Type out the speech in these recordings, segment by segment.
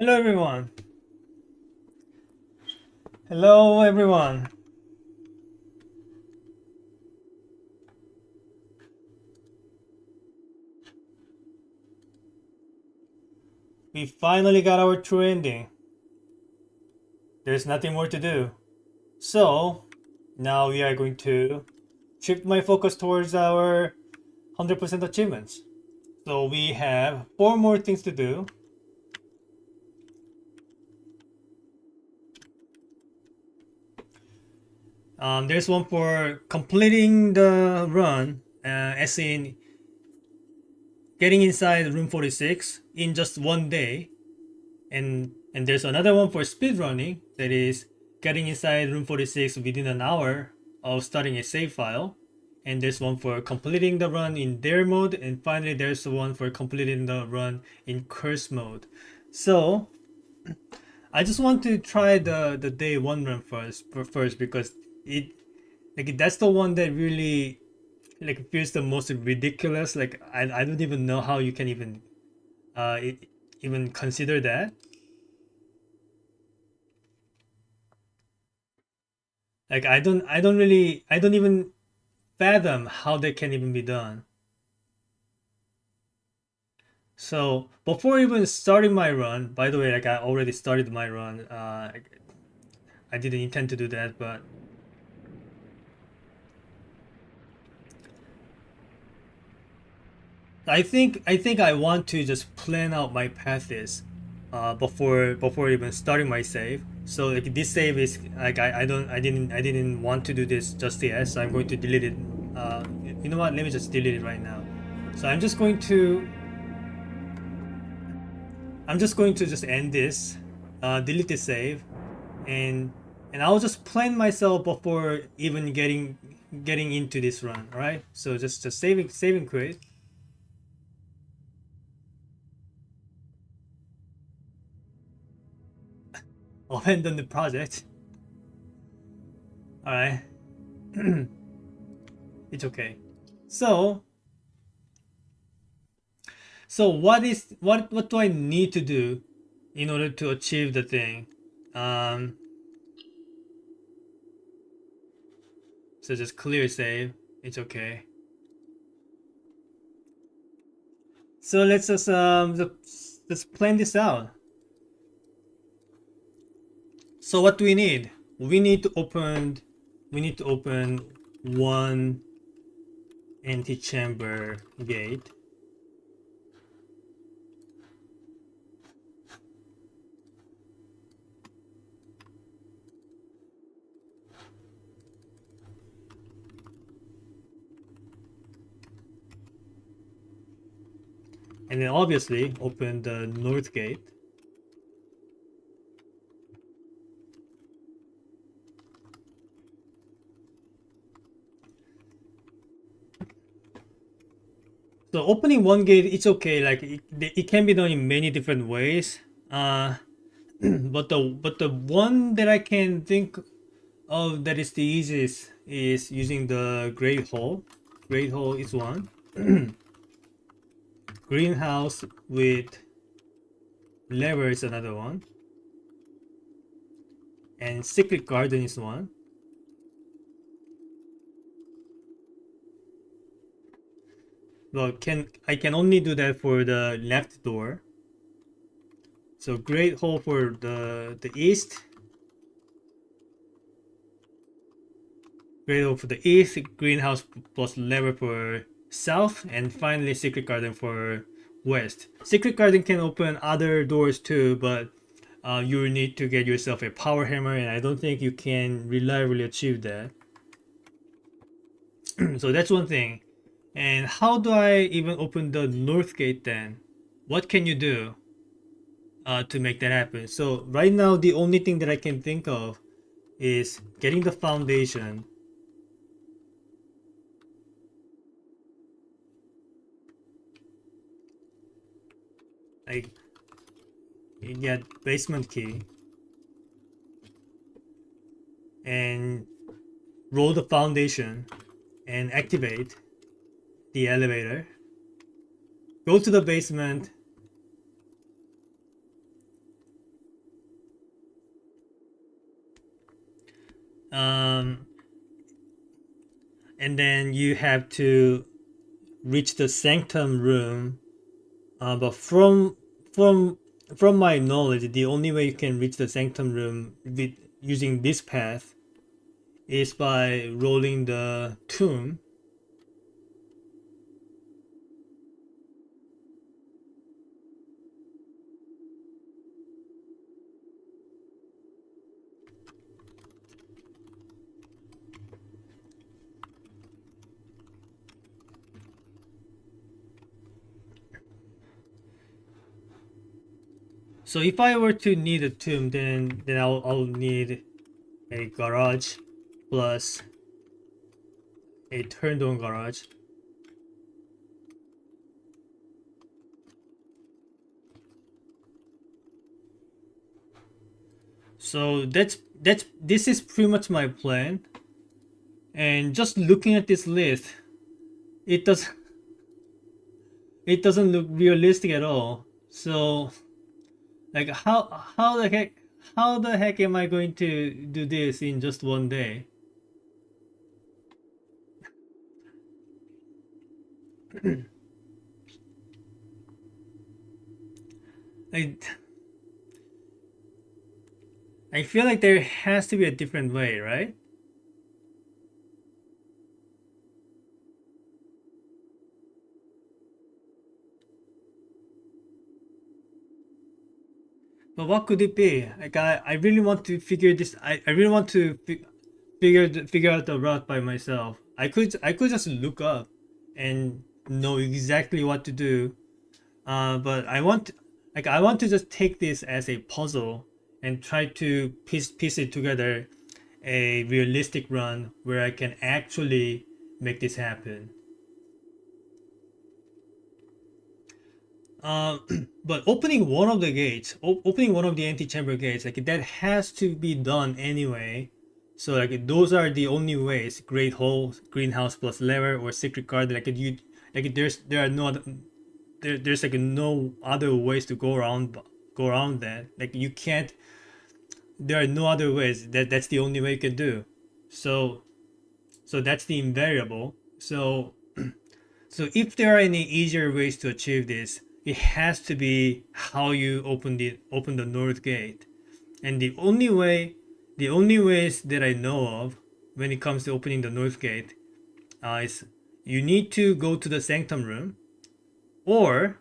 Hello everyone. Hello everyone. We finally got our true ending. There's nothing more to do. So now we are going to shift my focus towards our 100% achievements. So we have four more things to do. There's one for completing the run, as in getting inside room 46 in just one day. And there's another one for speed running, that is getting inside room 46 within an hour of starting a save file. And there's one for completing the run in dare mode, and finally there's one for completing the run in curse mode. So I just want to try the day one run first because it like that's the one that really like feels the most ridiculous. Like I don't even know how you can even even consider that. Like I don't even fathom how that can even be done. So before even starting my run, by the way, like I already started my run. I didn't intend to do that, but I think I want to just plan out my paths before even starting my save. So like this save is like I didn't want to do this just yet, so I'm going to delete it. You know what? Let me just delete it right now. So I'm just going to just end this, delete the save, and I'll just plan myself before even getting into this run. All right. So just saving quit, abandon the project. All right. It's okay. So what do I need to do in order to achieve the thing? Um, so just clear save. It's okay. So let's plan this out. So what do we need? We need to open one antechamber gate, and then obviously open the north gate. So opening one gate, it's okay. Like it can be done in many different ways. But the one that I can think of that is the easiest is using the great hall. Great hall is one. Greenhouse with lever is another one, and secret garden is one. Well, can I can only do that for the left door. So great hall for the east, great hall for the east, greenhouse plus lever for south, and finally secret garden for west. Secret garden can open other doors too, but you will need to get yourself a power hammer, and I don't think you can reliably achieve that. So that's one thing. And how do I even open the north gate then? What can you do to make that happen? So right now, the only thing that I can think of is getting the foundation. Like you get basement key and roll the foundation and activate the elevator. Go to the basement, um, and then you have to reach the sanctum room. But from from my knowledge, the only way you can reach the sanctum room with using this path is by rolling the tomb. So if I were to need a tomb, then I'll need a garage plus a turned on garage. So that's this is pretty much my plan. And just looking at this list, it does it doesn't look realistic at all. So like how the heck am I going to do this in just one day? I I feel like there has to be a different way, right? But what could it be? Like I really want to figure this. I really want to figure out the route by myself. I could just look up and know exactly what to do. But I want to just take this as a puzzle and try to piece it together a realistic run where I can actually make this happen. Uh, but opening one of the gates, opening one of the antechamber gates, like that has to be done anyway. So like those are the only ways: Great Hole, Greenhouse plus lever, or Secret Garden. Like there are no other, there's like no other ways to go around that. Like you can't. There are no other ways. That's the only way you can do. So so that's the invariable. So if there are any easier ways to achieve this, it has to be how you open the north gate. And the only ways that I know of when it comes to opening the north gate is you need to go to the sanctum room, or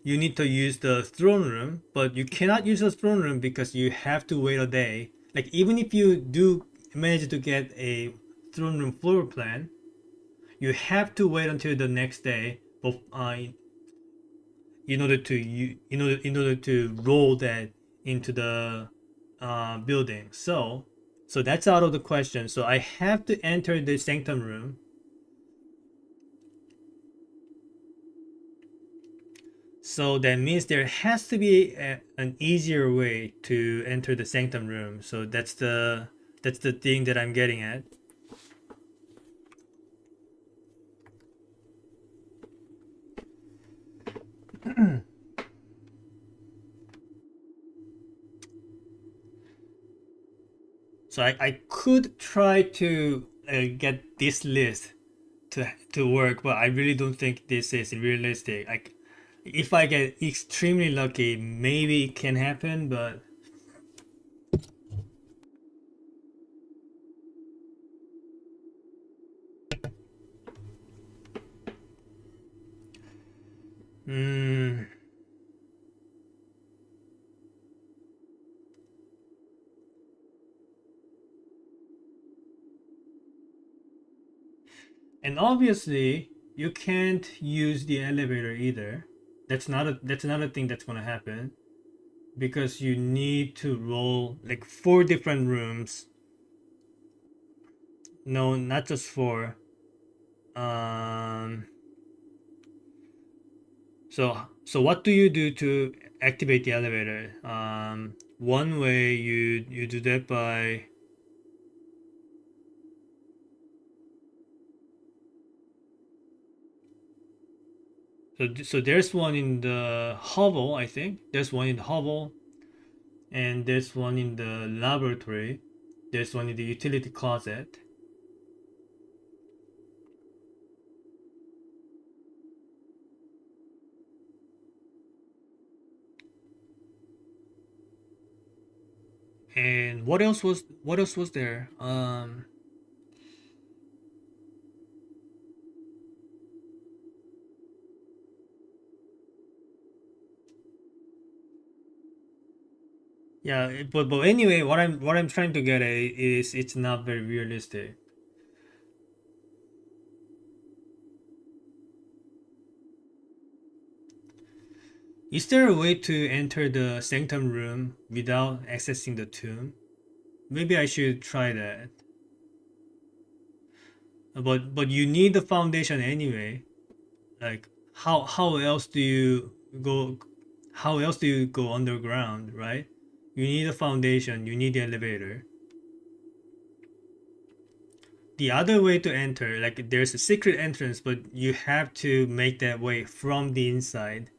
you need to use the throne room, but you cannot use the throne room because you have to wait a day. Like even if you do manage to get a throne room floor plan, you have to wait until the next day in order to in order to roll that into the building. So that's out of the question. So I have to enter the sanctum room. So that means there has to be an easier way to enter the sanctum room. So that's the thing that I'm getting at. So I could try to get this list to work, but I really don't think this is realistic. Like, if I get extremely lucky, maybe it can happen, but mm, and obviously you can't use the elevator either. That's another thing that's gonna happen because you need to roll like four different rooms. No, not just four. Um, so what do you do to activate the elevator? One way you do that by so there's one in the hovel, I think. There's one in the hovel, and there's one in the laboratory. There's one in the utility closet. And what else was there? Yeah, but anyway, what I'm trying to get at is it's not very realistic. Is there a way to enter the sanctum room without accessing the tomb? Maybe I should try that. But you need the foundation anyway. Like how else do you go? How else do you go underground, right? You need a foundation. You need the elevator. The other way to enter, like there's a secret entrance, but you have to make that way from the inside.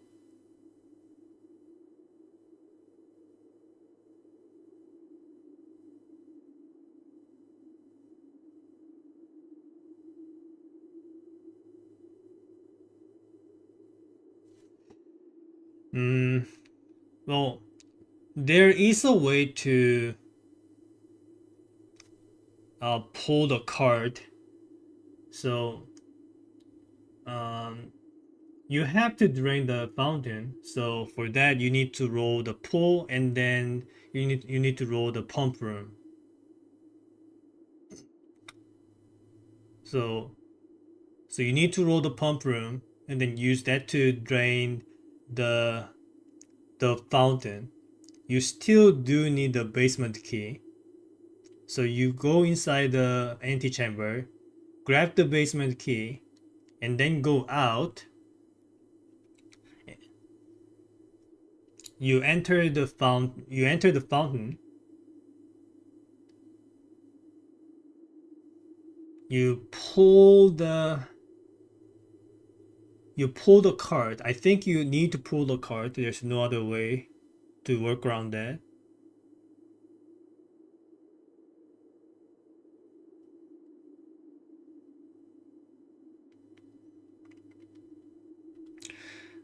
Mm, well, there is a way to pull the card. So um, you have to drain the fountain. So for that, you need to roll the pull, and then you need to roll the pump room. So so you need to roll the pump room, and then use that to drain the the fountain. You still do need the basement key. So you go inside the antechamber, grab the basement key, and then go out. You enter the fountain. You pull the you pull the card. I think you need to pull the card. There's no other way to work around that.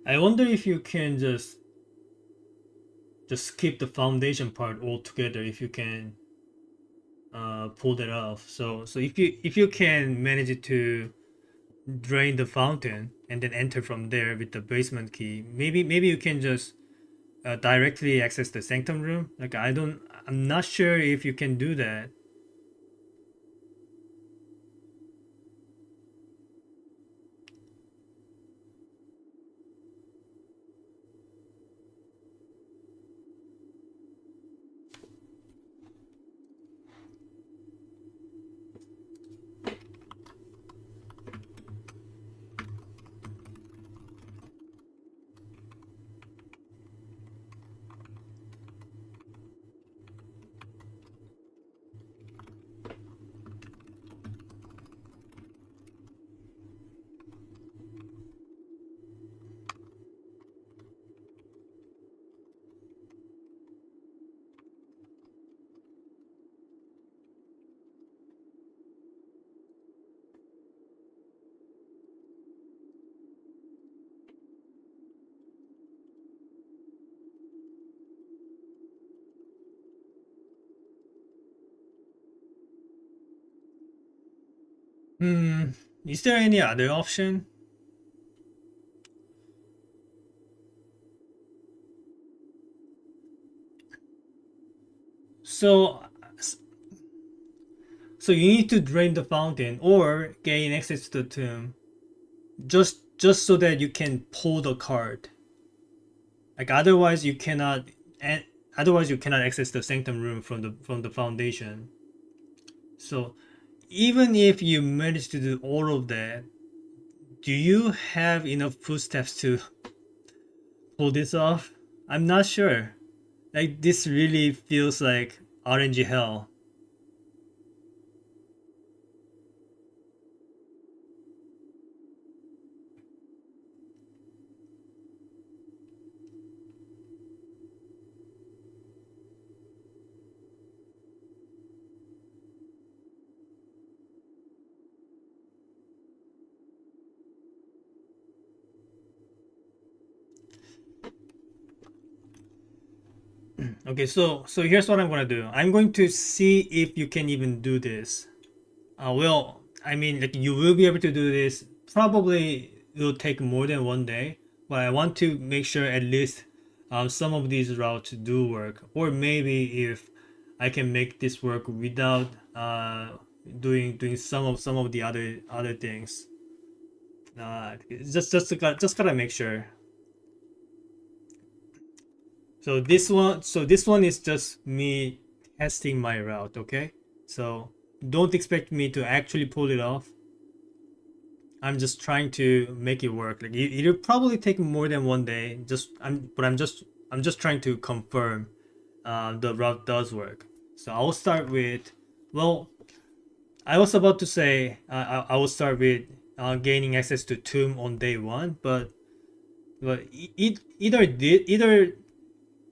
I wonder if you can just skip the foundation part altogether if you can pull that off. So if you can manage to drain the fountain and then enter from there with the basement key, maybe you can just directly access the sanctum room. Like I'm not sure if you can do that. Hmm. Is there any other option? So so you need to drain the fountain or gain access to the tomb just so that you can pull the card. Like and otherwise you cannot access the sanctum room from the foundation. So even if you manage to do all of that, do you have enough footsteps to pull this off? I'm not sure. Like this really feels like RNG hell. Okay, so here's what I'm gonna do. I'm going to see if you can even do this. Well, I mean, like you will be able to do this. Probably it will take more than one day, but I want to make sure at least some of these routes do work, or maybe if I can make this work without doing some of the other things. Just gotta make sure. So this one is just me testing my route, okay? So don't expect me to actually pull it off. I'm just trying to make it work. Like it'll probably take more than one day. I'm just trying to confirm the route does work. So I'll start with, well, I was about to say I will start with gaining access to tomb on day one, but either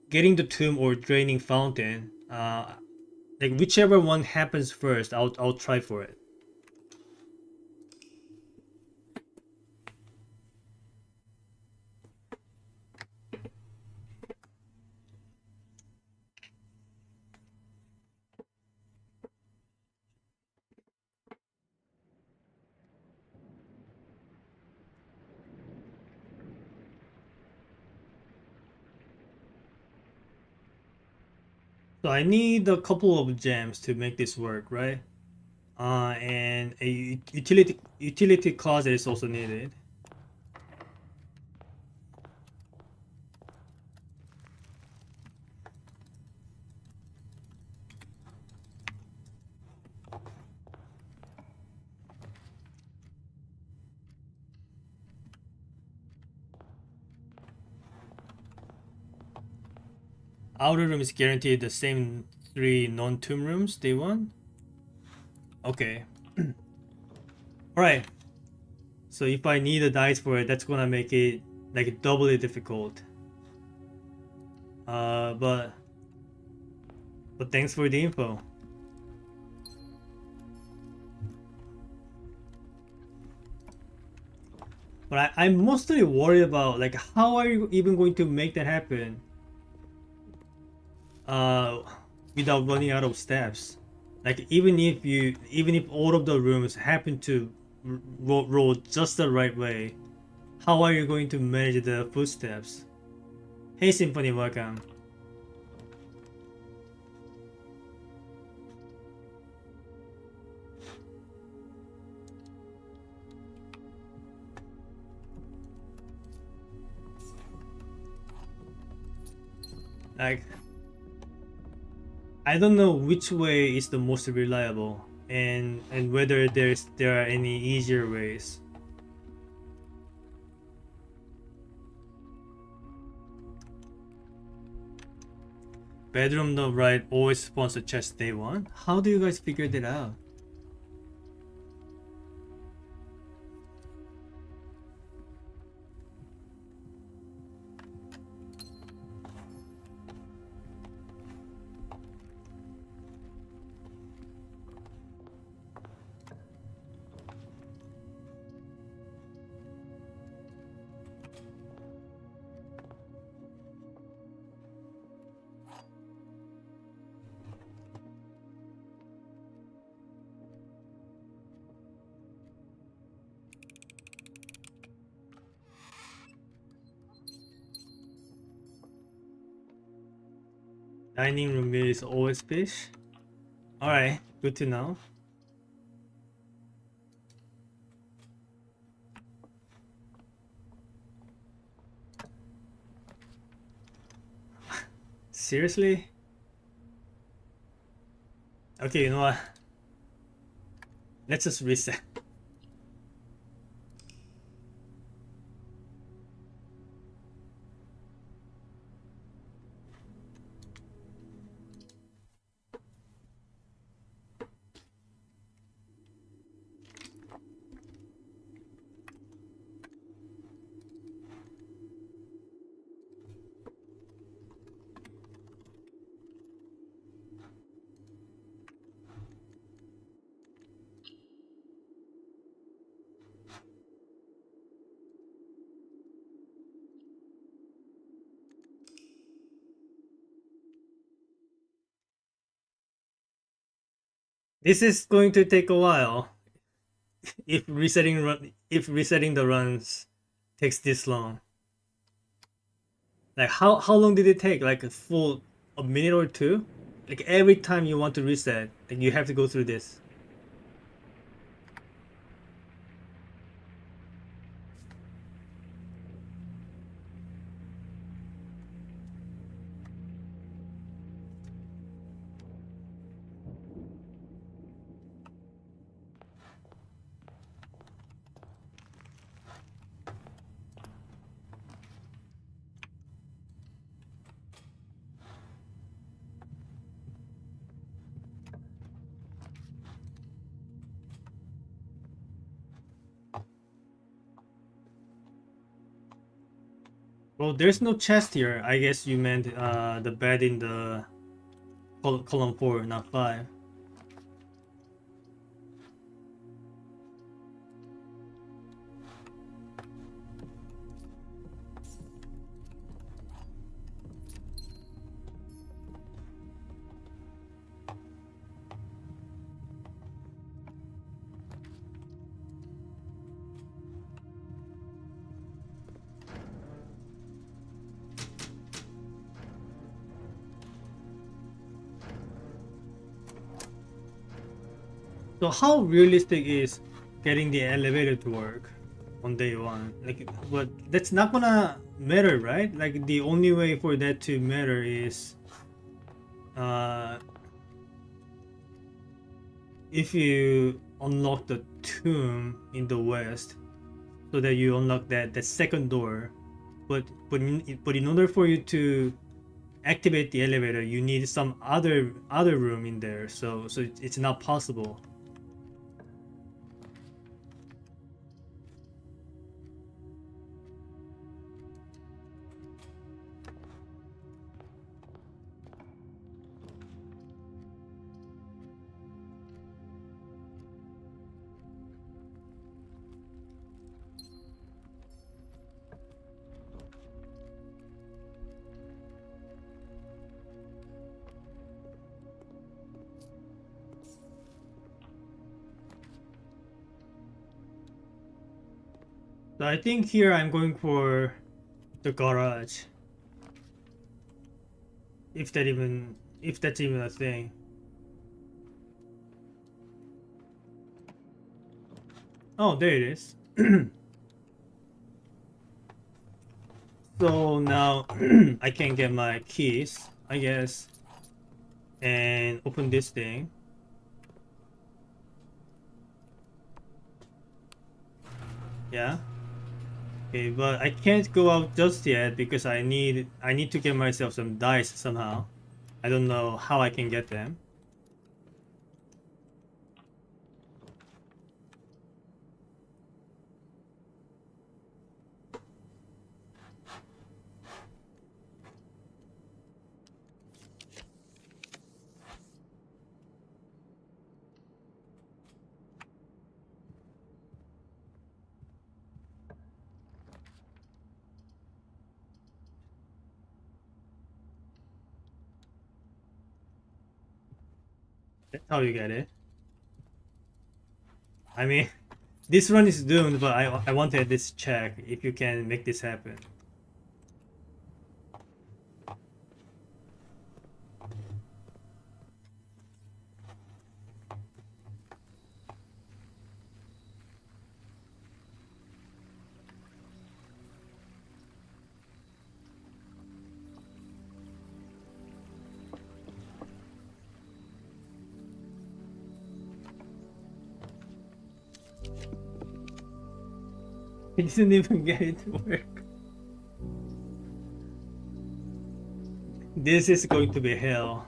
getting the tomb or draining fountain, like whichever one happens first, I'll try for it. So I need a couple of gems to make this work, right? And a utility closet is also needed. Outer room is guaranteed the same three non-tomb rooms day one. Okay. All right. So if I need a dice for it, that's gonna make it like doubly difficult. Uh, but but thanks for the info. But I'm mostly worried about like how are you even going to make that happen? Uh, without running out of steps. Like even if all of the rooms happen to roll just the right way, how are you going to manage the footsteps? Hey Symphony, welcome. Like I don't know which way is the most reliable and whether there are any easier ways. Bedroom the right always spawns a chest day one. How do you guys figure that out? Dining room meal is always fish. Alright, good to know. Seriously? Okay, you know what? Let's just reset. This is going to take a while if resetting the runs takes this long. Like how long did it take? Like a minute or two? Like every time you want to reset, like you have to go through this. Well, there's no chest here. I guess you meant the bed in the column 4, not 5. So how realistic is getting the elevator to work on day 1? Like, but that's not gonna matter, right? Like the only way for that to matter is uh, if you unlock the tomb in the west, so that you unlock that second door. But in order for you to activate the elevator, you need some other room in there. So it's not possible. So I think here I'm going for the garage. If that's even a thing. Oh, there it is. So now I can get my keys, I guess, and open this thing. Yeah. Okay, but I can't go out just yet because I need to get myself some dice somehow. I don't know how I can get them. That's how you get it. I mean, this run is doomed, but I wanted this check if you can make this happen. He didn't even get it to work. This is going to be hell.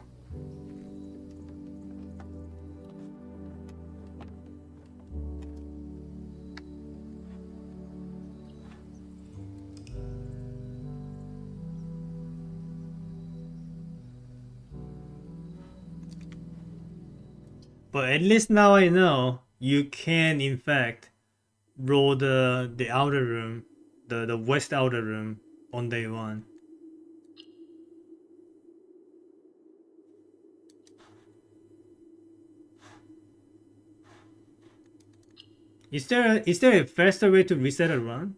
But at least now I know you can in fact roll the outer room, the west outer room on day 1. Is there a faster way to reset a run?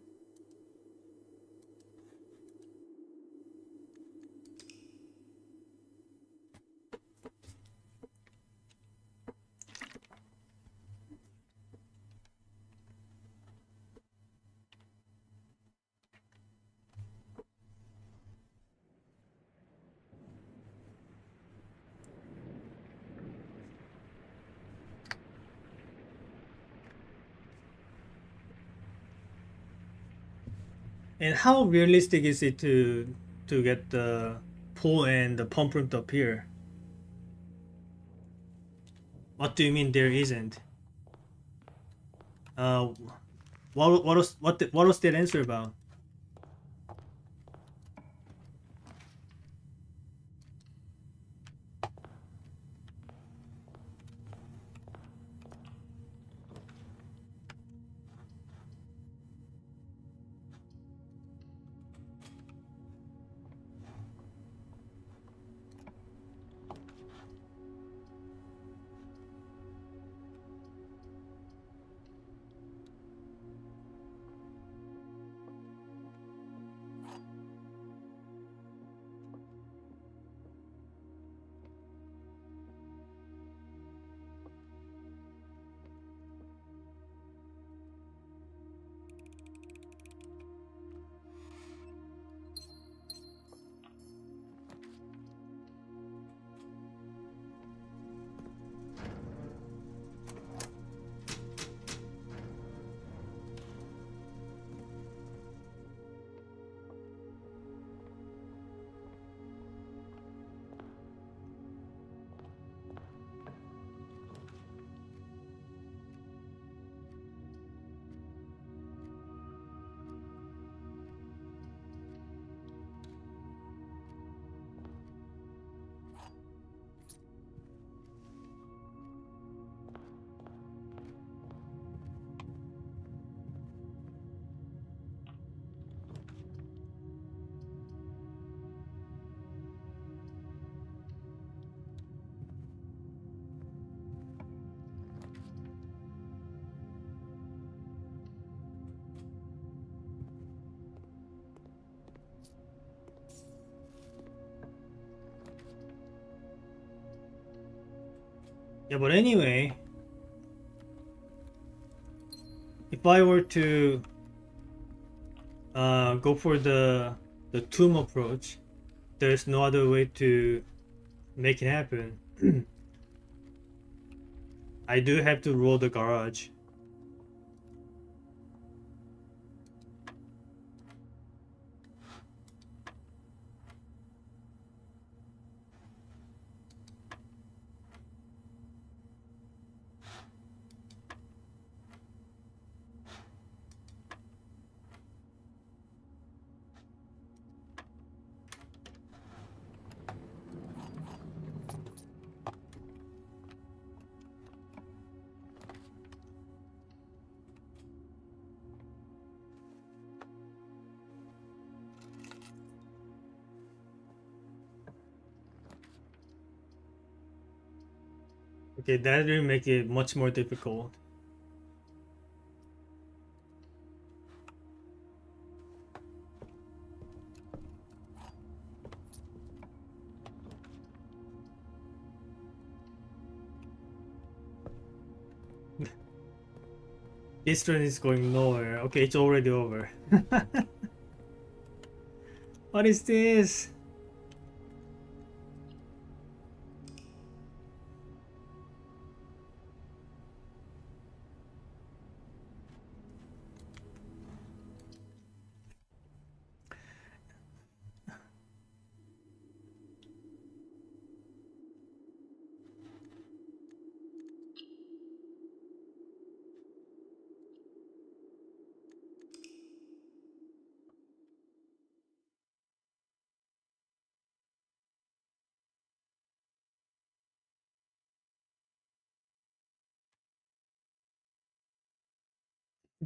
And how realistic is it to get the pull and the pump room to appear? What do you mean there isn't? Uh, what was that answer about? Yeah, but anyway, if I were to go for the tomb approach, there's no other way to make it happen. I do have to roll the garage. Okay, that will make it much more difficult. This turn is going nowhere. Okay, it's already over. What is this?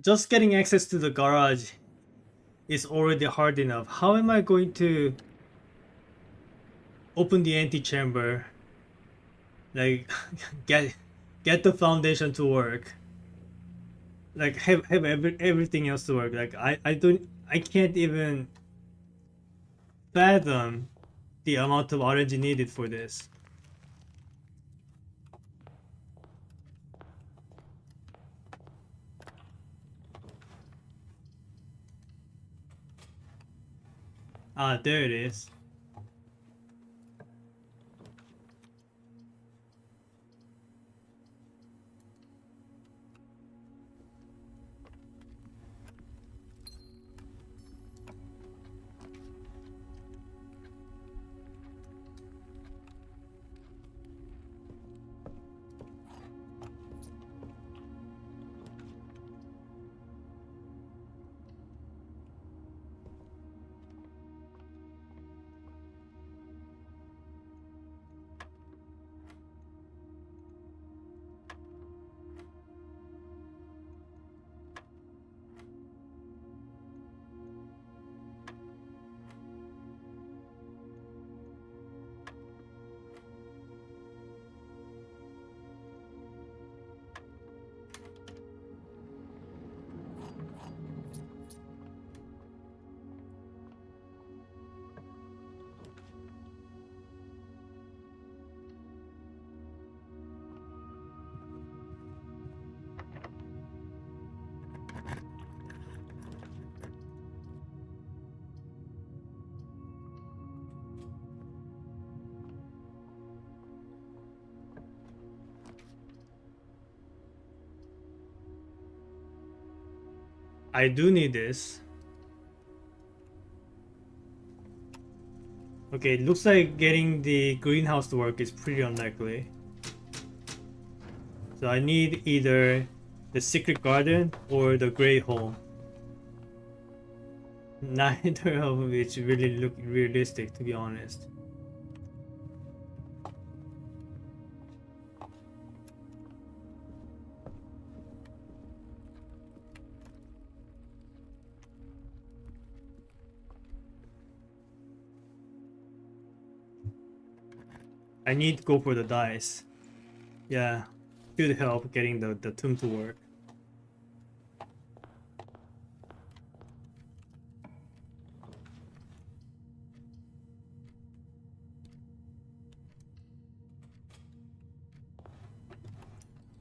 Just getting access to the garage is already hard enough. How am I going to open the antechamber? Like get get the foundation to work. like have everything else to work. Like I can't even fathom the amount of RNG needed for this. Ah, there it is. I do need this. Okay, it looks like getting the greenhouse to work is pretty unlikely. So I need either the secret garden or the gray hole. Neither of which really look realistic, to be honest. I need to go for the dice. Yeah, should help getting the tomb to work.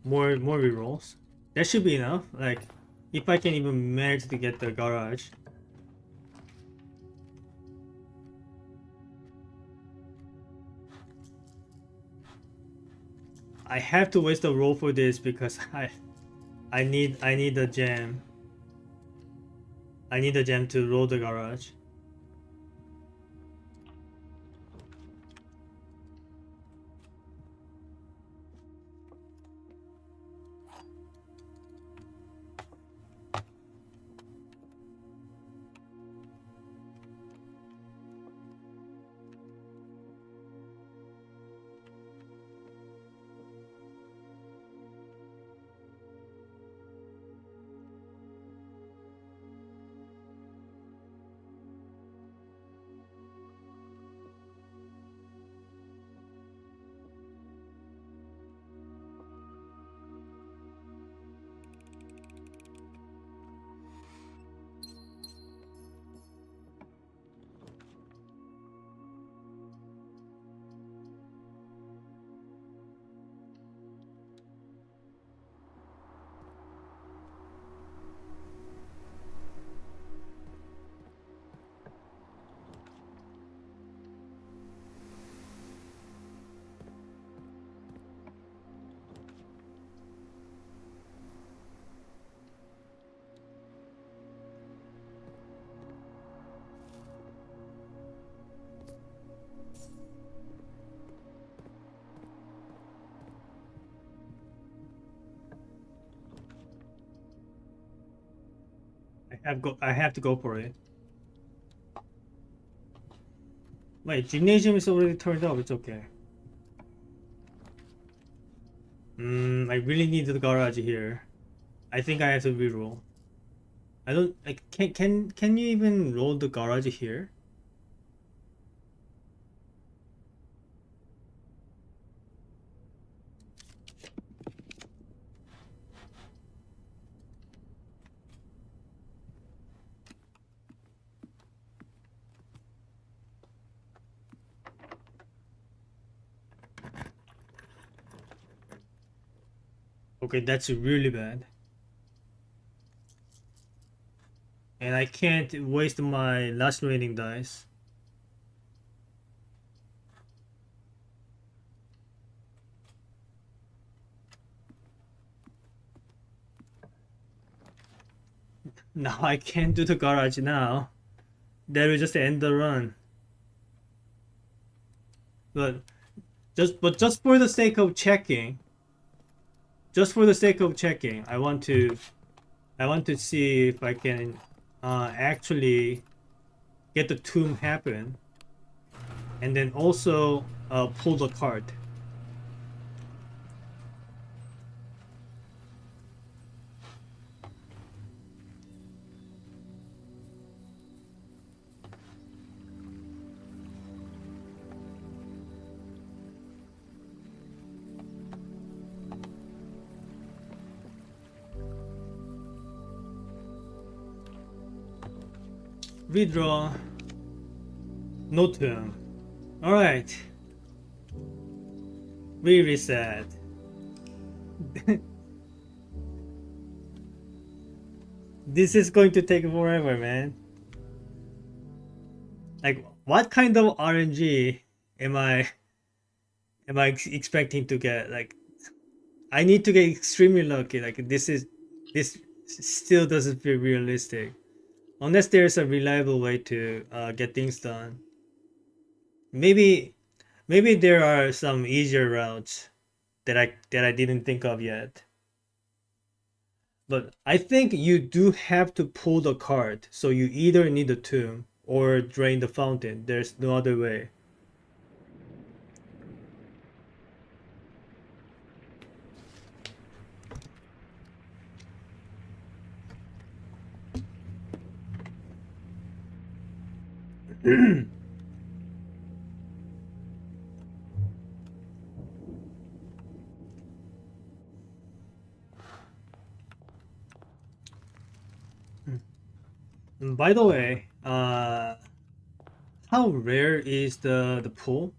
More rerolls. That should be enough. Like, if I can even manage to get the garage. I have to waste a roll for this because I need a gem. I need a gem to roll the garage. I have to go for it. Wait, gymnasium is already turned off. It's okay. I really need the garage here. I think I have to reroll. I don't like. Can you even roll the garage here? Okay, that's really bad. And I can't waste my last remaining dice. Now I can't do the garage now. That will just end the run. But just for the sake of checking, I want to see if I can actually get the tomb happen, and then also pull the card. Redraw. No tomb. Alright. Reset. This is going to take forever, man. Like, what kind of RNG am I expecting to get? Like, I need to get extremely lucky. Like, this still doesn't feel realistic, unless there's a reliable way to get things done. Maybe there are some easier routes that I didn't think of yet. But I think you do have to pull the card, so you either need the tomb or drain the fountain. There's no other way. And by the way, how rare is the pool?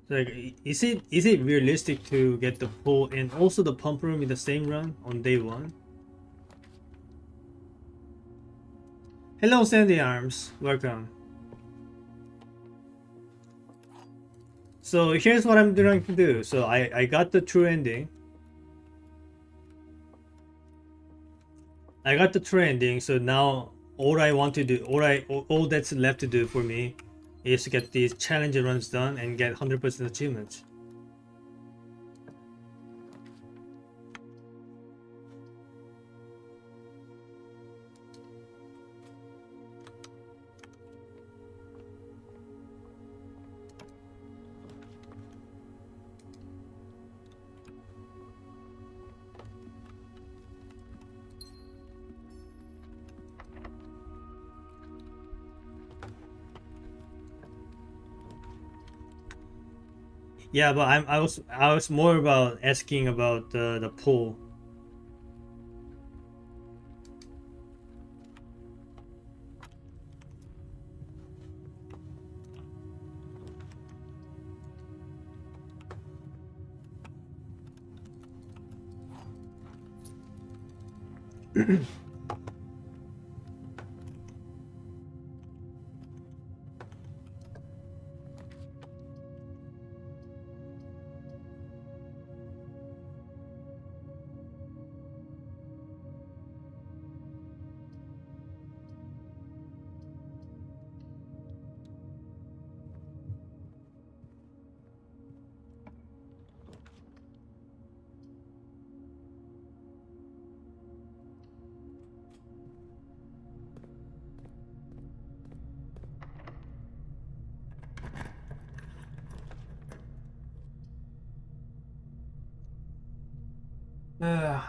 Like, is it realistic to get the pool and also the pump room in the same run on day one? Hello, Sandy Arms. Welcome. So here's what I'm trying to do. So I got the true ending. I got the true ending. So now all I want to do, all that's left to do for me is to get these challenge runs done and get 100% achievements. Yeah, but I was more about asking about the pool.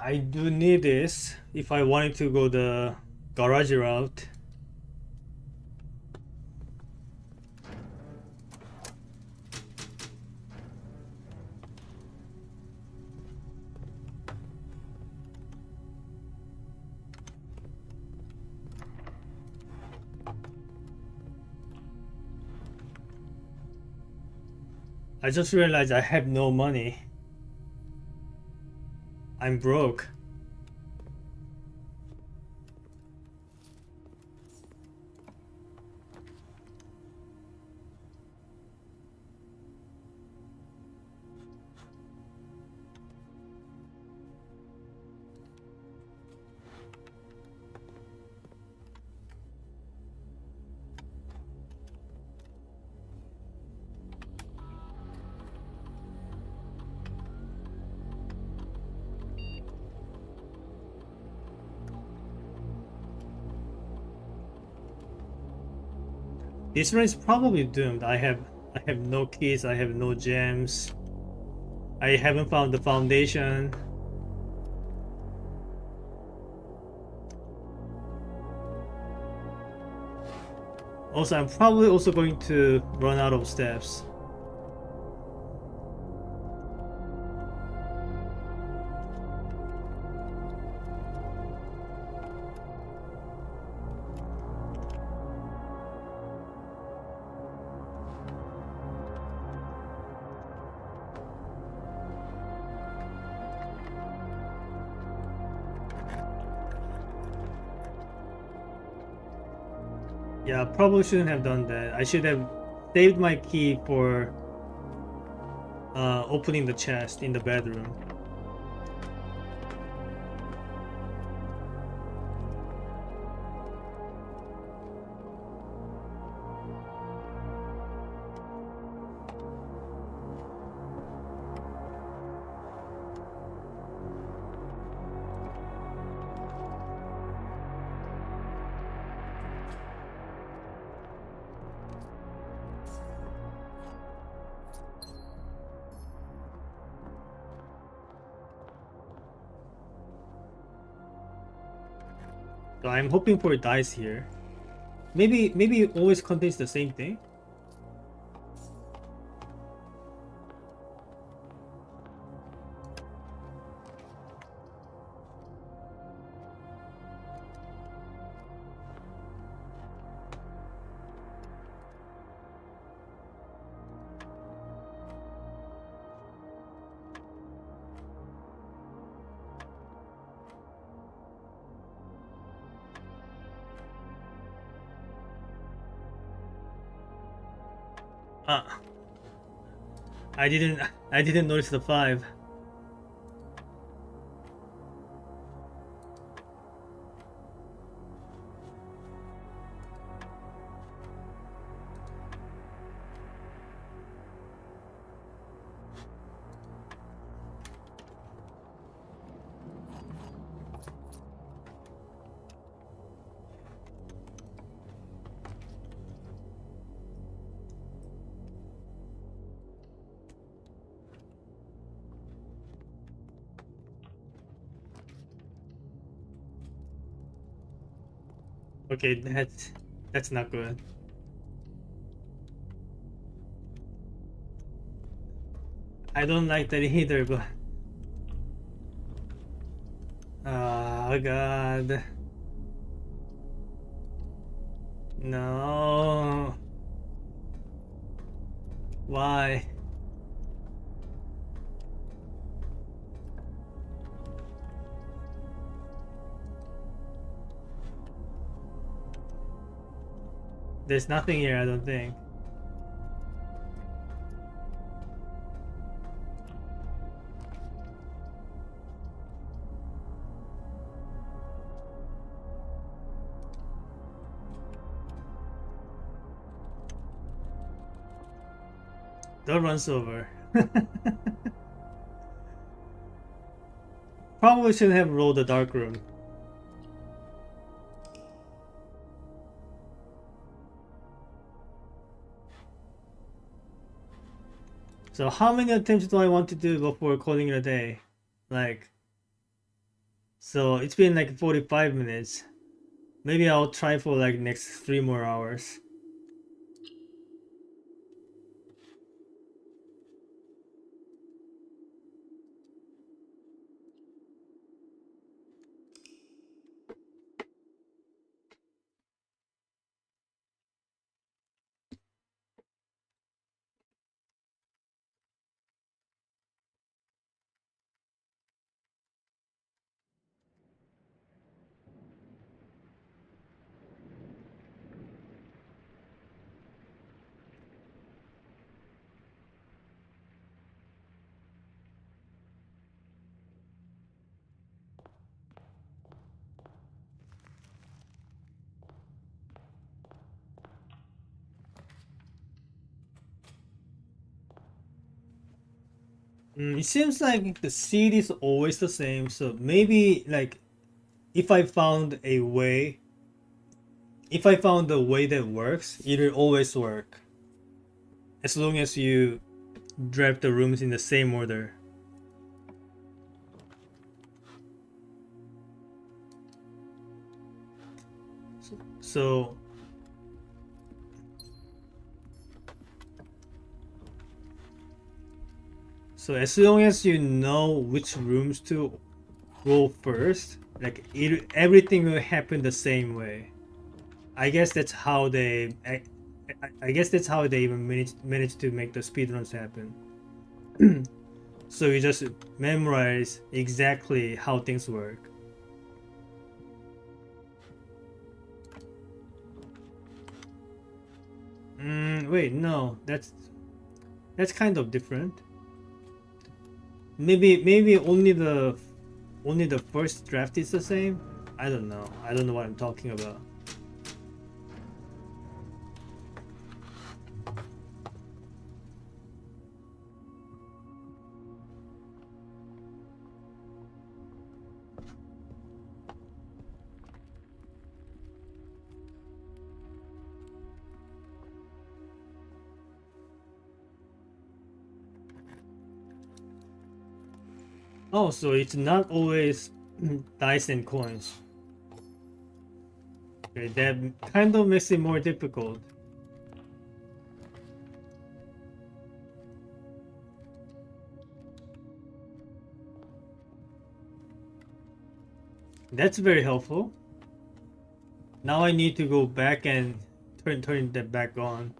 I do need this if I wanted to go the garage route. I just realized I have no money. I'm broke. This run is probably doomed. I have no keys, I have no gems. I haven't found the foundation. Also, I'm probably also going to run out of steps. Yeah, probably shouldn't have done that. I should have saved my key for opening the chest in the bedroom. So I'm hoping for dice here. Maybe it always contains the same thing. Ah, I didn't notice the 5. Okay, that's not good. I don't like that either, but oh god. No. Why? There's nothing here, I don't think. Don't runs over. Probably shouldn't have rolled the dark room. So how many attempts do I want to do before calling it a day? Like, so it's been like 45 minutes. Maybe I'll try for like next 3 more hours. It seems like the seed is always the same, so maybe like if I found a way, if I found a way that works, it'll always work as long as you draft the rooms in the same order. So so as long as you know which rooms to roll first, like everything will happen the same way. I guess that's how I guess that's how they even managed to make the speedruns happen. So you just memorize exactly how things work. Wait, no, that's kind of different. Maybe only the first draft is the same. I don't know. I don't know what I'm talking about. Oh, so it's not always dice and coins. Okay, that kind of makes it more difficult. That's very helpful. Now I need to go back and turn that back on.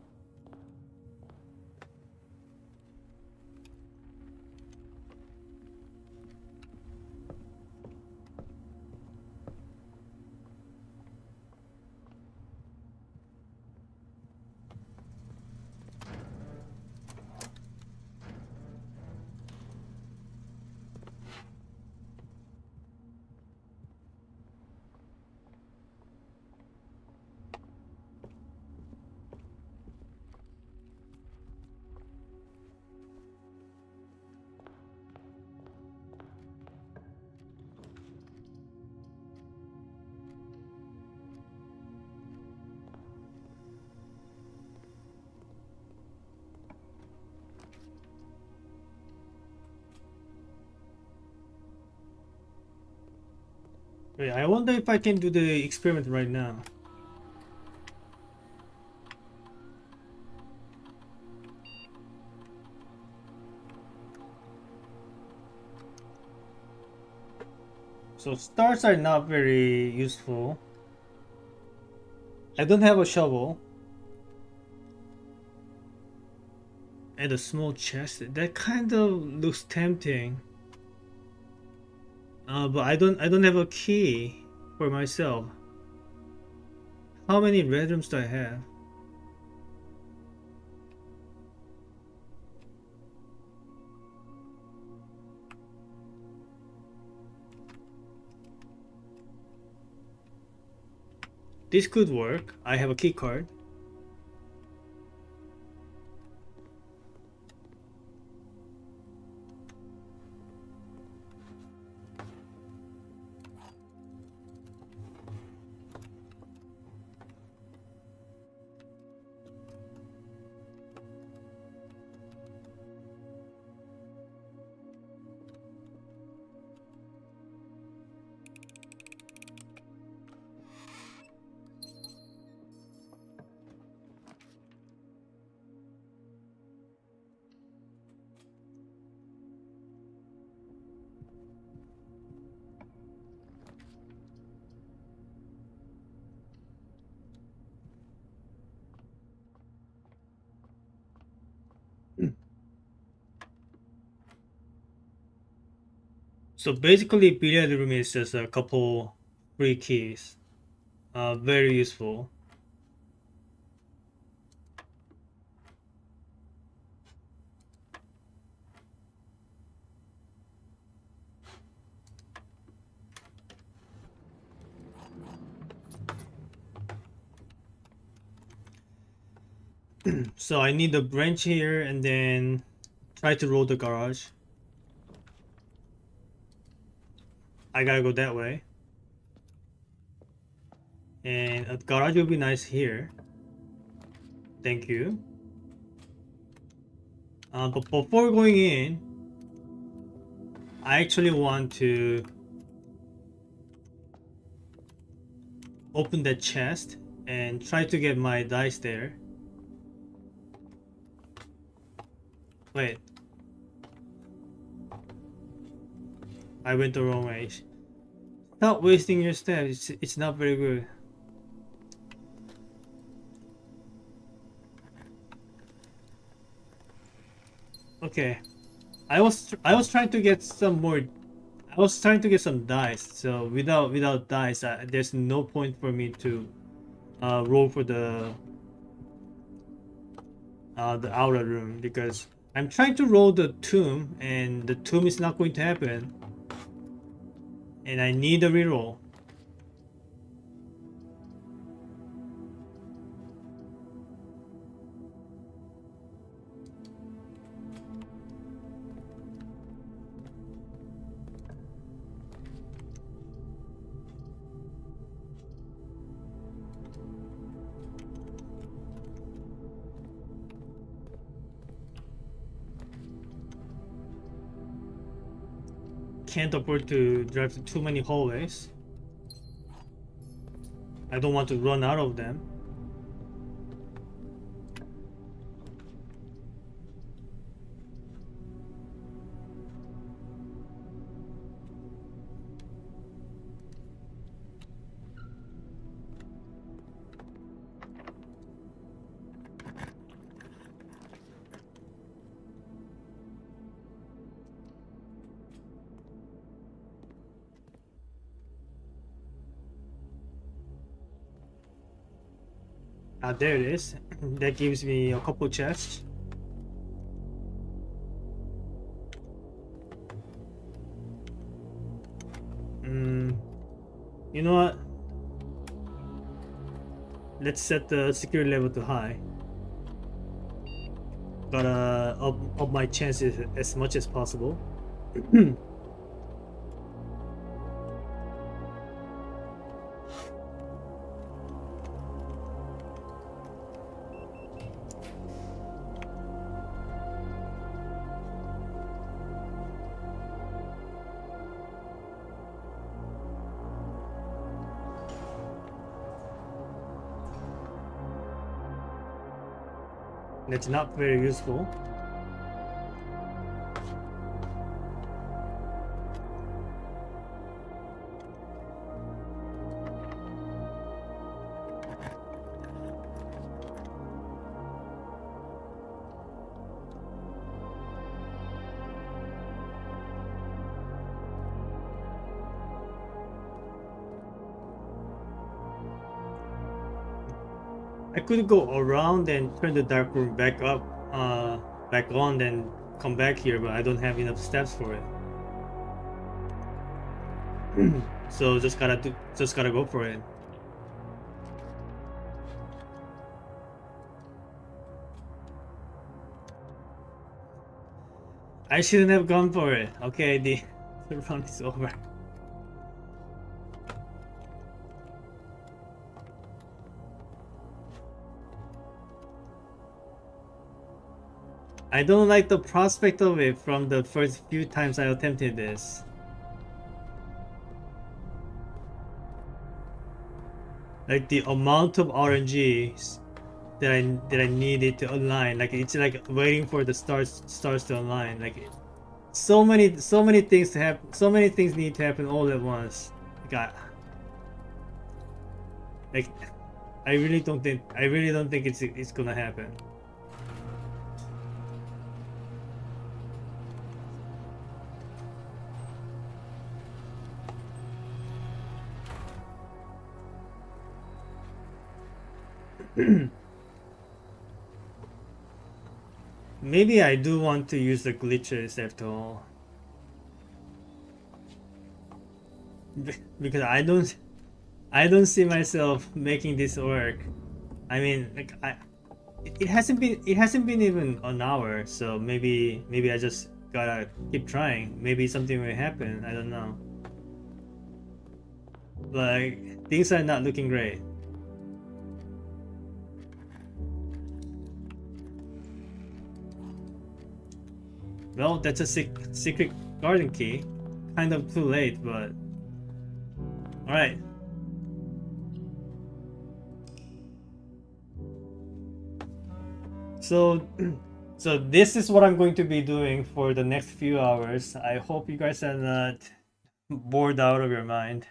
Wait, I wonder if I can do the experiment right now. So stars are not very useful. I don't have a shovel. And a small chest. That kind of looks tempting. But I don't have a key for myself. How many red rooms do I have? This could work. I have a key card. So basically, billiard room is just a couple free keys. Very useful. So I need a branch here and then try to roll the garage. I gotta go that way. And a garage will be nice here. Thank you. But before going in, I actually want to open that chest and try to get my dice there. Wait. I went the wrong way. Stop wasting your steps. It's not very good. Okay. I was trying to get some more. I was trying to get some dice. So without dice, there's no point for me to roll for the outer room, because I'm trying to roll the tomb and the tomb is not going to happen. And I need a reroll. Can't afford to drive to too many hallways. I don't want to run out of them. There it is. That gives me a couple chests. You know what? Let's set the security level to high. Gotta up my chances as much as possible. That's not very useful. I could go around and turn the dark room back up, back on, then come back here, but I don't have enough steps for it. So just gotta go for it. I shouldn't have gone for it. Okay, the round is over. I don't like the prospect of it from the first few times I attempted this. Like the amount of RNGs that I needed to align, like it's like waiting for the stars to align. Like so many things to happen, so many things need to happen all at once. Like I really don't think it's gonna happen. Maybe I do want to use the glitches after all. Because I don't see myself making this work. I mean, like it hasn't been even an hour, so maybe I just gotta keep trying. Maybe something will happen. I don't know. Like, things are not looking great. Well, that's a secret garden key. Kind of too late, but alright. So, so this is what I'm going to be doing for the next few hours. I hope you guys are not bored out of your mind.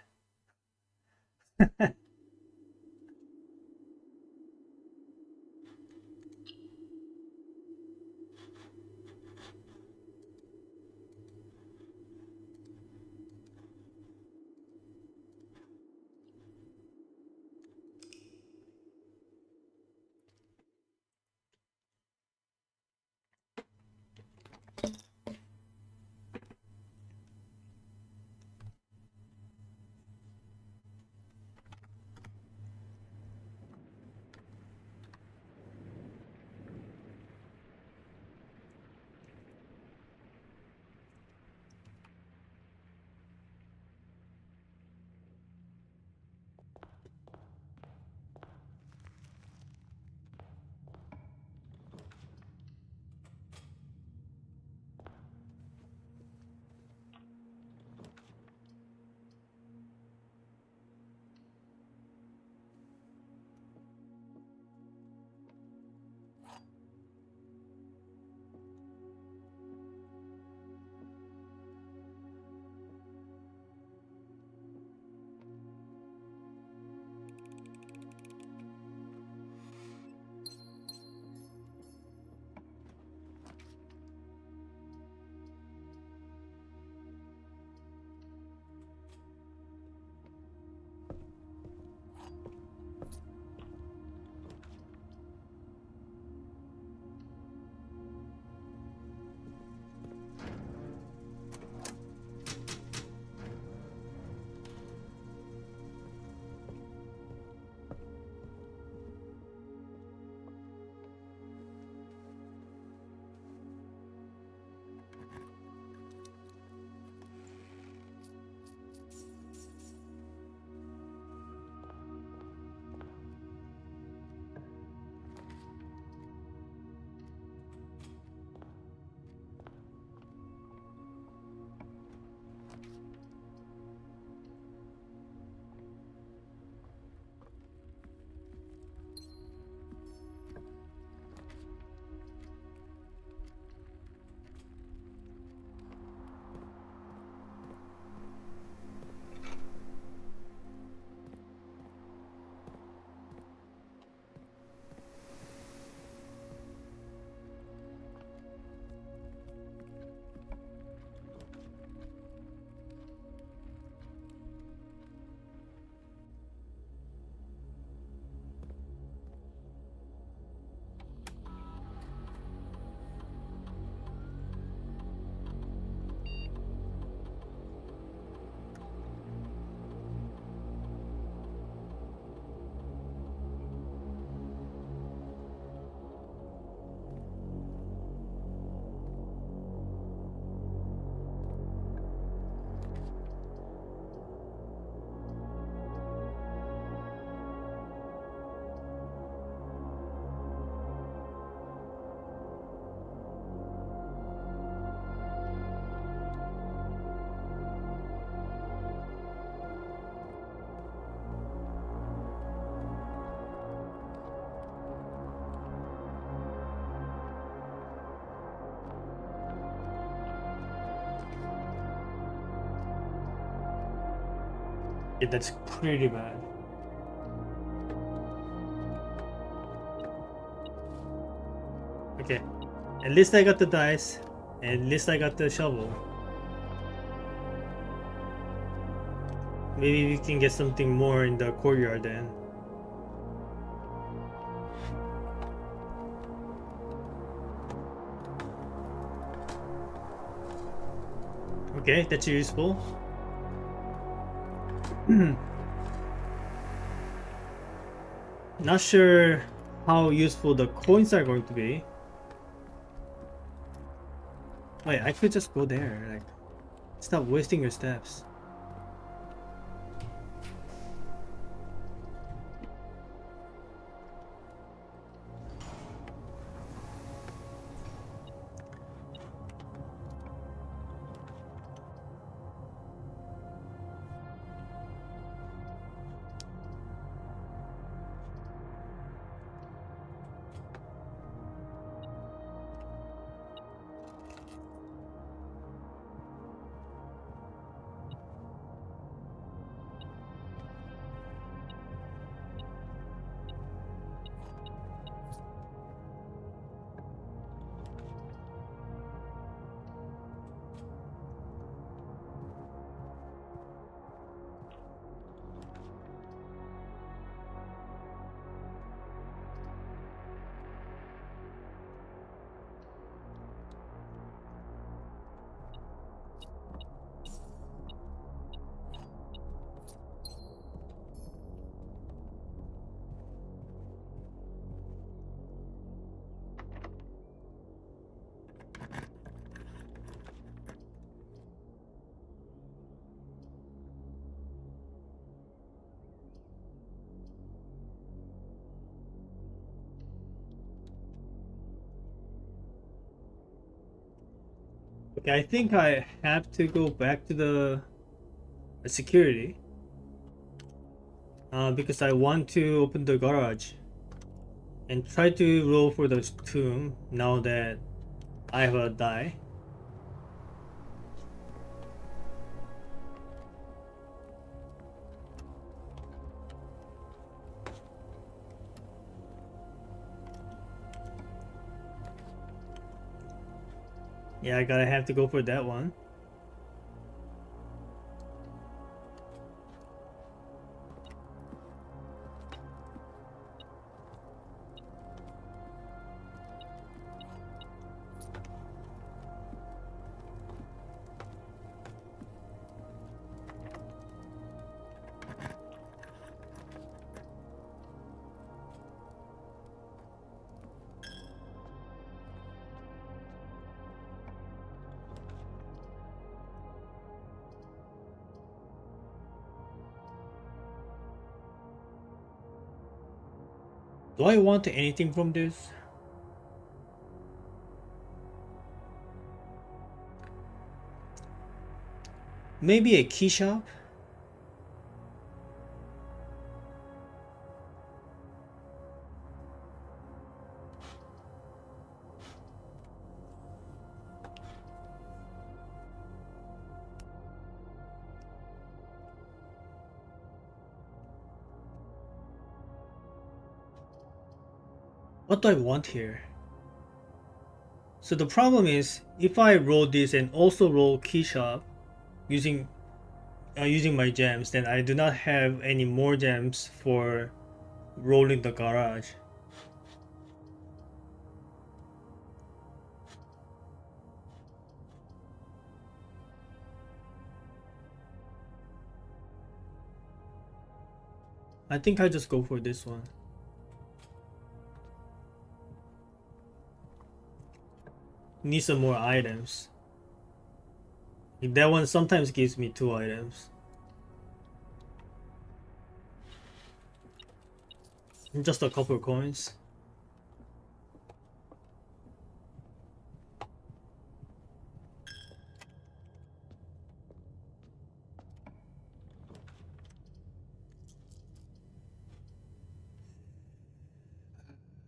Yeah, that's pretty bad. Okay, at least I got the dice. At least I got the shovel. Maybe we can get something more in the courtyard then. Okay, that's useful. Not sure how useful the coins are going to be. Wait, I could just go there. Like, stop wasting your steps. Okay, I think I have to go back to the security because I want to open the garage and try to roll for the tomb now that I have a die. Yeah, I gotta have to go for that one. Do I want anything from this? Maybe a key shop? What do I want here? So the problem is, if I roll this and also roll key shop using using my gems, then I do not have any more gems for rolling the garage. I think I just go for this one. Need some more items. That one sometimes gives me 2 items. Just a couple of coins.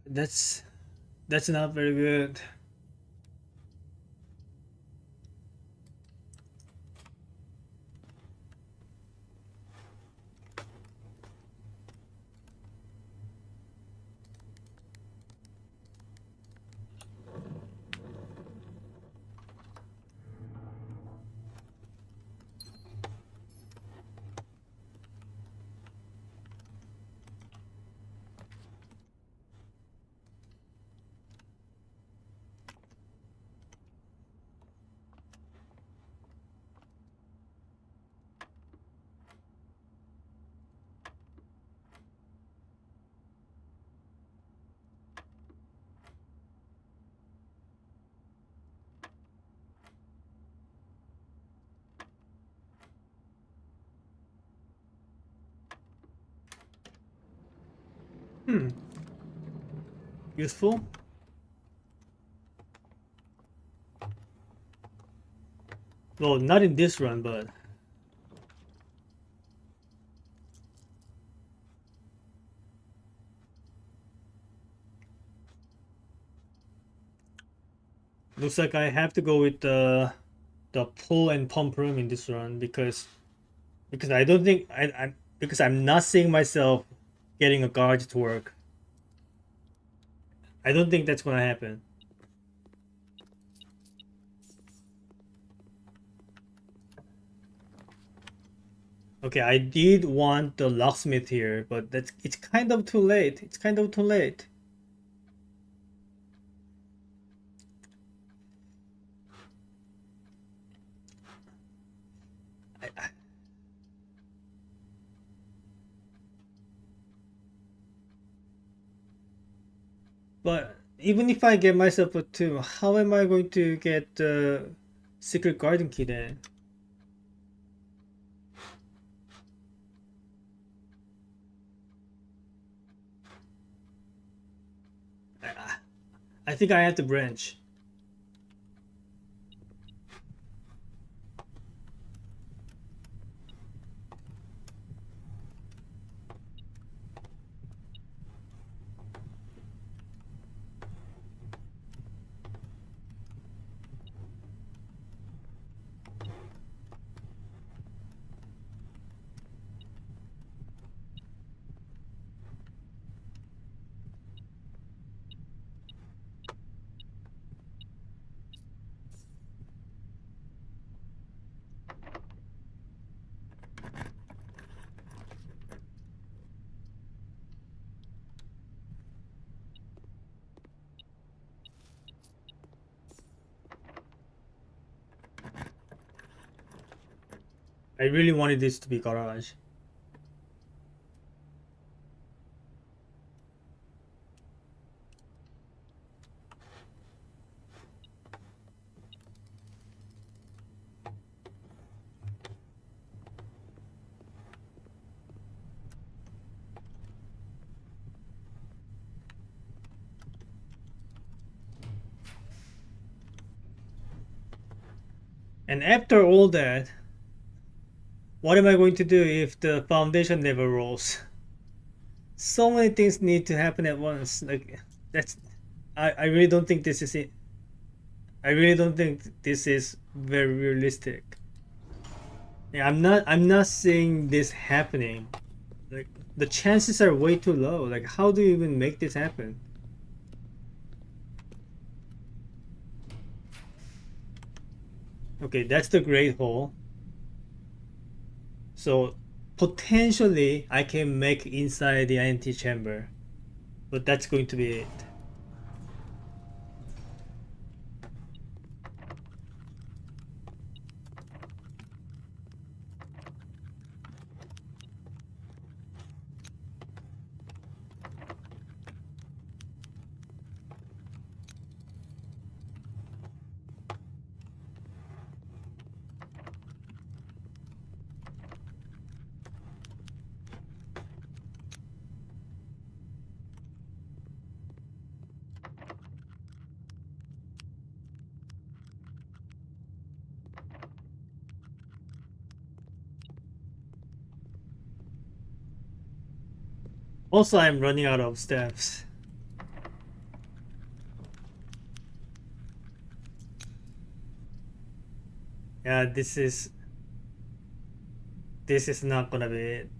That's that's not very good. Hmm. Useful? Well, not in this run, but looks like I have to go with the pull and pump room in this run because I don't think I because I'm not seeing myself getting a garage to work. I don't think that's gonna happen. Okay, I did want the locksmith here, but that's it's kind of too late. It's kind of too late. I, but even if I get myself a two, how am I going to get the secret garden key then? I, I think I have to branch. I really wanted this to be garage. And after all that, what am I going to do if the foundation never rolls? So many things need to happen at once. Like that's I really don't think this is it. I really don't think this is very realistic. Yeah, I'm not seeing this happening. Like the chances are way too low. Like how do you even make this happen? Okay, that's the great hole. So potentially I can make inside the antechamber, but that's going to be it. Also, I'm running out of steps. Yeah, this is not gonna be it.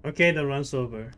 Okay, the run's over.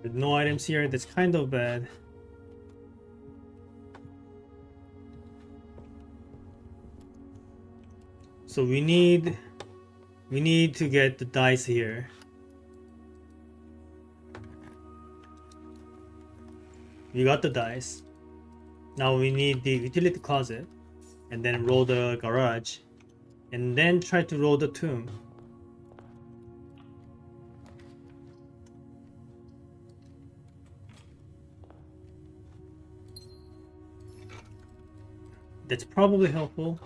With no items here, that's kind of bad. So we need to get the dice here. We got the dice. Now we need the utility closet, and then roll the garage, and then try to roll the tomb. That's probably helpful.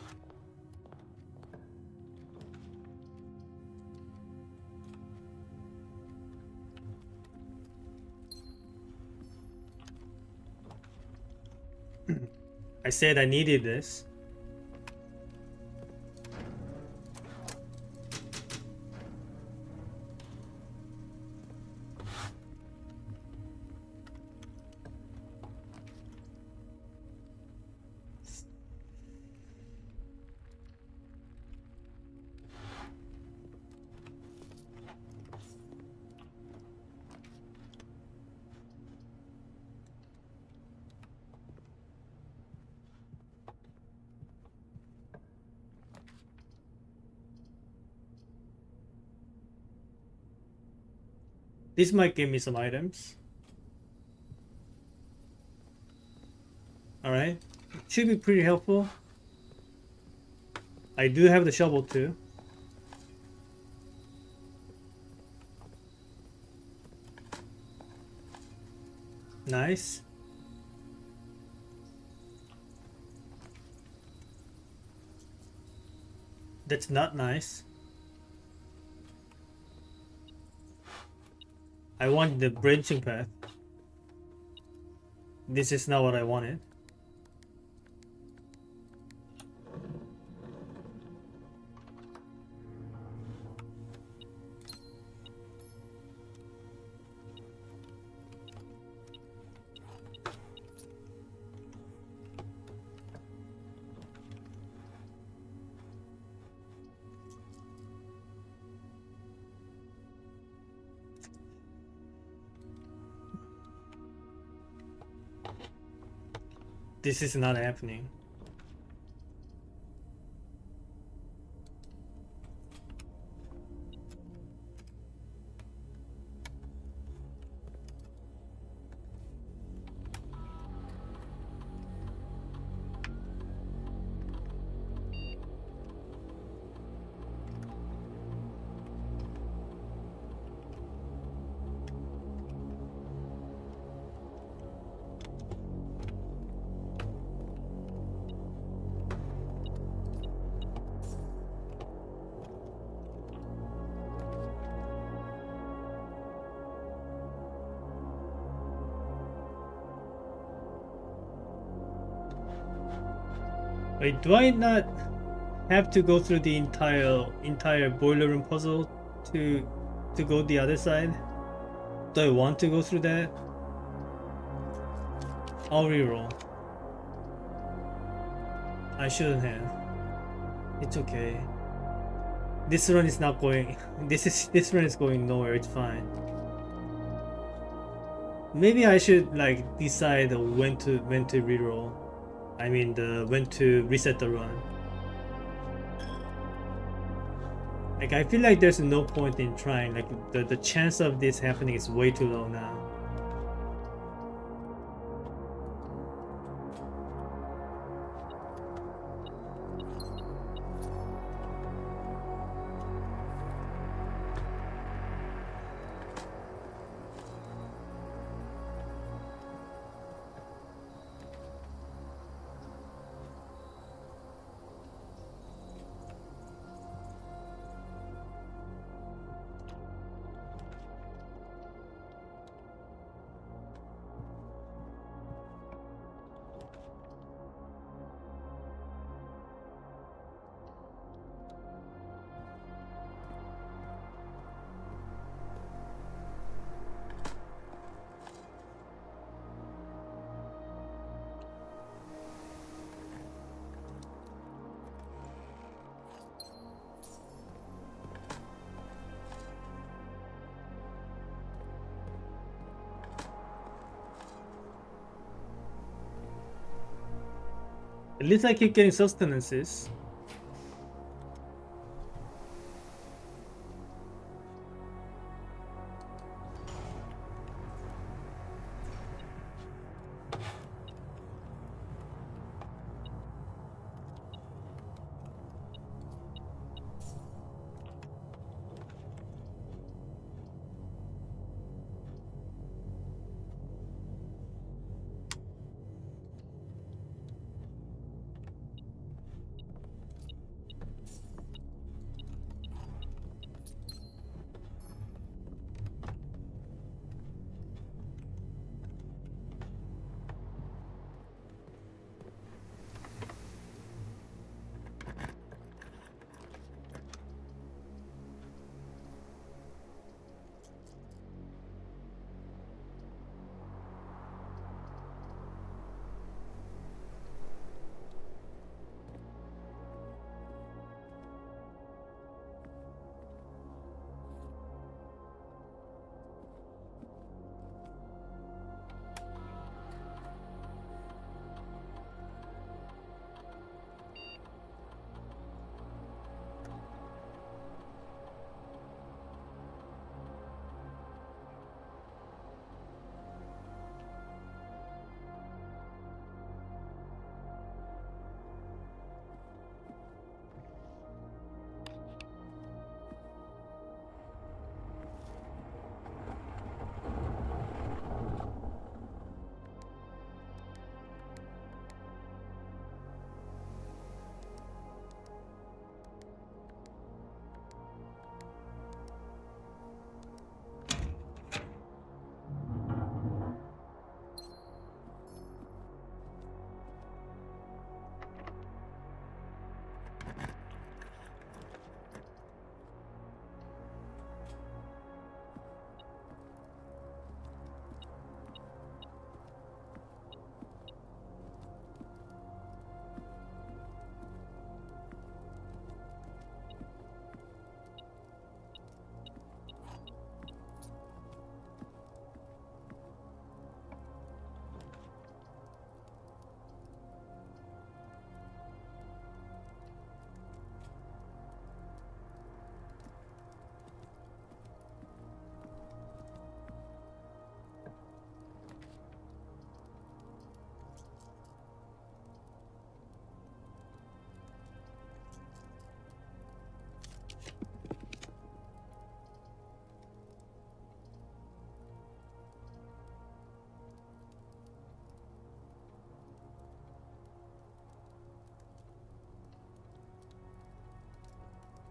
I said I needed this. This might give me some items. Alright. Should be pretty helpful. I do have the shovel too. Nice. That's not nice. I want the branching path. This is not what I wanted. This is not happening. Wait, do I not have to go through the entire boiler room puzzle to go the other side? Do I want to go through that? I'll reroll. I shouldn't have. It's okay. This run is not going. This run is going nowhere. It's fine. Maybe I should like decide when to reroll. I mean when to reset the run. Like I feel like there's no point in trying. Like the chance of this happening is way too low now. At least I keep getting sustenances.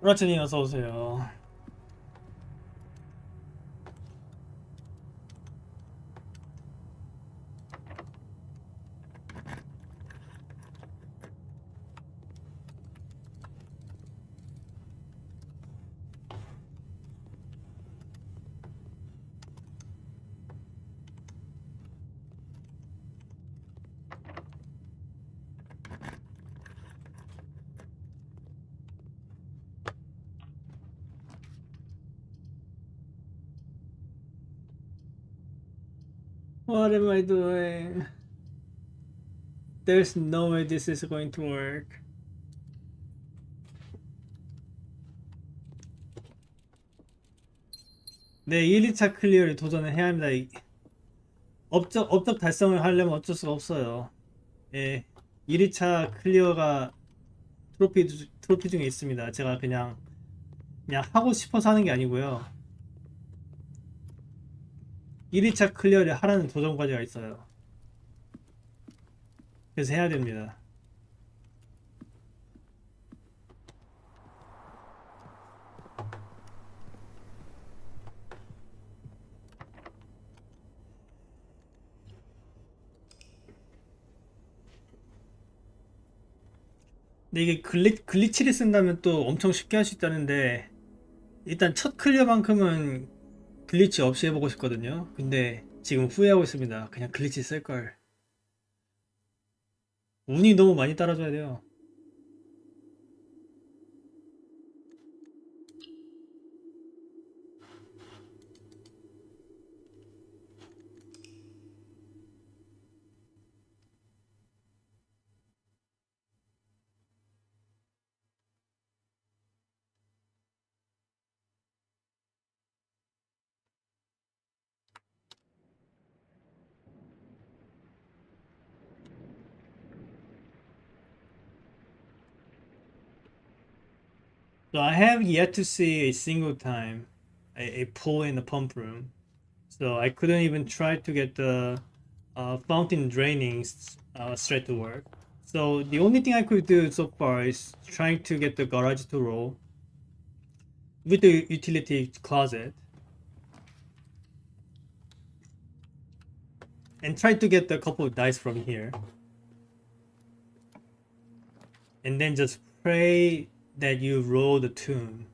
브라치님 어서오세요. What am I doing? There's no way this is going to work. 네, 1일차 클리어를 도전을 해야 합니다. 업적 달성을 하려면 어쩔 수가 없어요. 예, 1일차 클리어가 트로피 중에 있습니다. 제가 그냥 하고 싶어서 하는 게 아니고요. 1일차 클리어를 하라는 도전 과제가 있어요. 그래서 해야 됩니다. 근데 이게 글리치를 쓴다면 또 엄청 쉽게 할 수 있다는데 일단 첫 클리어만큼은 글리치 없이 해보고 싶거든요. 근데 지금 후회하고 있습니다. 그냥 글리치 쓸걸. 운이 너무 많이 따라줘야 돼요. So I have yet to see a single time a pull in the pump room. So I couldn't even try to get the fountain draining straight to work. So the only thing I could do so far is trying to get the garage to roll with the utility closet and try to get a couple of dice from here. And then just pray that you roll the tune.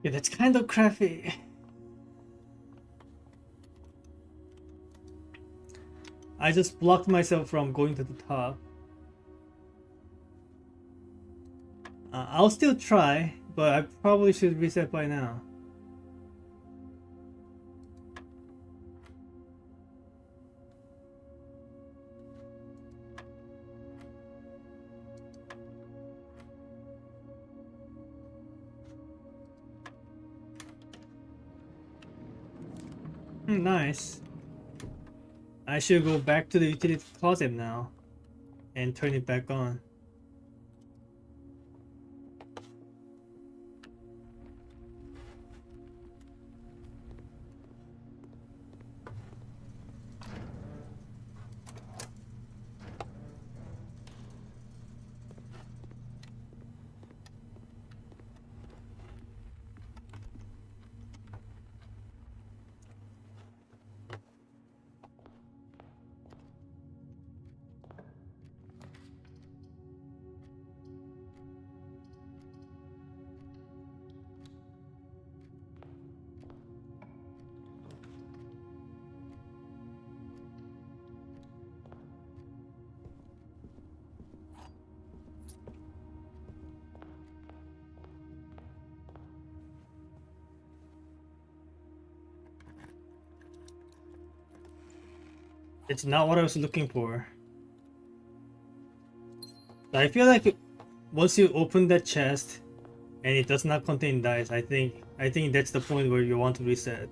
Yeah, that's kind of crappy. I just blocked myself from going to the top. I'll still try, but I probably should reset by now. Nice. I should go back to the utility closet now and turn it back on. It's not what I was looking for. I feel like once you open that chest and it does not contain dice, I think that's the point where you want to reset.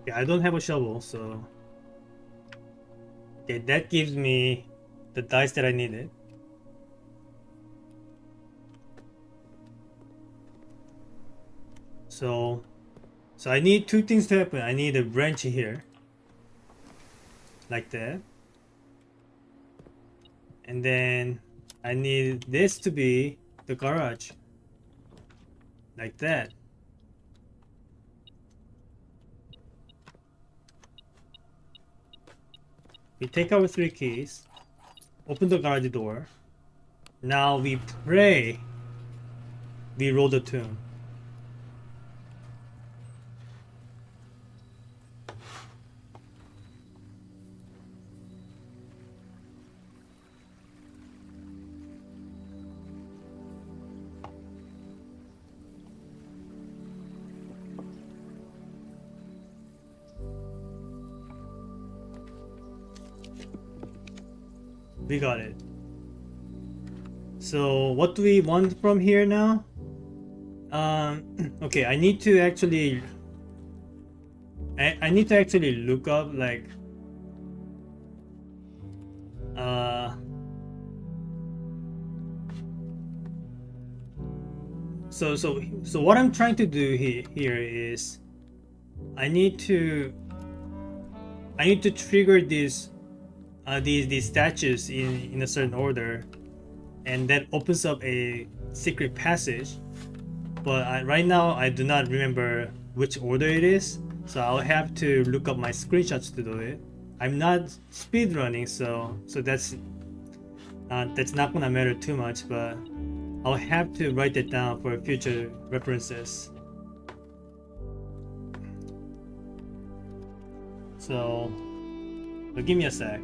Okay, I don't have a shovel, so okay, that gives me the dice that I needed. So so I need two things to happen. I need a branch here, like that. And then I need this to be the garage, like that. We take our three keys, open the garage door. Now we pray, we roll the tune. We got it. So what do we want from here now? Okay, I need to actually I need to actually look up like uh so what I'm trying to do here is I need to trigger these statues in a certain order, and that opens up a secret passage. But right now I do not remember which order it is, so I'll have to look up my screenshots to do it. I'm not speed running, so that's not gonna matter too much, but I'll have to write it down for future references. So give me a sec.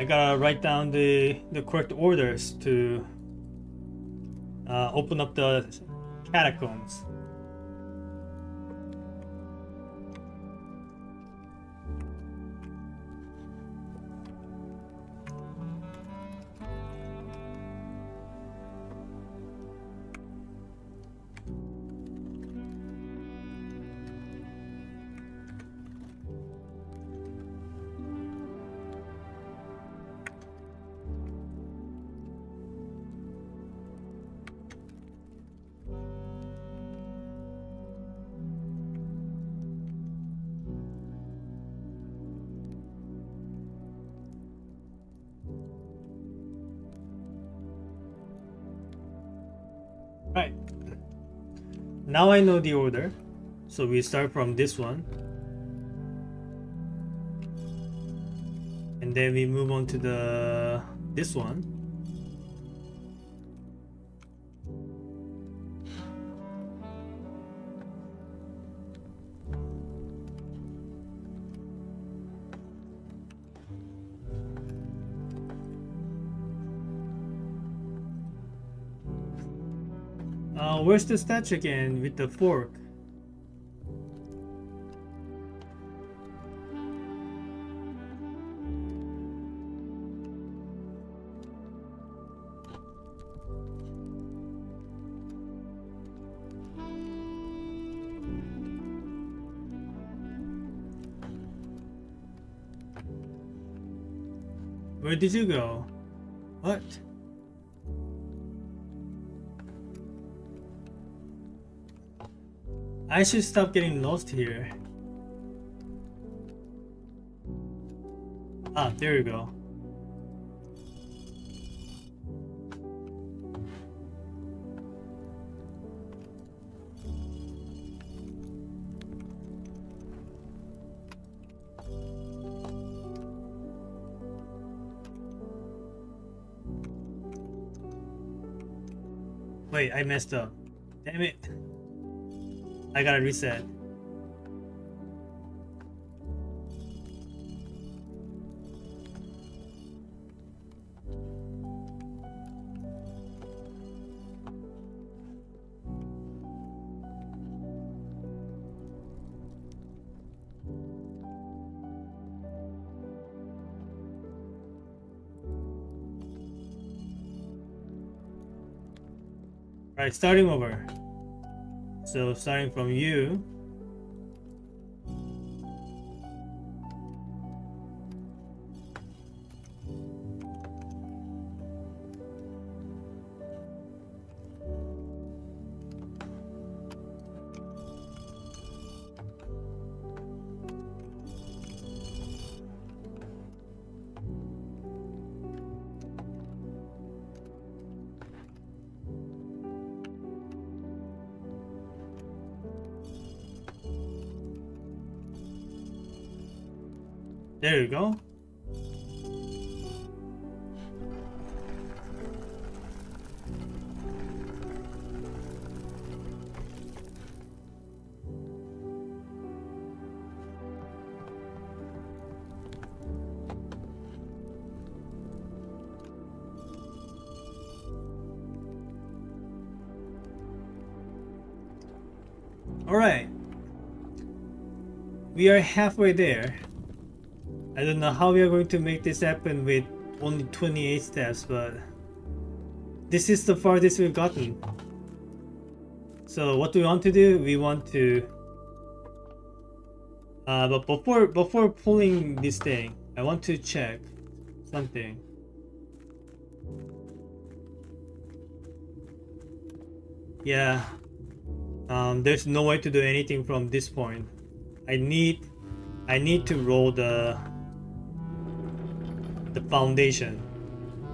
I gotta write down the correct orders to open up the catacombs. Right. Now I know the order. So we start from this one. And then we move on to this one. Where's the statue again with the fork? Where did you go? What? I should stop getting lost here. Ah, there you go. Wait, I messed up. Damn it. I gotta reset. Right, starting over. So starting from you. There you go. All right. We are halfway there. I don't know how we are going to make this happen with only 28 steps, but this is the farthest we've gotten. So what do we want to do? We want to but before pulling this thing, I want to check something. Yeah. There's no way to do anything from this point. I need to roll the foundation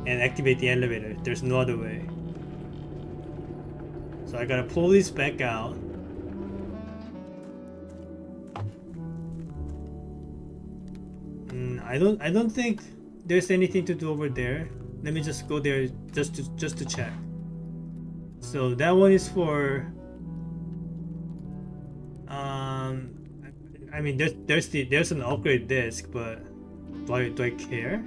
and activate the elevator. There's no other way. So I gotta pull this back out. I don't think there's anything to do over there. Let me just go there just to check. So that one is for I mean there's an upgrade disc, but do I care?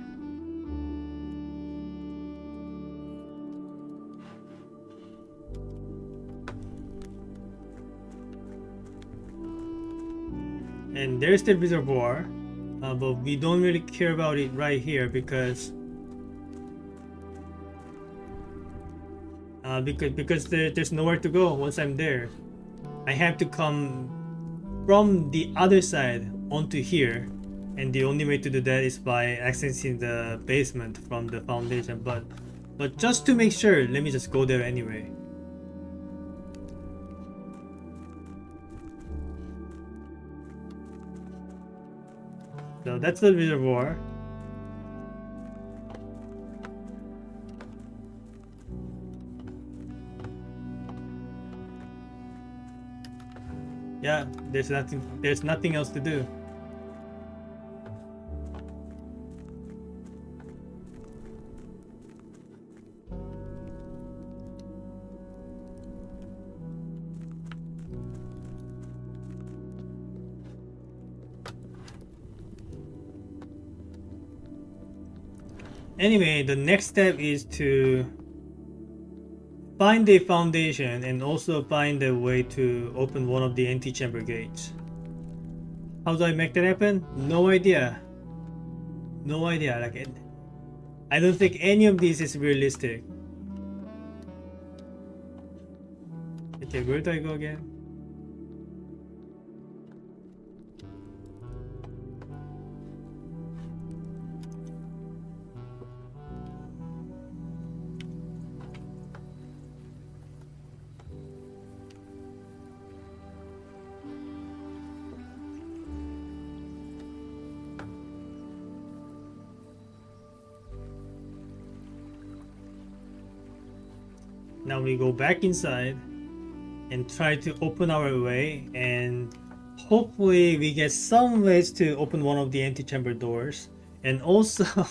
And there's the reservoir, but we don't really care about it right here because there's nowhere to go once I'm there. I have to come from the other side onto here, and the only way to do that is by accessing the basement from the foundation. But just to make sure, let me just go there anyway. So that's the reservoir. Yeah, there's nothing else to do. Anyway, the next step is to find a foundation and also find a way to open one of the antechamber gates. How do I make that happen? No idea. No idea. Like, I don't think any of this is realistic. Okay, where do I go again? Now we go back inside and try to open our way, and hopefully we get some ways to open one of the antechamber doors, and also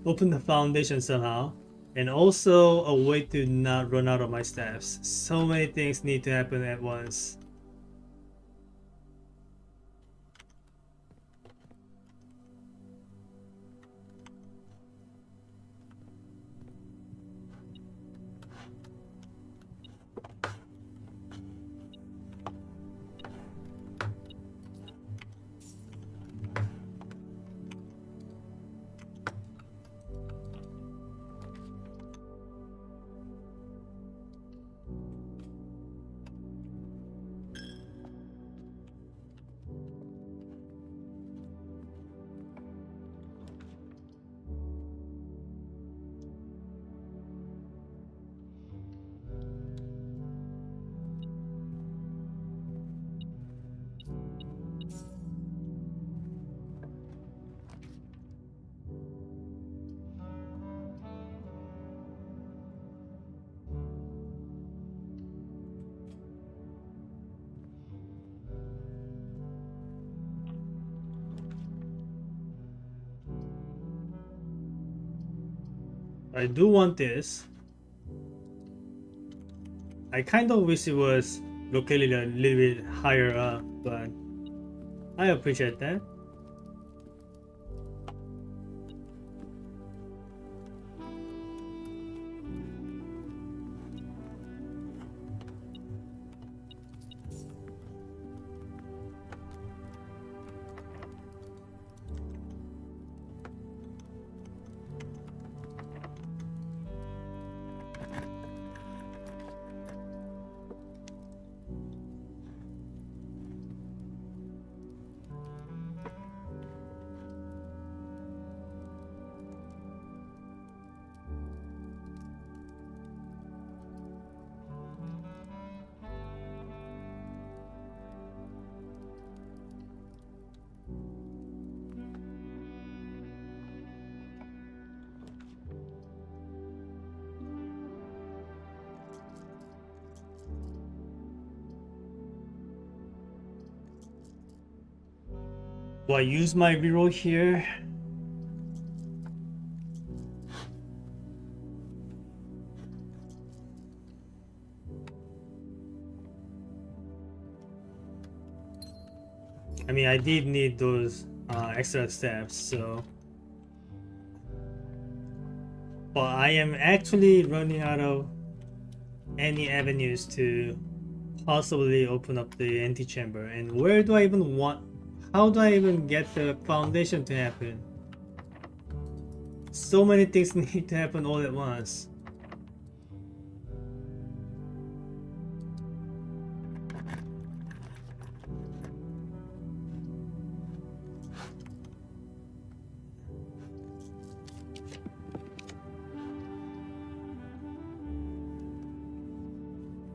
open the foundation somehow, and also a way to not run out of my staffs. So many things need to happen at once. I do want this. I kind of wish it was located a little bit higher up, but I appreciate that. Do I use my reroll here? I mean, I did need those extra steps, so. But I am actually running out of any avenues to possibly open up the antechamber. And where do I even want? How do I even get the foundation to happen? So many things need to happen all at once.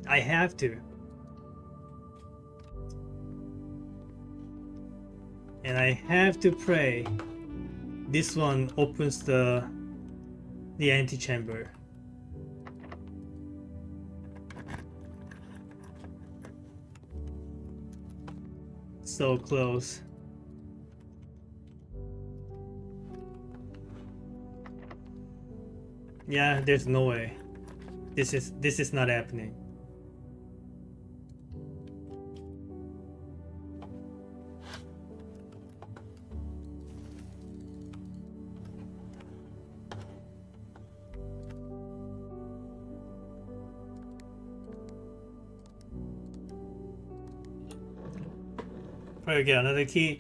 I have to. And I have to pray this one opens the antechamber. So close. Yeah, there's no way. This is not happening. Probably get another key.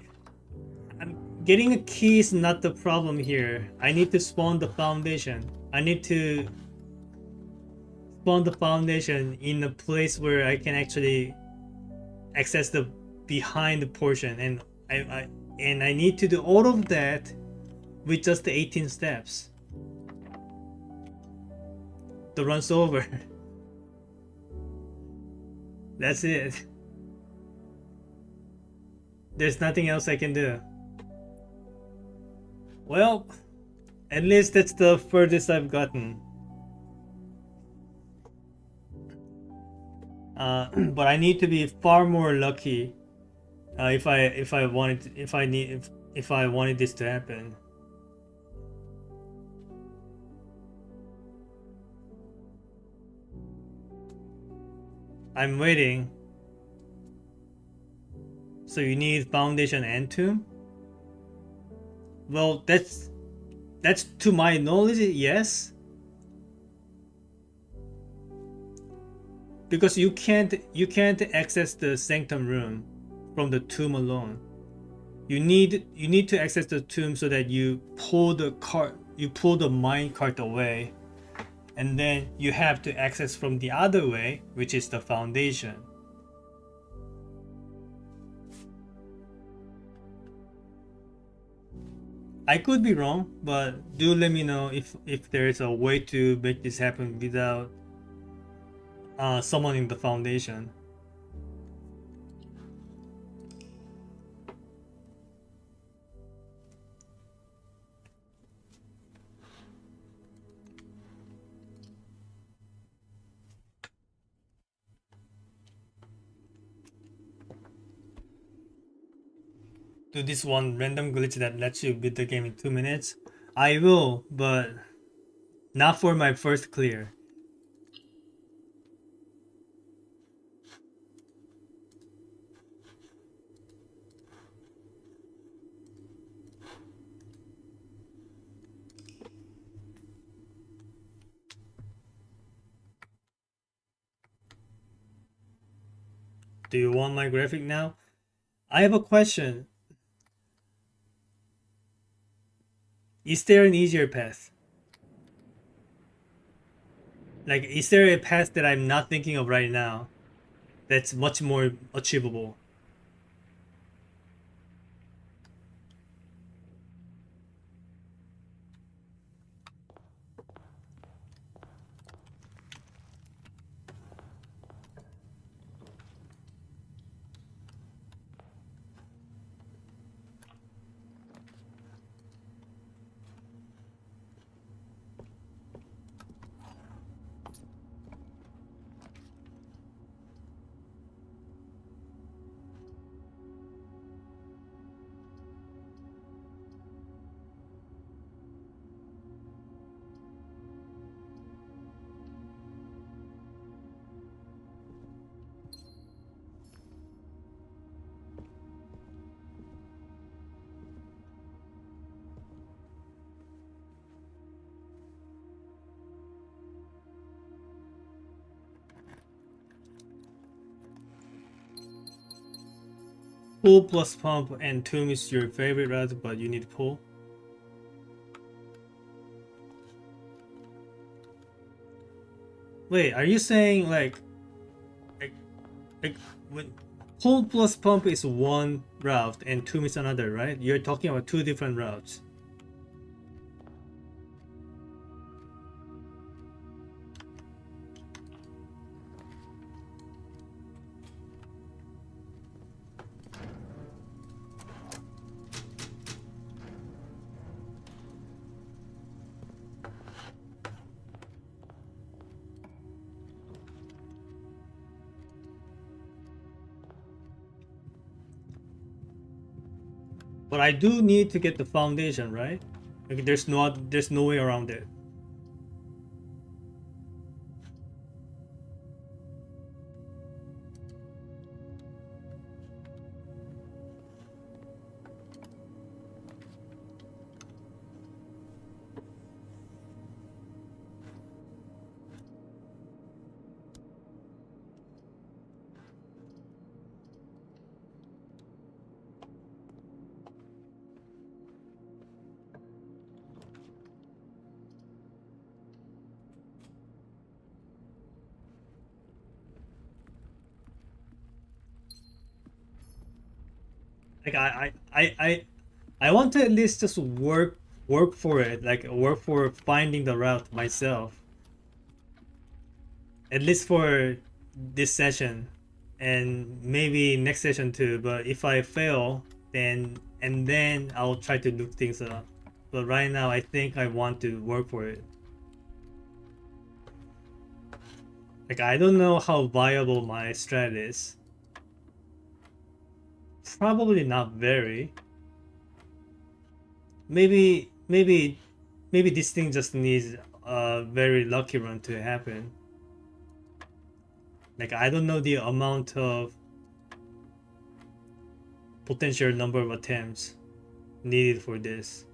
Getting a key is not the problem here. I need to spawn the foundation. I need to spawn the foundation in a place where I can actually access the behind the portion, and I need to do all of that with just the 18 steps. The run's over. That's it. There's nothing else I can do. Well, at least that's the furthest I've gotten. but I need to be far more lucky if I wanted this to happen. I'm waiting. So you need foundation and tomb? Well, that's to my knowledge, yes. Because you can't access the sanctum room from the tomb alone. You need to access the tomb so that you pull the mine cart away, and then you have to access from the other way, which is the foundation. I could be wrong, but do let me know if there is a way to make this happen without summoning the foundation. Do this one random glitch that lets you beat the game in 2 minutes. I will, but not for my first clear. Do you want my graphic now? I have a question. Is there an easier path? Like, is there a path that I'm not thinking of right now that's much more achievable? Pull plus pump and tomb is your favorite route, but you need pull. Wait, are you saying like, like when pull plus pump is one route and tomb is another, right? You're talking about two different routes. But I do need to get the foundation, right? Like there's no way around it. Like I want to at least just work for it, like work for finding the route myself. At least for this session and maybe next session too. But if I fail, then I'll try to look things up. But right now, I think I want to work for it. Like, I don't know how viable my strat is. Probably not very. Maybe this thing just needs a very lucky run to happen. Like, I don't know the amount of potential number of attempts needed for this.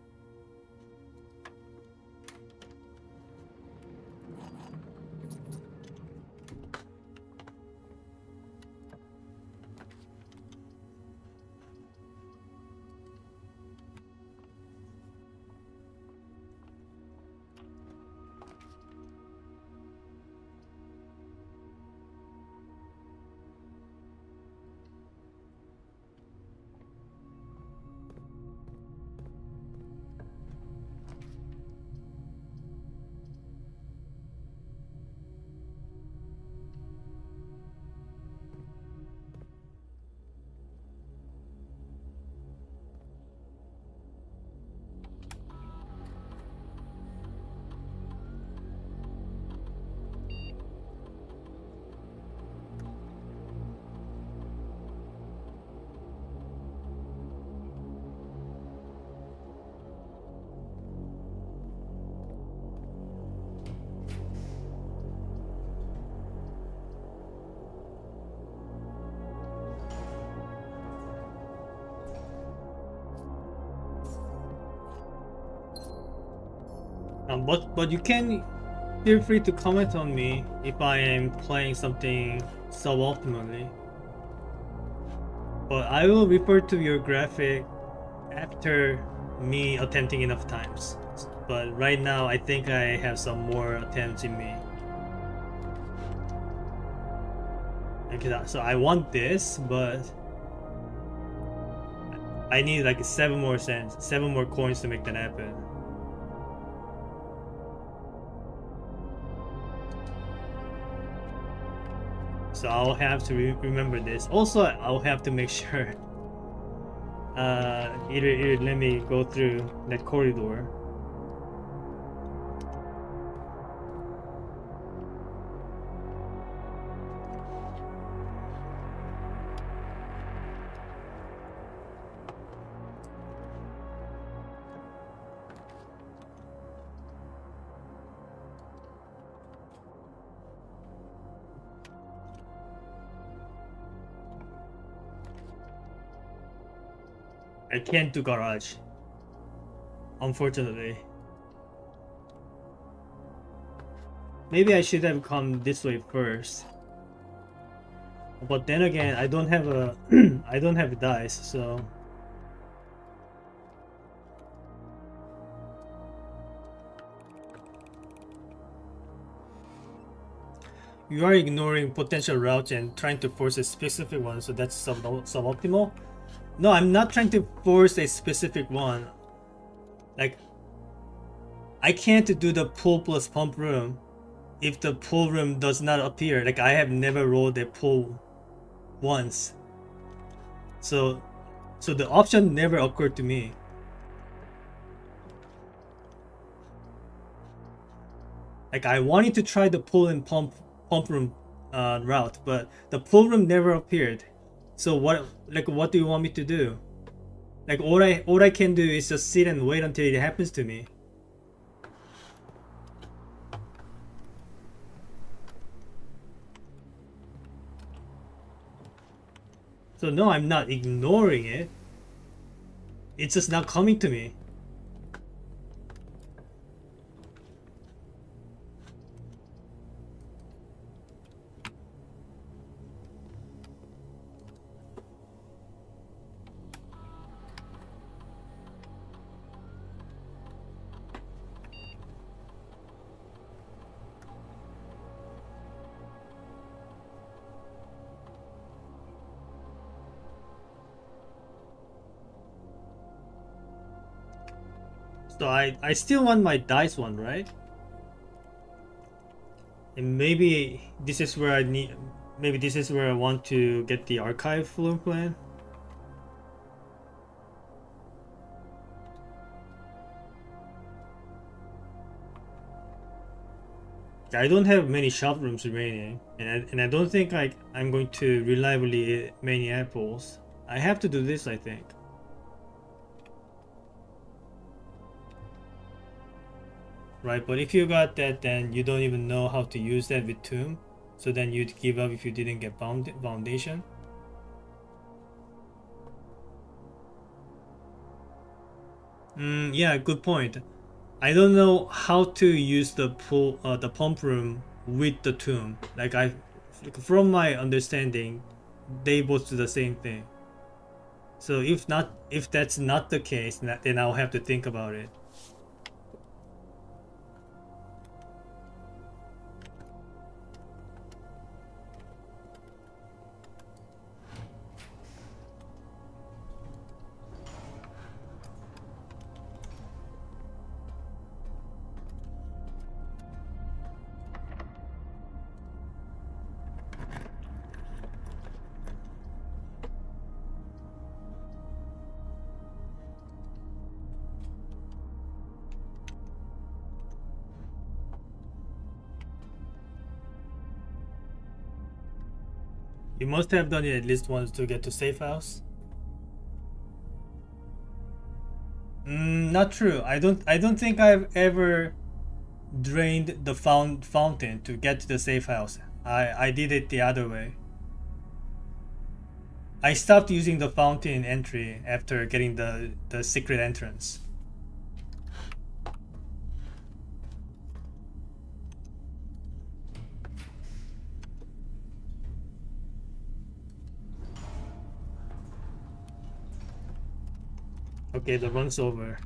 But you can feel free to comment on me if I am playing something suboptimally. But I will refer to your graphic after me attempting enough times. But right now, I think I have some more attempts in me. Okay, so I want this, but I need like 7 more coins to make that happen. So I'll have to remember this. Also, I'll have to make sure either let me go through that corridor. I can't do garage, unfortunately. Maybe I should have come this way first. But then again, I don't have a I don't have dice, so you are ignoring potential routes and trying to force a specific one, so that's suboptimal. No, I'm not trying to force a specific one. Like, I can't do the pull plus pump room if the pull room does not appear. Like, I have never rolled a pull once. So the option never occurred to me. Like, I wanted to try the pull and pump room route, but the pull room never appeared. So what do you want me to do? Like, all I can do is just sit and wait until it happens to me. So no, I'm not ignoring it. It's just not coming to me. So I still want my dice one, right? And maybe this is where maybe this is where I want to get the archive floor plan. I don't have many shop rooms remaining, and I don't think I'm going to reliably eat many apples. I have to do this, I think. Right, but if you got that, then you don't even know how to use that with Tomb, so then you'd give up if you didn't get foundation. Yeah, good point. I don't know how to use the pump room with the Tomb. From my understanding, they both do the same thing. So if that's not the case, then I'll have to think about it. You must have done it at least once to get to safe house. Not true. I don't think I've ever drained the fountain to get to the safe house. I did it the other way. I stopped using the fountain entry after getting the secret entrance. Okay, the run's over.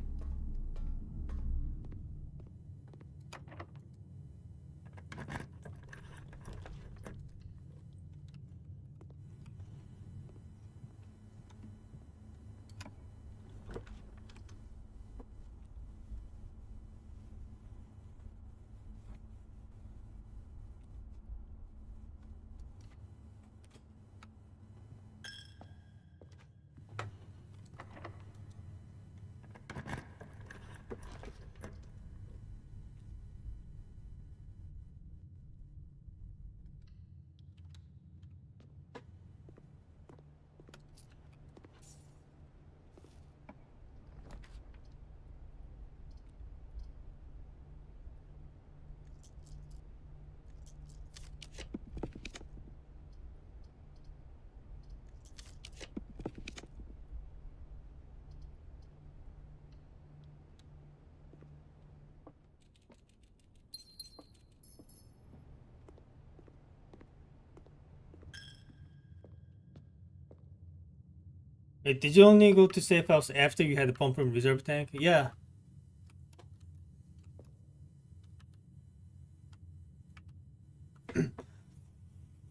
Hey, did you only go to safe house after you had the pump from reserve tank? Yeah.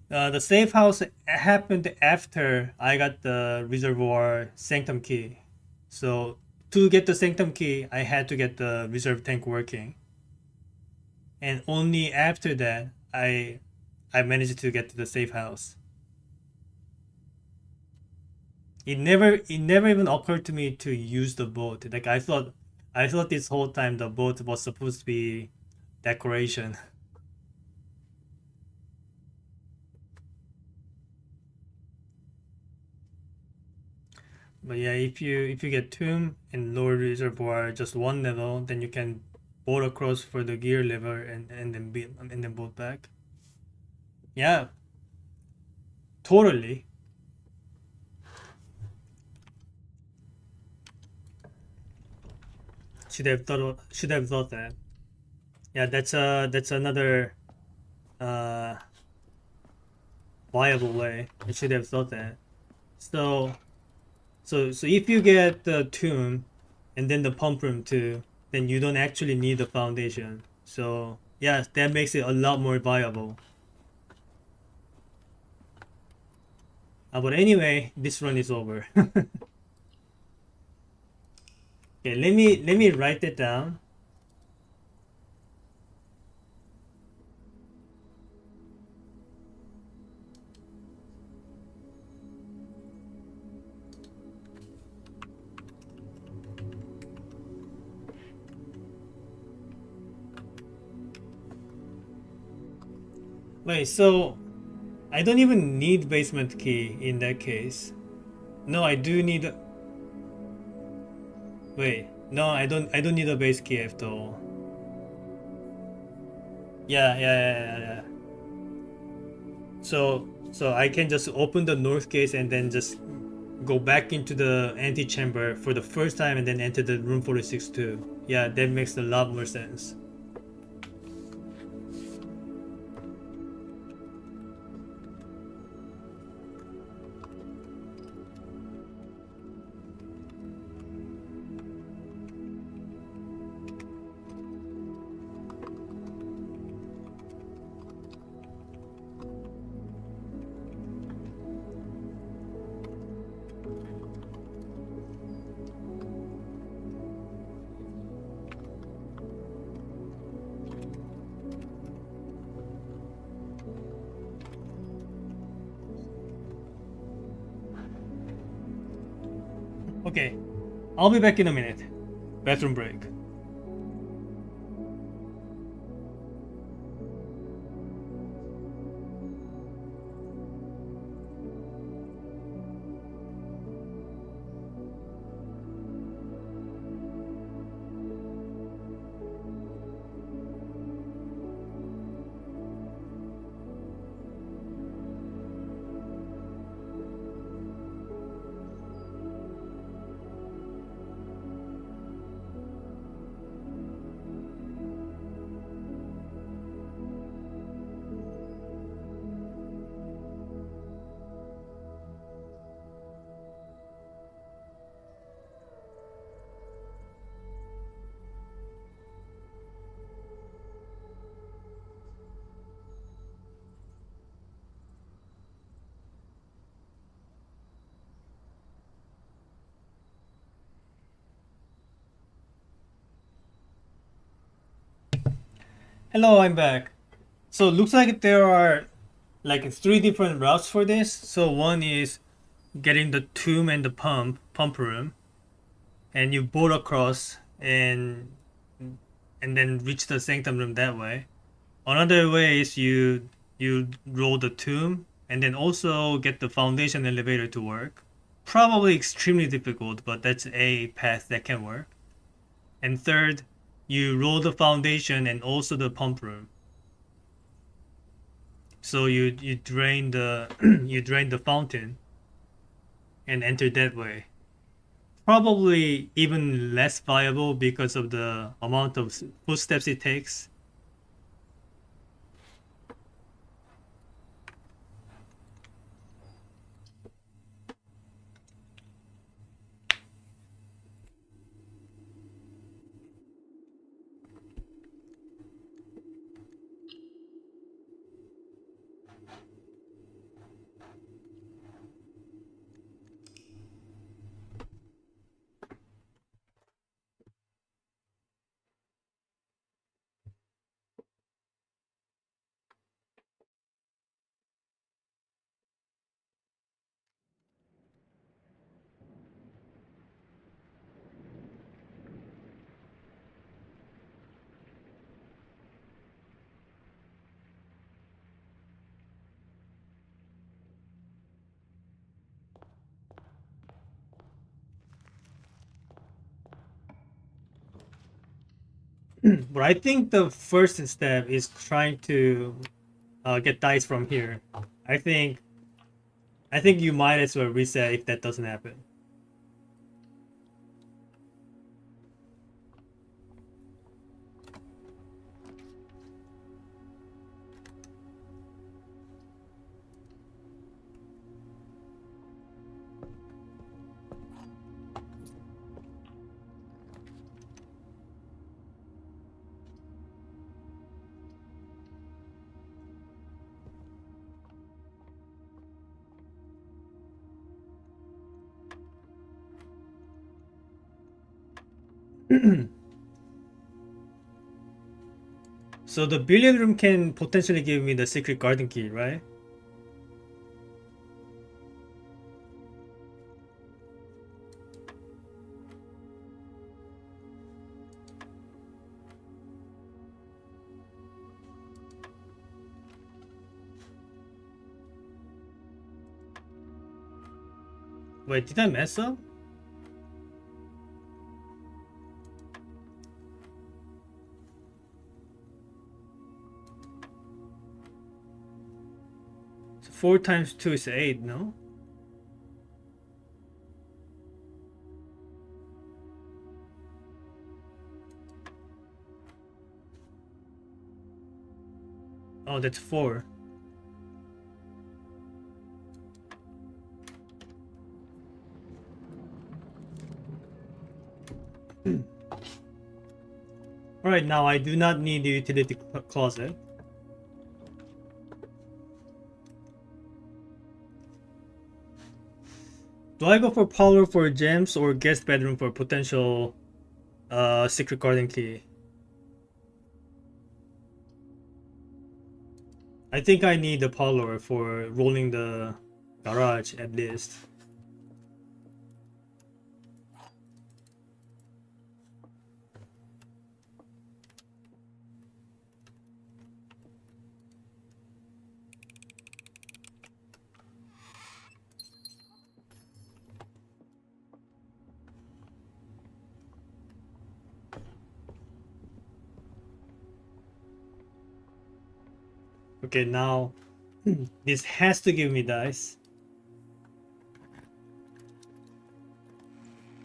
The safe house happened after I got the reservoir sanctum key. So to get the sanctum key, I had to get the reserve tank working, and only after that I managed to get to the safe house. It never even occurred to me to use the boat. Like I thought this whole time the boat was supposed to be decoration. But yeah, if you get tomb and lower reservoir just one level, then you can boat across for the gear lever and then boat back. Yeah, totally. Should have thought that. Yeah, that's another uh viable way. I should have thought that. So so if you get the tomb and then the pump room too, then you don't actually need the foundation. So yeah, that makes it a lot more viable. But anyway, this run is over. Okay, let me write it down. Wait, so I don't even need basement key in that case. No, I do need. Wait, no, I don't. I don't need a base key after all. Yeah. So I can just open the north gate and then just go back into the antechamber for the first time and then enter the room 46 too. Yeah, that makes a lot more sense. Okay, I'll be back in a minute. Bathroom break. Hello, I'm back. So it looks like there are like three different routes for this. So one is getting the tomb and the pump room, and you boat across and then reach the sanctum room that way. Another way is you roll the tomb and then also get the foundation elevator to work. Probably extremely difficult, but that's a path that can work. And third, you roll the foundation and also the pump room. So you drain the you drain the fountain and enter that way. Probably even less viable because of the amount of footsteps it takes. But I think the first step is trying to get dice from here. I think I think you might as well reset if that doesn't happen. So the billiard room can potentially give me the secret garden key, right? Wait, did I mess up? So 4 times 2 is 8, no? Oh, that's 4. Alright, now I do not need the utility closet. Do I go for parlor for gems or guest bedroom for potential secret garden key? I think I need the parlor for rolling the garage at least. Okay, now this has to give me dice.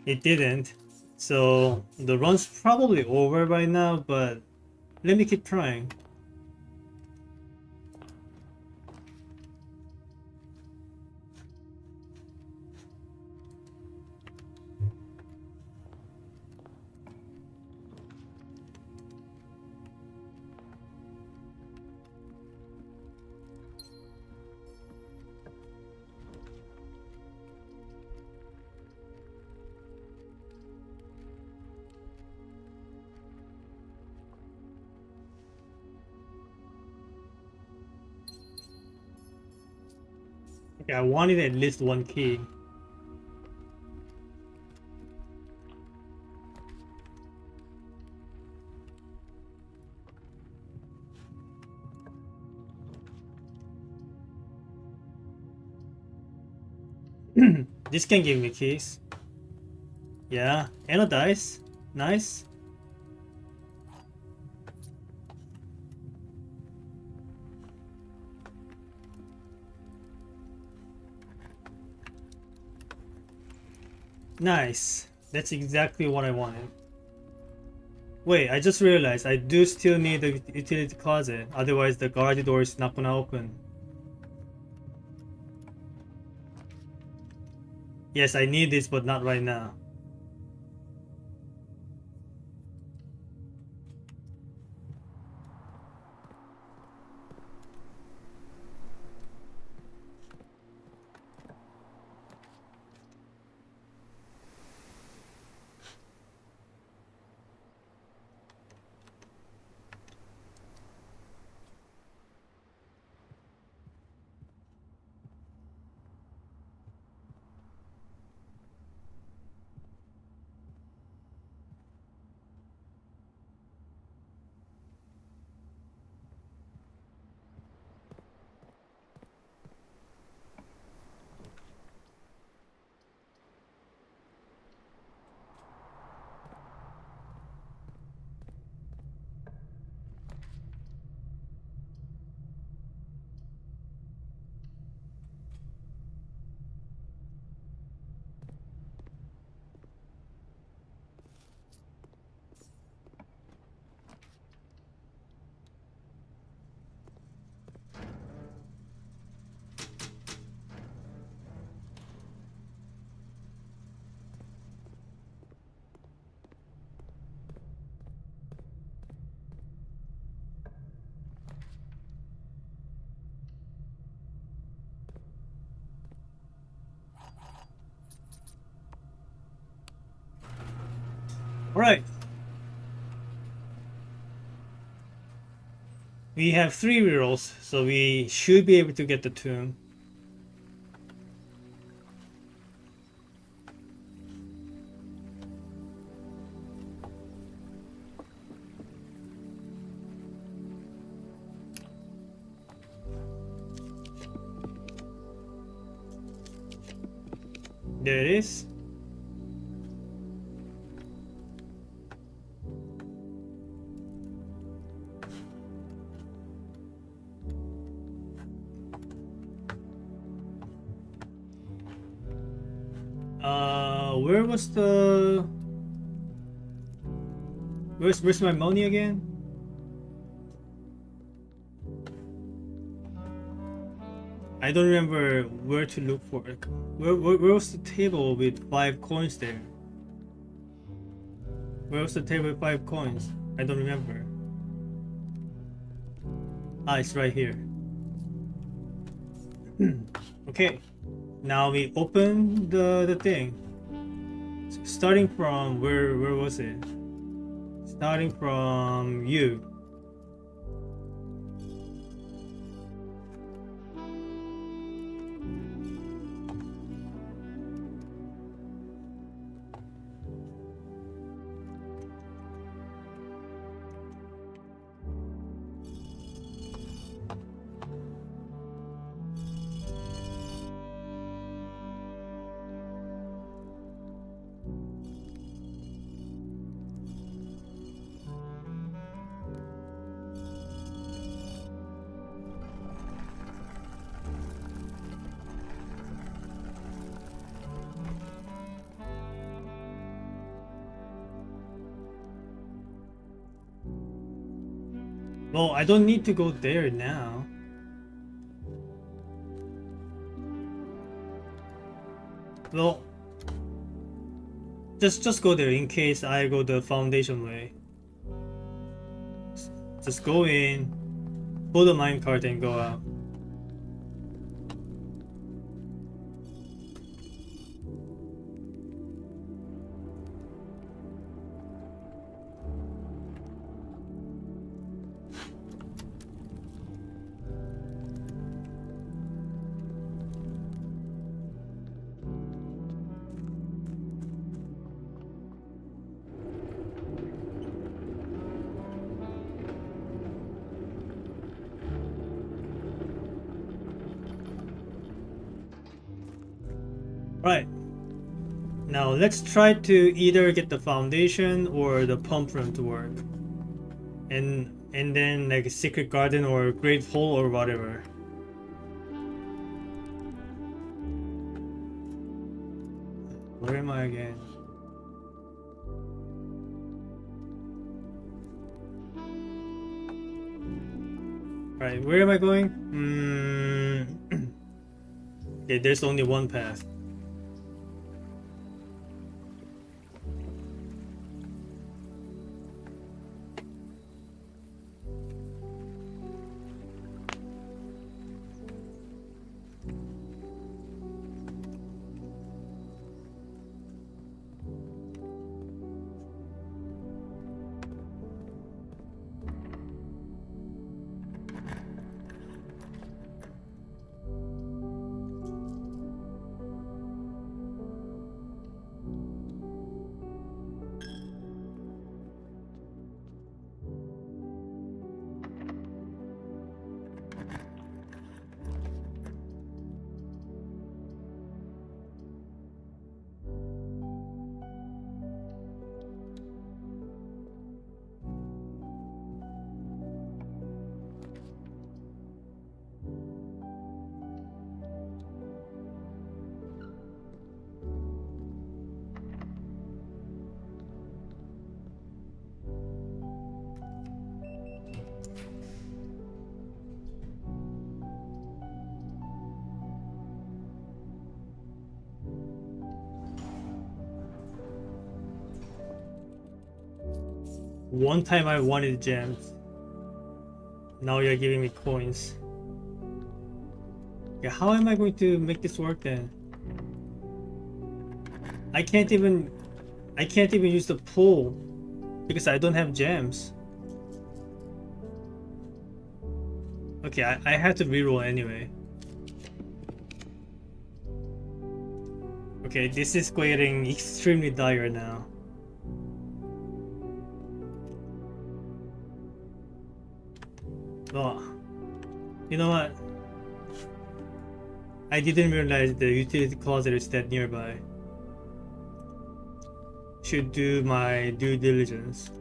It didn't. So the run's probably over by now, but let me keep trying. Okay, I wanted at least one key. This can give me keys. Yeah, and a dice. Nice. Nice. That's exactly what I wanted. Wait, I just realized I do still need the utility closet. Otherwise, the garage door is not gonna open. Yes, I need this, but not right now. Alright. We have 3 rerolls, so we should be able to get the tomb. There it is. Where was the... Where's my money again? I don't remember where to look for it. Where was the table with 5 coins there? Where was the table with 5 coins? I don't remember. Ah, it's right here. Okay. Now we open the thing. Starting from where was it? Starting from you. Well, I don't need to go there now. Well, just go there in case I go the foundation way. Just go in, pull the minecart and go out. Right. Now let's try to either get the foundation or the pump room to work. And then like a secret garden or great hole or whatever. Where am I again? Right, where am I going? Okay, there's only one path. One time I wanted gems. Now you're giving me coins. Yeah, how am I going to make this work then? I can't even use the pool because I don't have gems. Okay, I have to reroll anyway. Okay, this is getting extremely dire now. Oh, you know what? I didn't realize the utility closet is that nearby. should do my due diligence.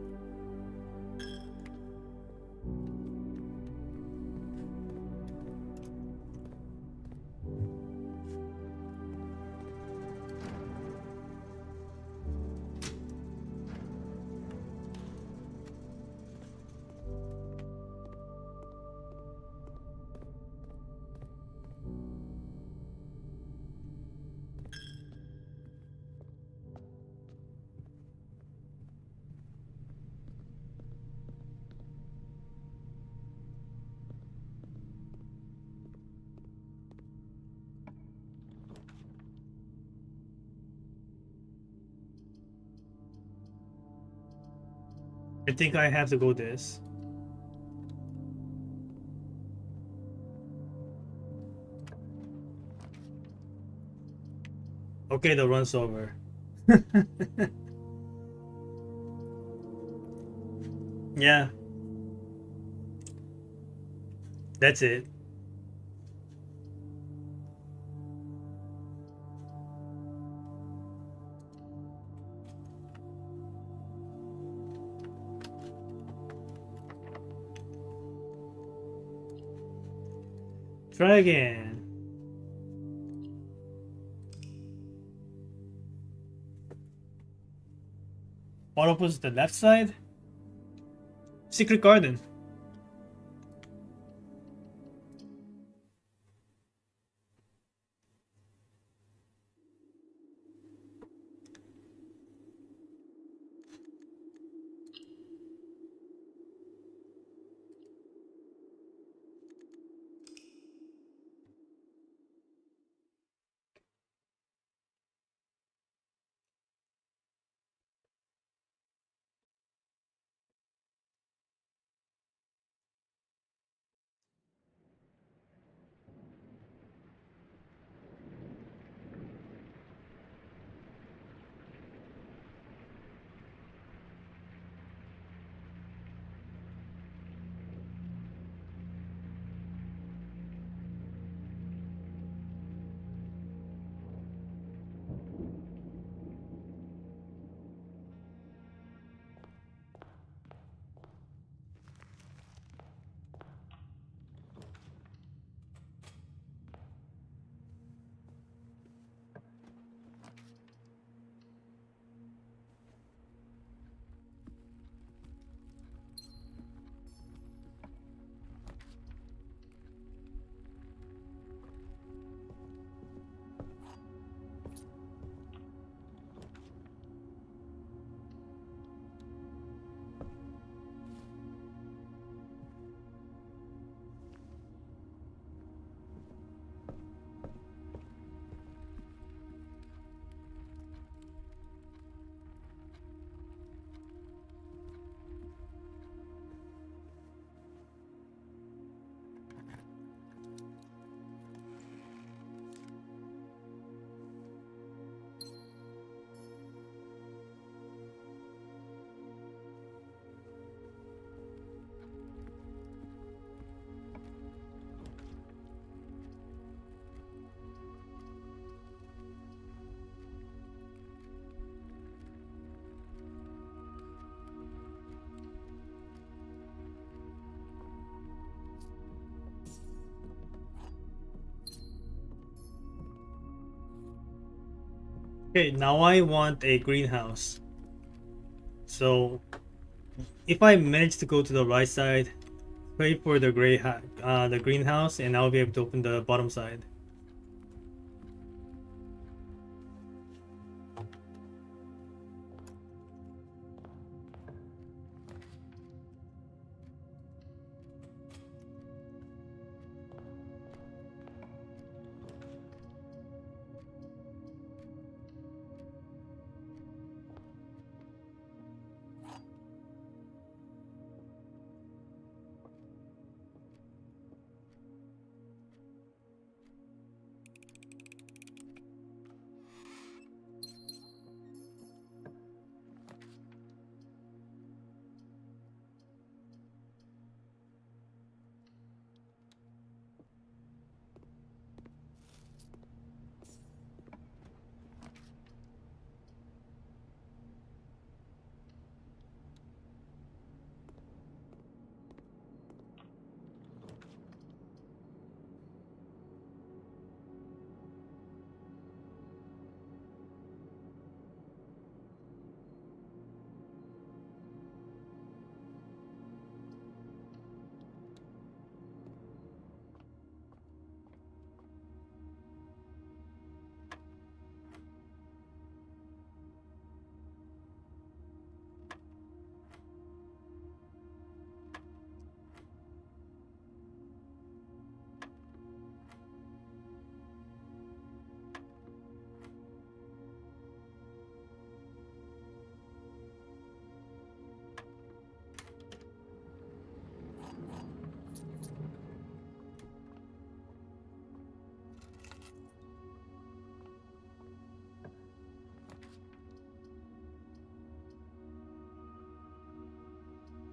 I think I have to go this. Okay, the run's over. Yeah, that's it. Try again. What opens the left side? Secret garden. Okay, now I want a greenhouse. So if I manage to go to the right side, pray for the the greenhouse, and I'll be able to open the bottom side.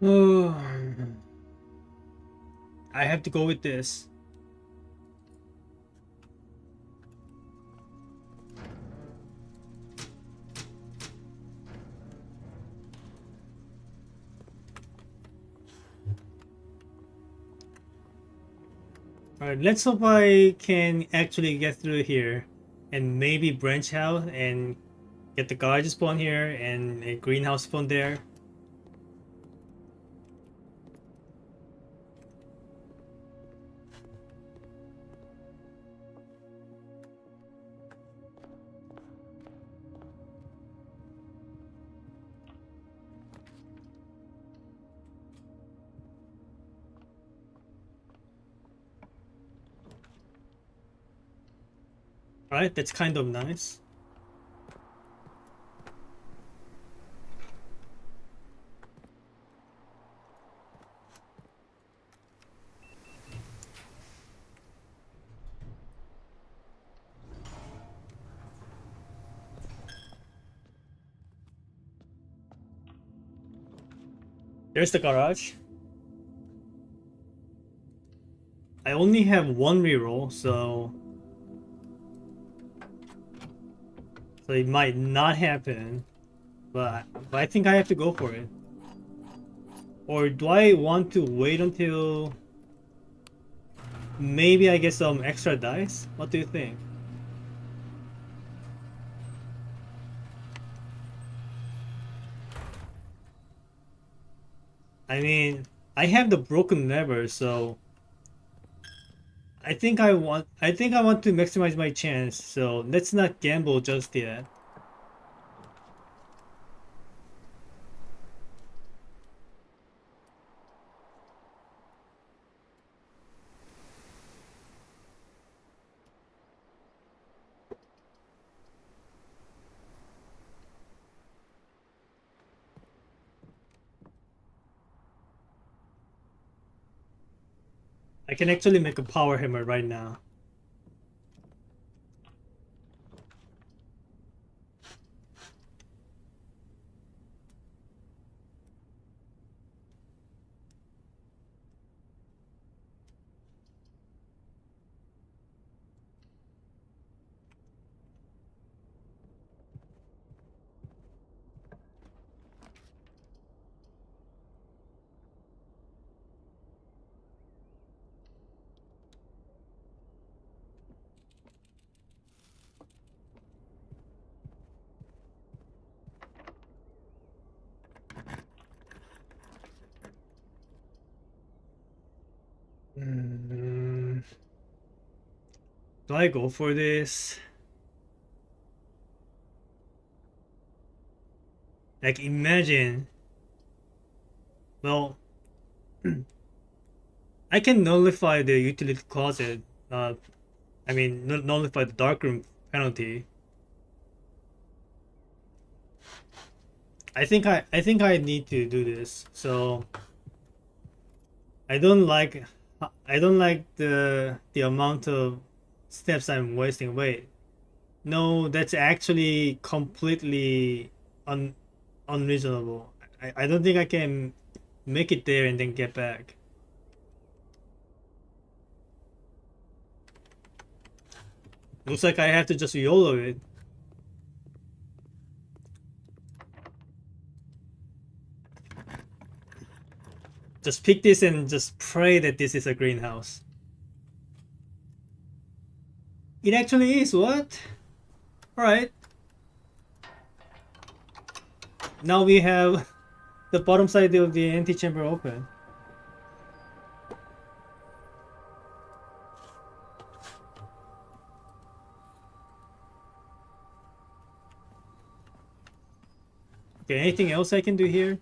Oh, I have to go with this. Alright, let's hope I can actually get through here and maybe branch out and get the garage spawn here and a greenhouse spawn there. Alright, that's kind of nice. There's the garage. I only have one reroll, so it might not happen, but I think I have to go for it. Or do I want to wait until maybe I get some extra dice? What do you think? I mean, I have the broken lever, so I think I want to maximize my chance, so let's not gamble just yet. I can actually make a power hammer right now. Mm, do I go for this? Like, imagine. Well, I can nullify the utility closet. I mean, nullify the darkroom penalty. I think I need to do this. So I don't like the amount of steps I'm wasting. Wait, no, that's actually completely unreasonable. I don't think I can make it there and then get back. Looks like I have to just YOLO it. Just pick this and just pray that this is a greenhouse. It actually is, what? Alright. Now we have the bottom side of the antechamber open. Okay, anything else I can do here?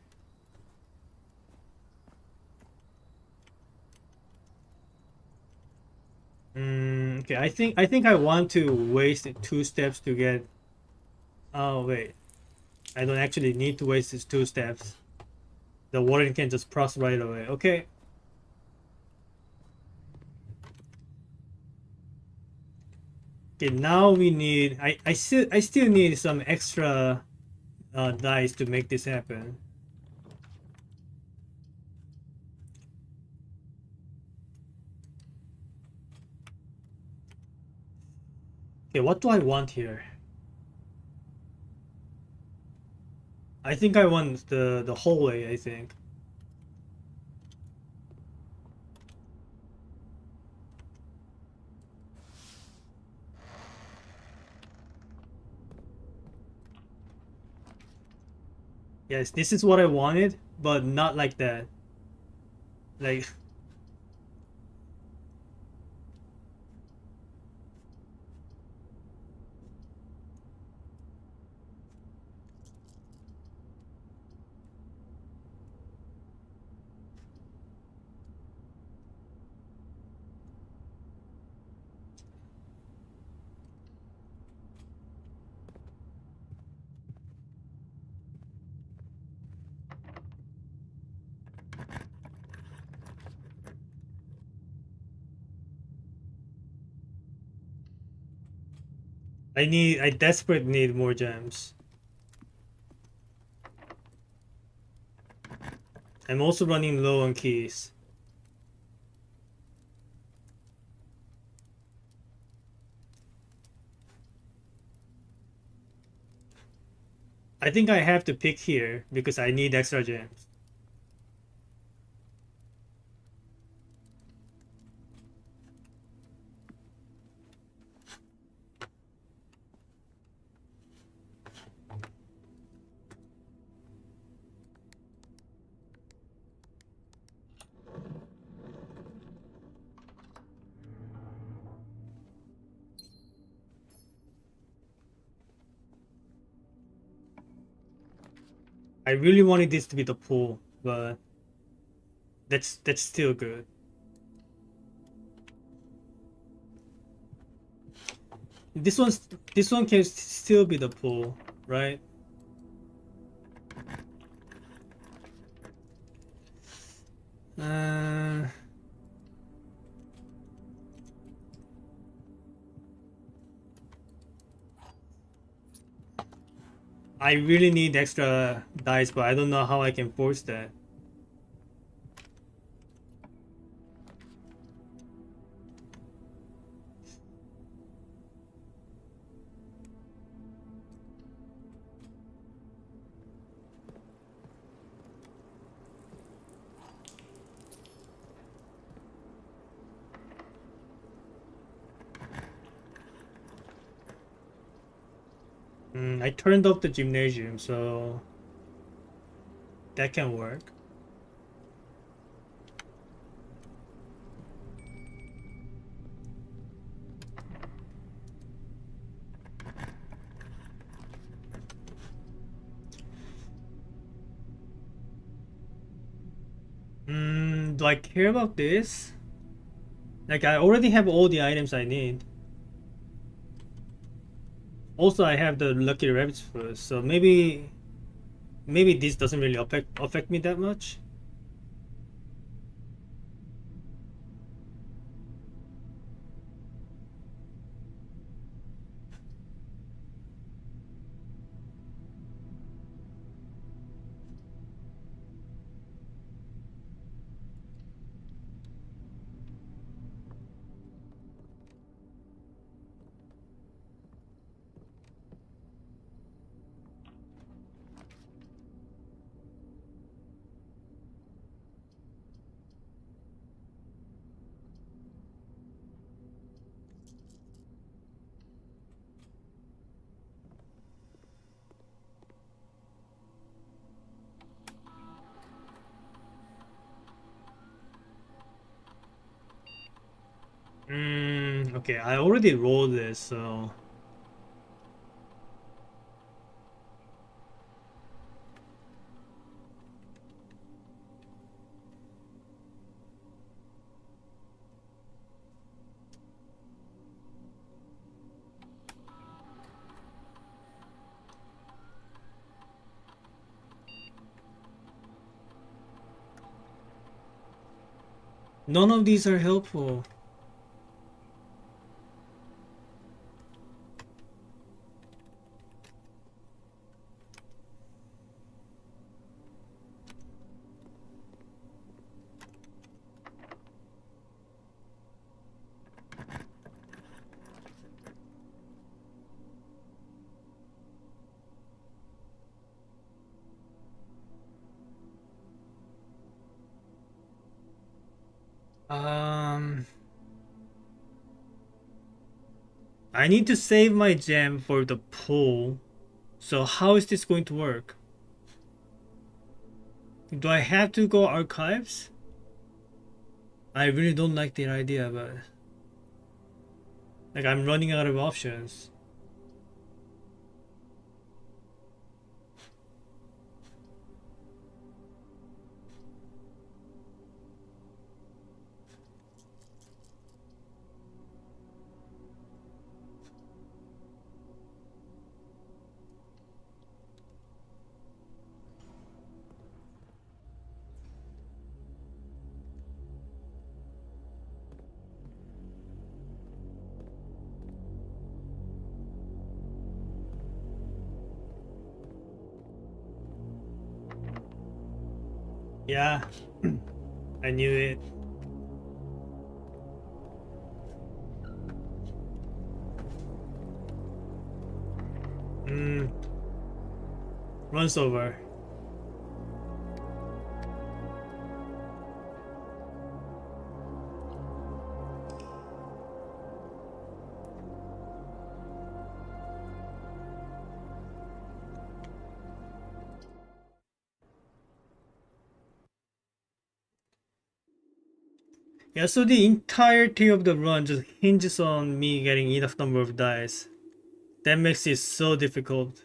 Okay, I think I want to waste 2 steps to get. Oh wait, I don't actually need to waste these 2 steps. The warden can just cross right away. Okay. Okay, now we need. I still need some extra dice to make this happen. Okay, what do I want here? I think I want the hallway, I think. Yes, this is what I wanted, but not like that. Like, I desperately need more gems. I'm also running low on keys. I think I have to pick here because I need extra gems. I really wanted this to be the pool, but that's still good. This one's this one can still be the pool, right? Uh, I really need extra dice, but I don't know how I can force that. I turned off the gymnasium, so that can work. Do I care about this? Like, I already have all the items I need. Also, I have the lucky rabbit's foot, so maybe this doesn't really affect me that much. Okay, I already rolled this, so none of these are helpful. Um, I need to save my gem for the pool. So how is this going to work? Do I have to go archives? I really don't like the idea, but like I'm running out of options. Yeah, I knew it. Mm, runs over. Yeah, so the entirety of the run just hinges on me getting enough number of dice. That makes it so difficult.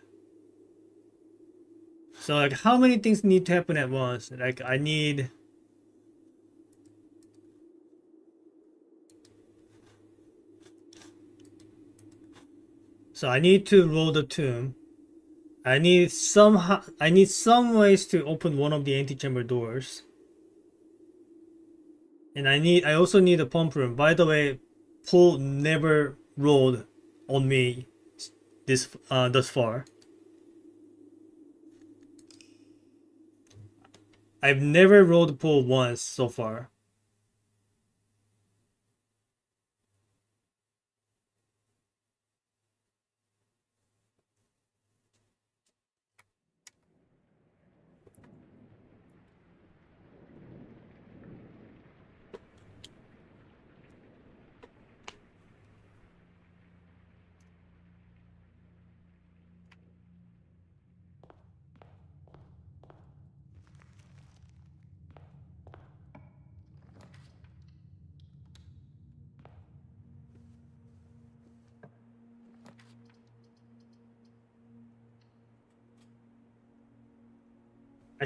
So like how many things need to happen at once? Like I need so I need to roll the tomb. I need some ways to open one of the antechamber doors. And I also need a pump room. By the way, Paul never rolled on me this thus far. I've never rolled Paul once so far.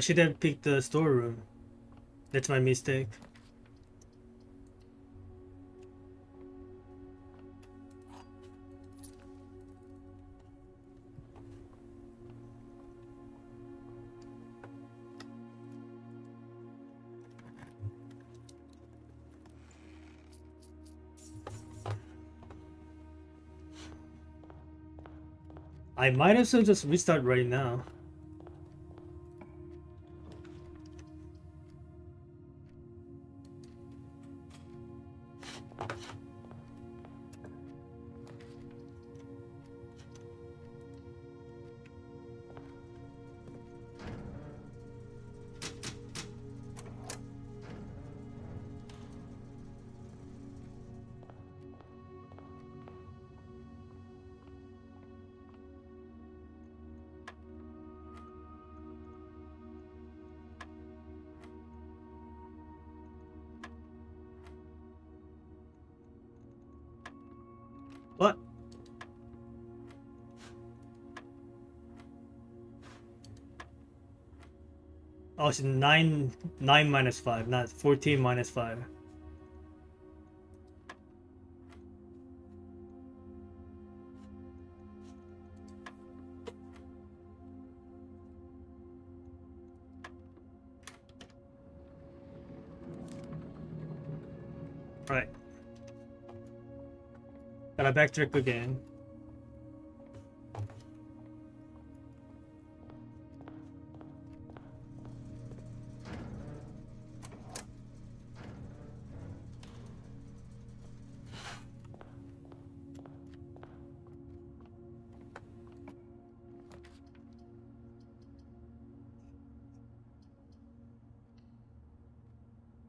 I should have picked the storeroom. That's my mistake. I might as well just restart right now. What? Oh, it's 9 minus 5, not 14 minus 5. Right. Gotta backtrack again.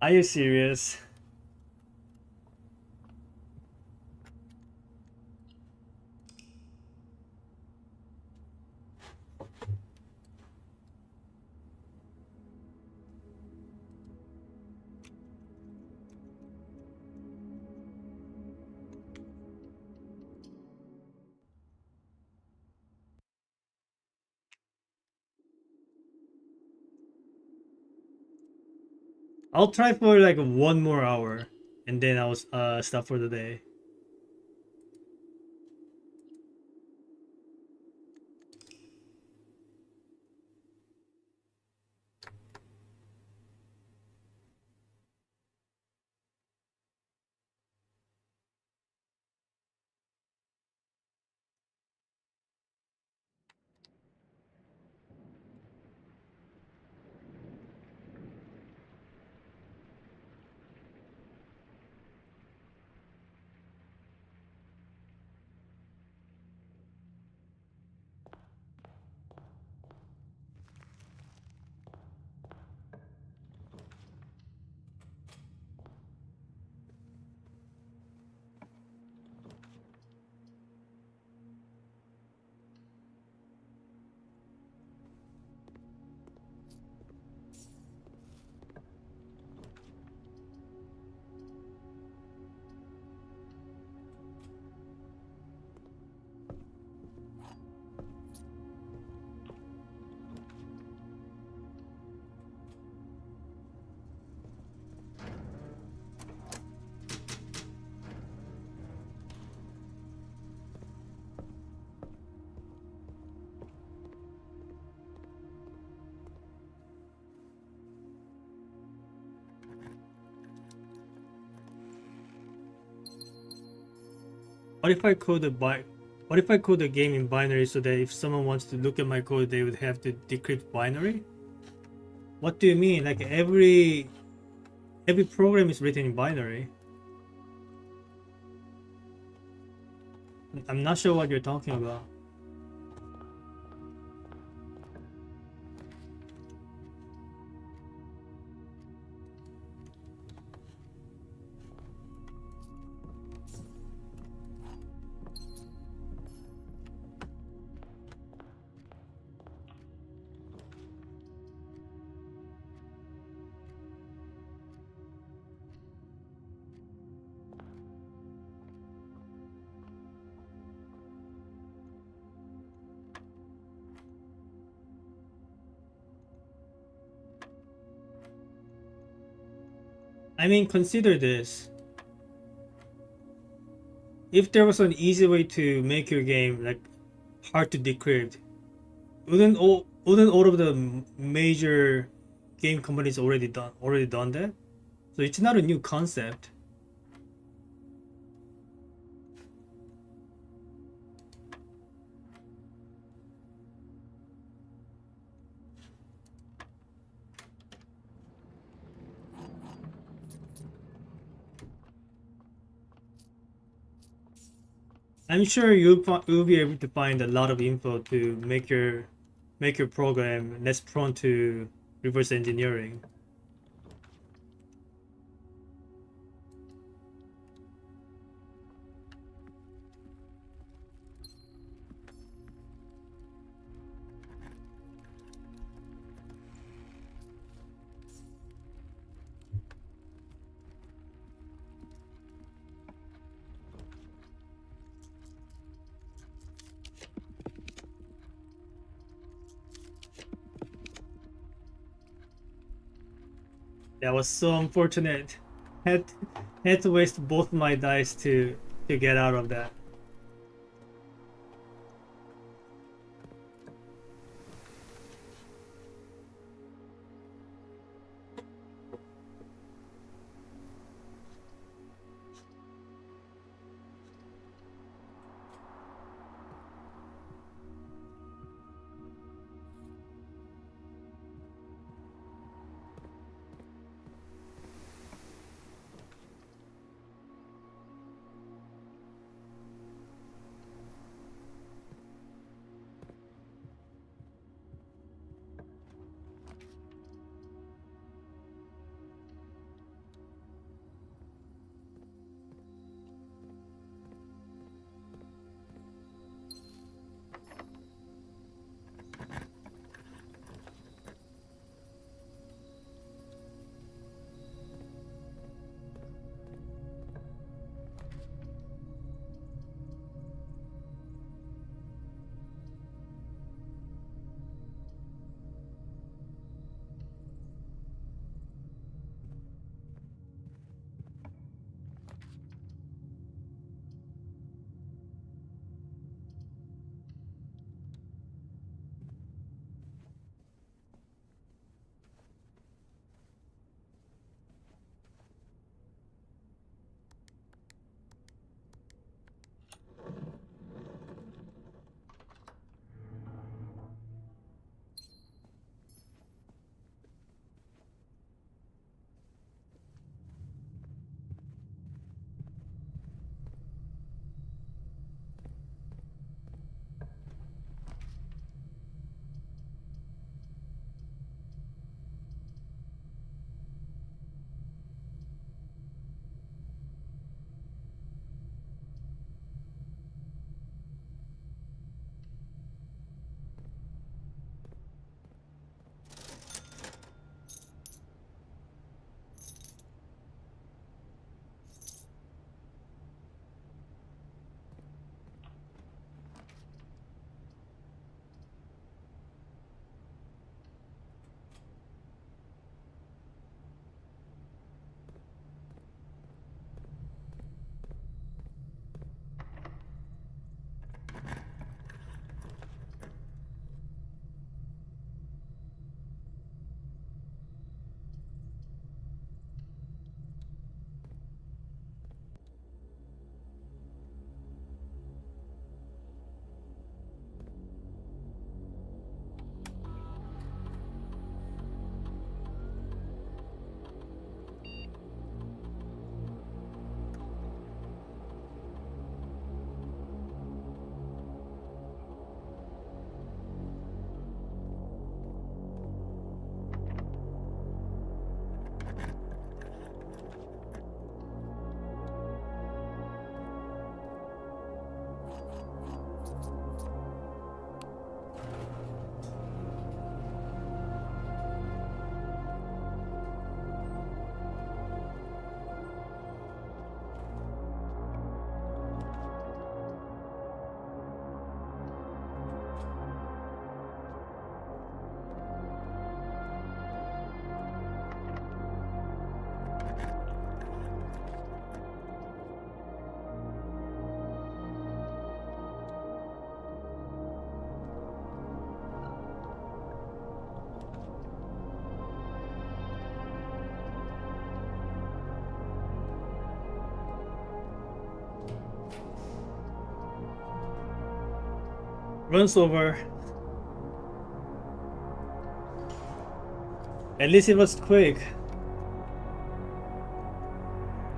Are you serious? I'll try for like 1 more hour, and then I'll stop for the day. What if I code What if I code the game in binary so that if someone wants to look at my code, they would have to decrypt binary? What do you mean? Like every program is written in binary. I'm not sure what you're talking about. I mean, consider this. If there was an easy way to make your game like hard to decrypt, wouldn't all of the major game companies already done that? So it's not a new concept. I'm sure you'll be able to find a lot of info to make your program less prone to reverse engineering. That was so unfortunate. Had had to waste both my dice to get out of that. Runs over. At least it was quick.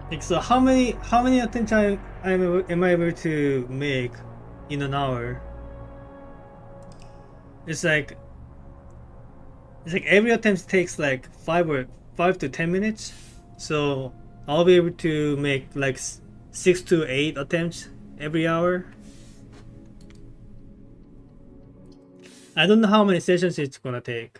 Like, so how many attempts am I able to make in an hour? It's like it's like every attempt takes like 5 to 10 minutes. So I'll be able to make like 6 to 8 attempts every hour. I don't know how many sessions it's gonna take.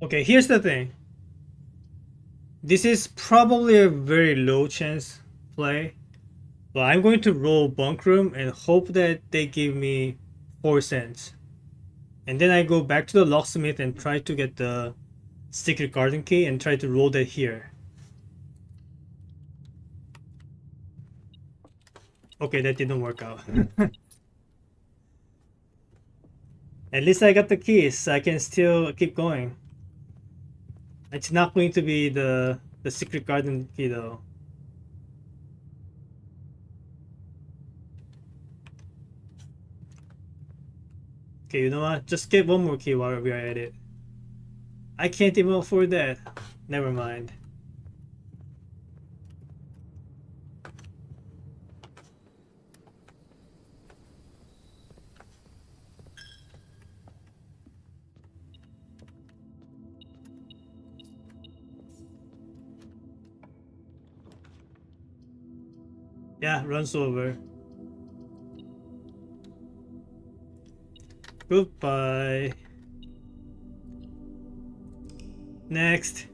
Okay, here's the thing. This is probably a very low chance play, but I'm going to roll bunk room and hope that they give me 4 cents. And then I go back to the locksmith and try to get the secret garden key and try to roll that here. Okay, that didn't work out. At least I got the keys, so I can still keep going. It's not going to be the secret garden key though. Okay, you know what? Just get one more key while we are at it. I can't even afford that. Never mind. Yeah, runs over. Goodbye. Next.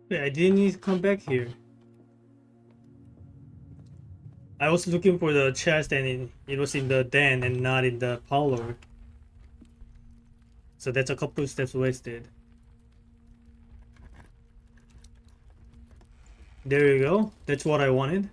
Wait, I didn't need to come back here. I was looking for the chest and it was in the den and not in the parlor. So that's a couple of steps wasted. There you go. That's what I wanted.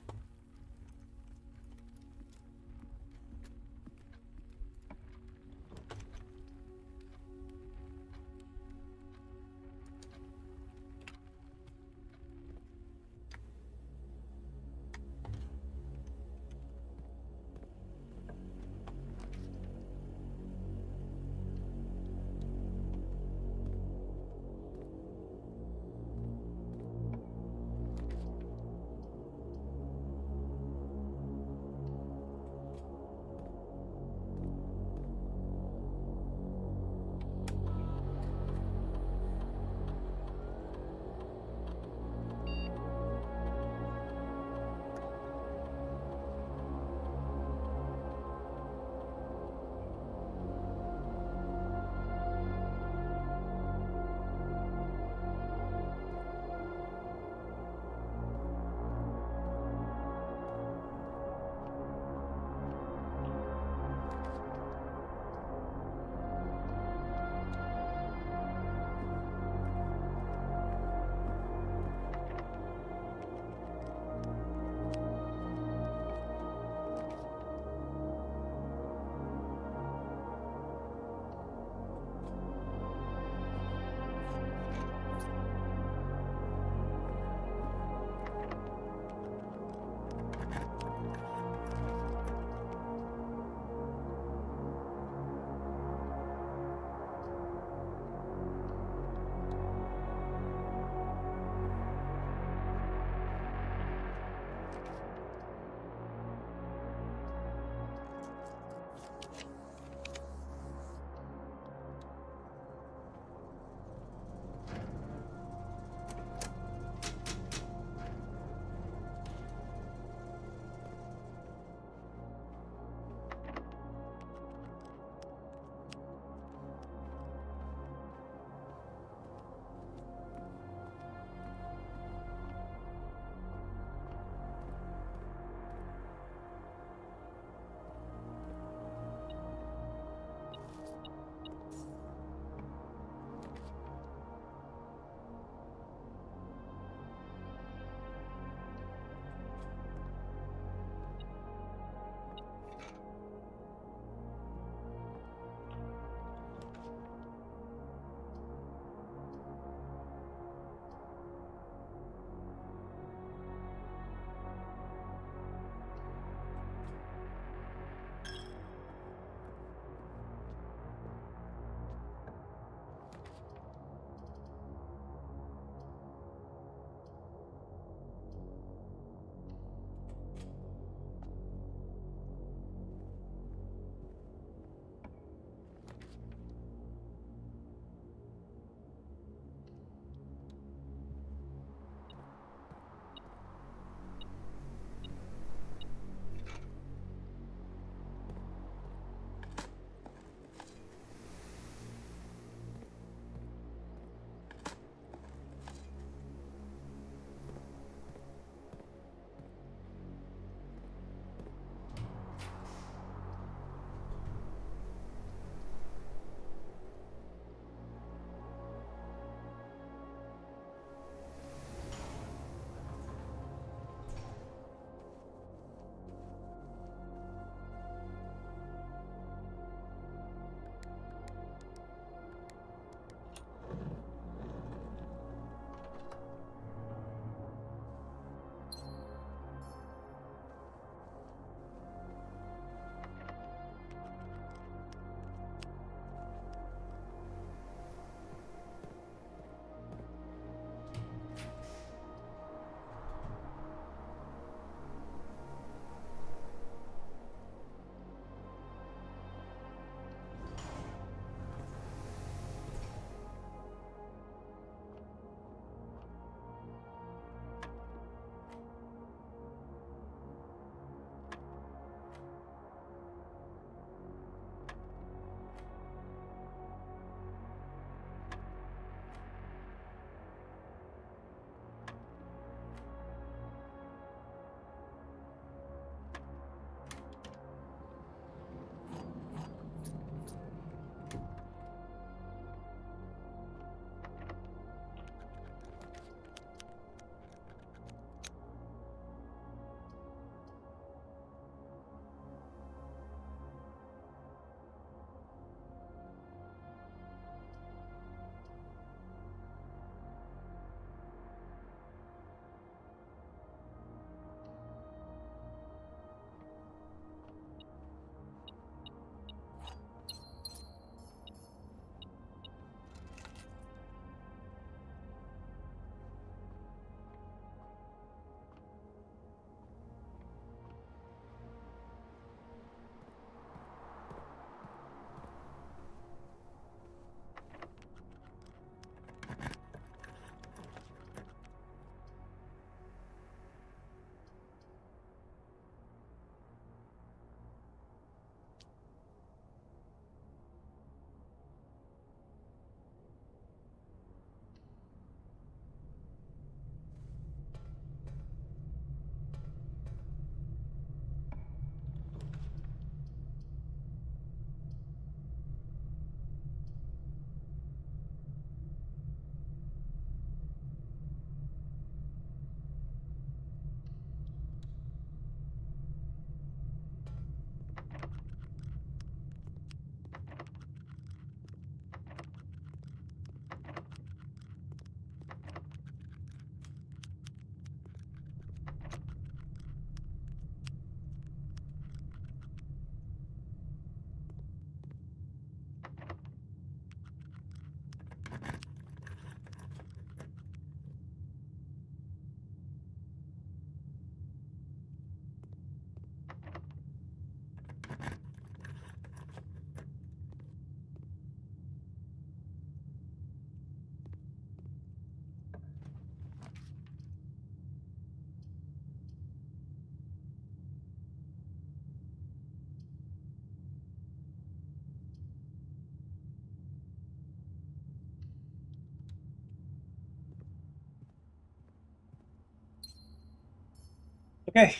Okay,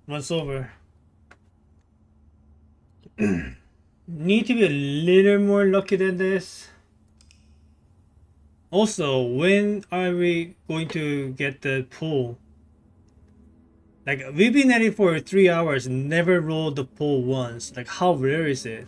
once over. Need to be a little more lucky than this. Also, when are we going to get the pull? Like, we've been at it for 3 hours, never rolled the pull once. Like, how rare is it?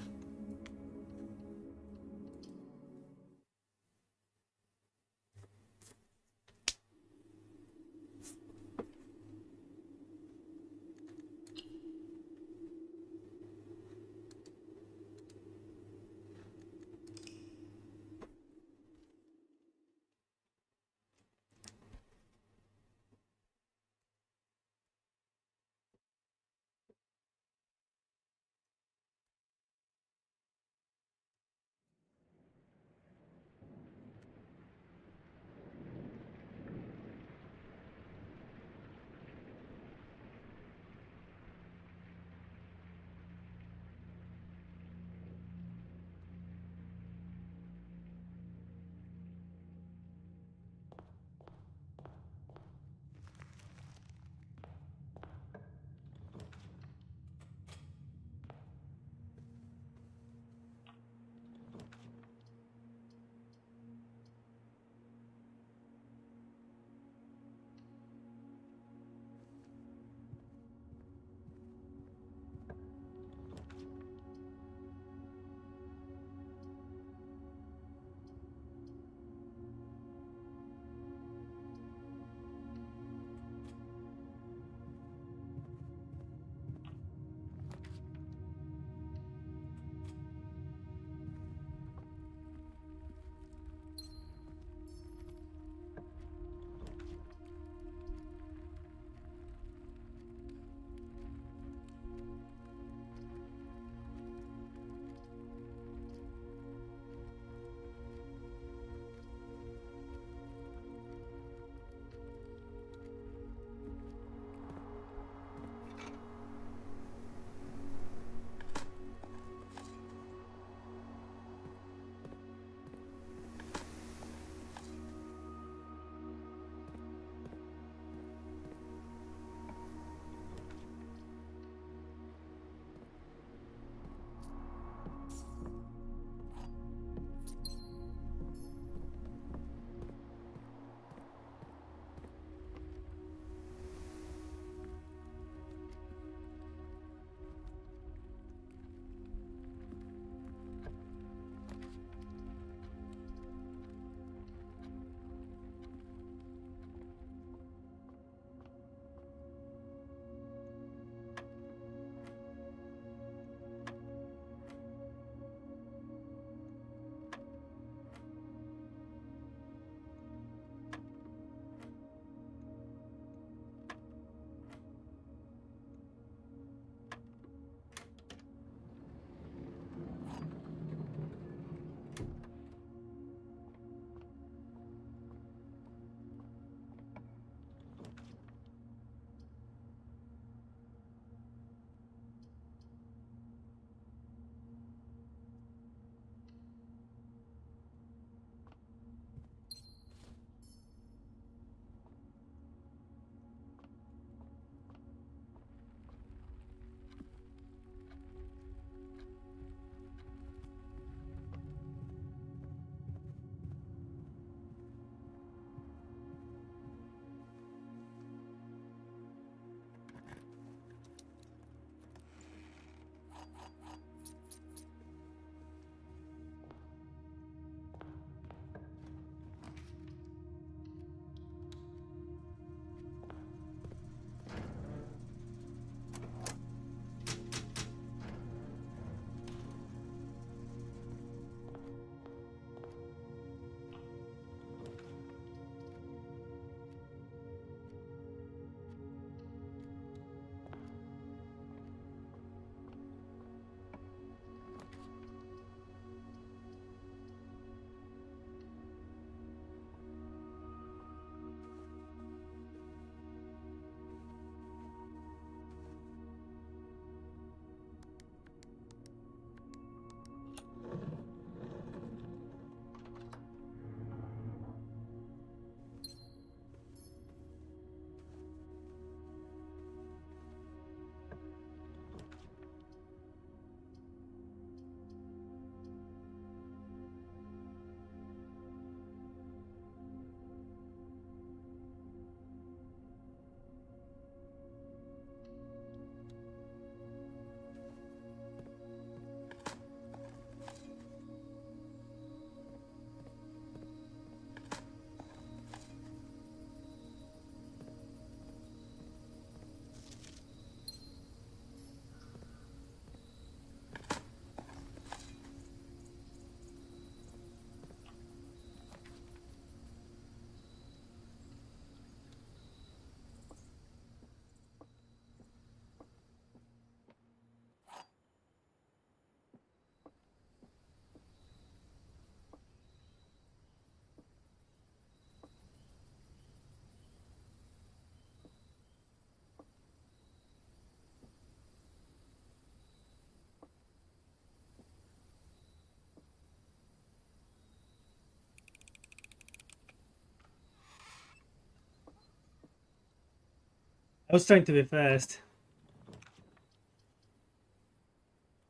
I was trying to be fast.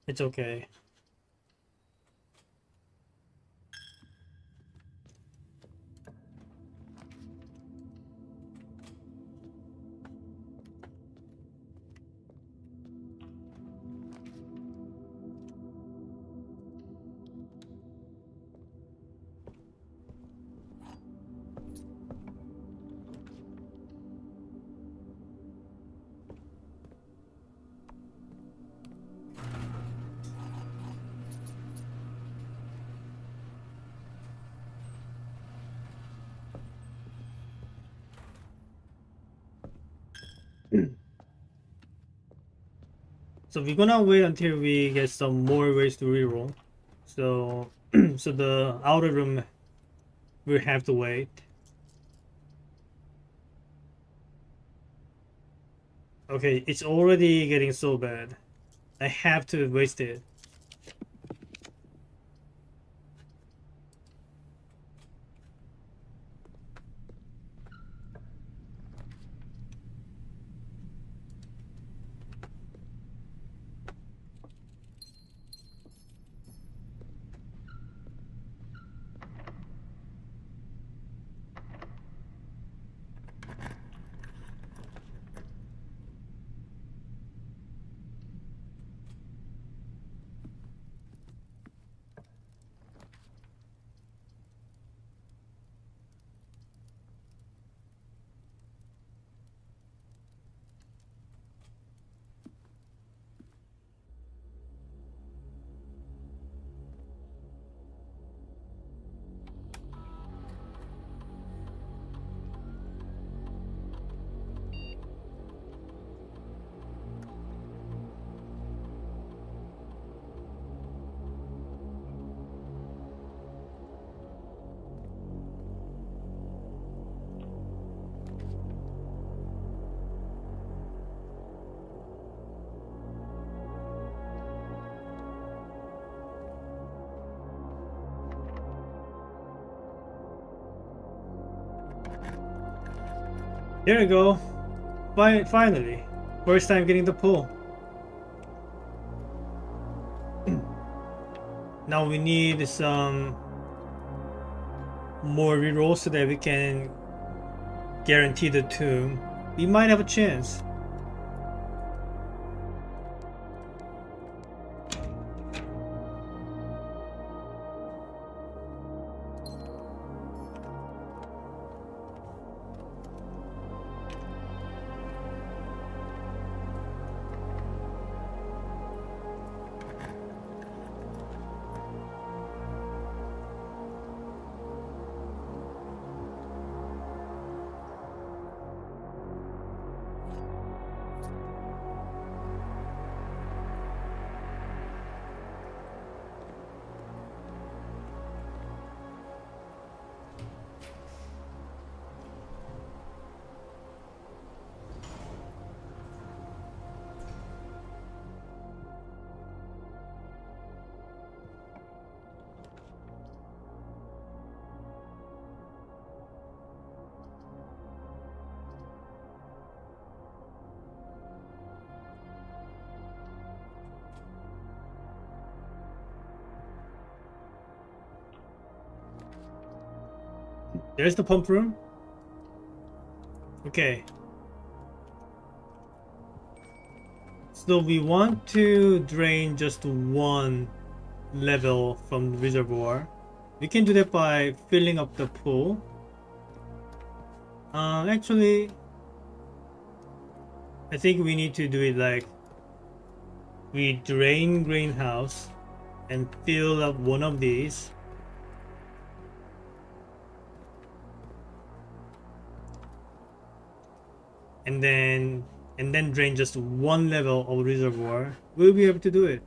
It's okay. So we're gonna wait until we get some more ways to reroll. So so the outer room will have to wait. Okay, it's already getting so bad. I have to waste it. There we go. Finally. First time getting the pull. Now we need some more rerolls so that we can guarantee the tomb. We might have a chance. There's the pump room. Okay. So we want to drain just one level from the reservoir. We can do that by filling up the pool. Actually, I think we need to do it like we drain greenhouse and fill up one of these. And then drain just one level of reservoir. We'll be able to do it.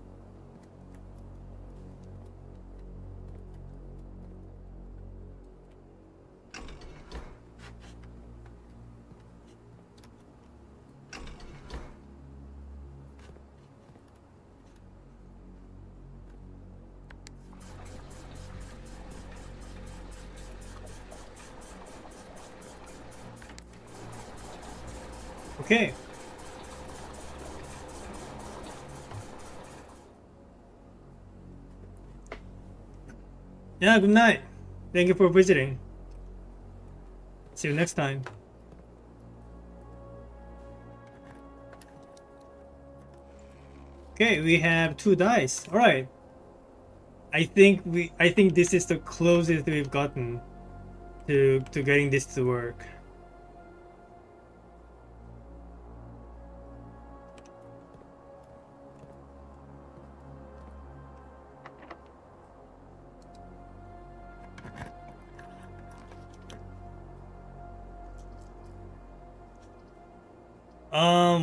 Okay. Yeah, good night. Thank you for visiting. See you next time. Okay, we have 2 dice. All right. I think this is the closest we've gotten to getting this to work.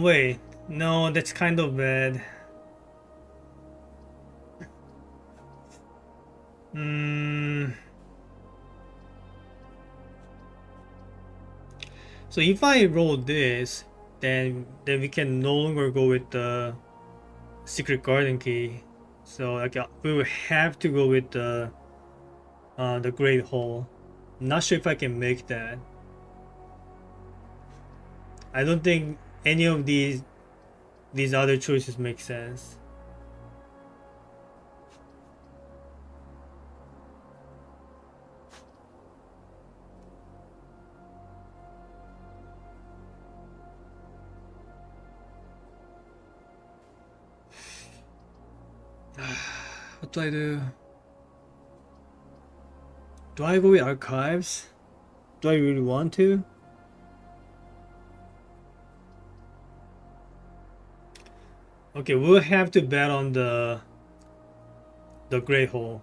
Wait. No, that's kind of bad. Hmm. So if I roll this, then we can no longer go with the secret garden key. So like we will have to go with the great hole. Not sure if I can make that. I don't think any of these other choices make sense. What do I do? Do I go with archives? Do I really want to? Okay, we'll have to bet on the great hole.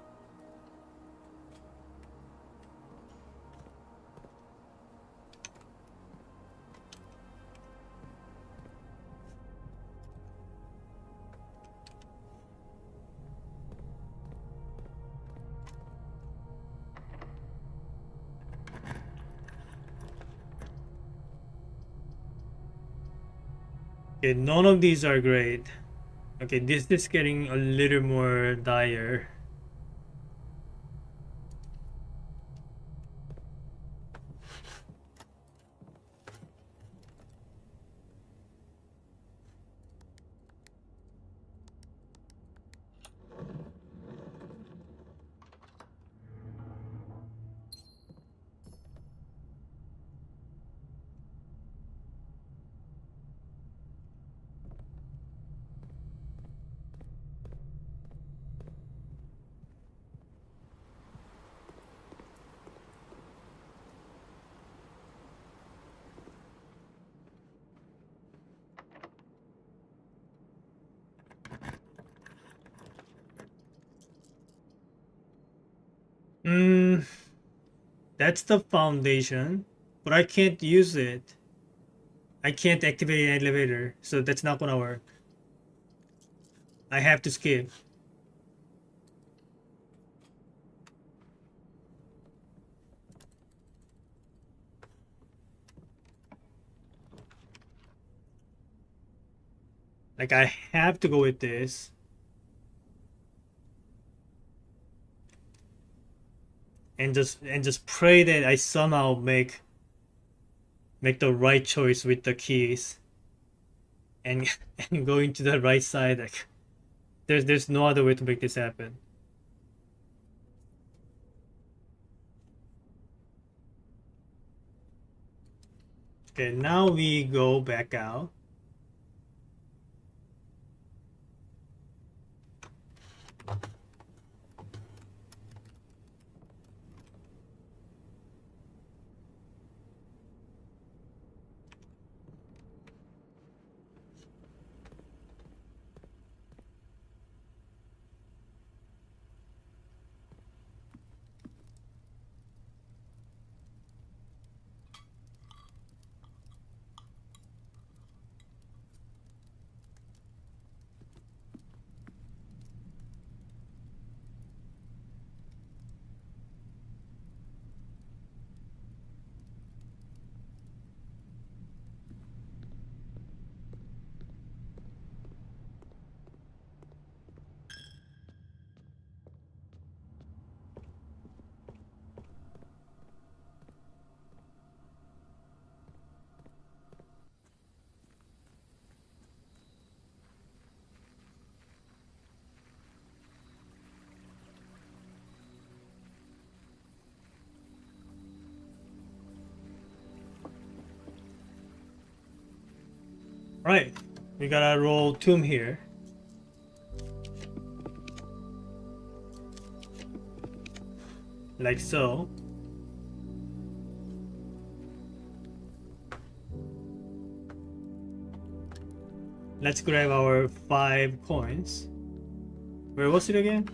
Okay, none of these are great. Okay, this is getting a little more dire. Hmm, that's the foundation, but I can't use it. I can't activate an elevator, so that's not gonna work. I have to skip. Like I have to go with this. And just pray that I somehow make the right choice with the keys and and going to the right side. Like there's no other way to make this happen. Okay, now we go back out. Right, we gotta roll tomb here. Like so. Let's grab our 5 coins. Where was it again?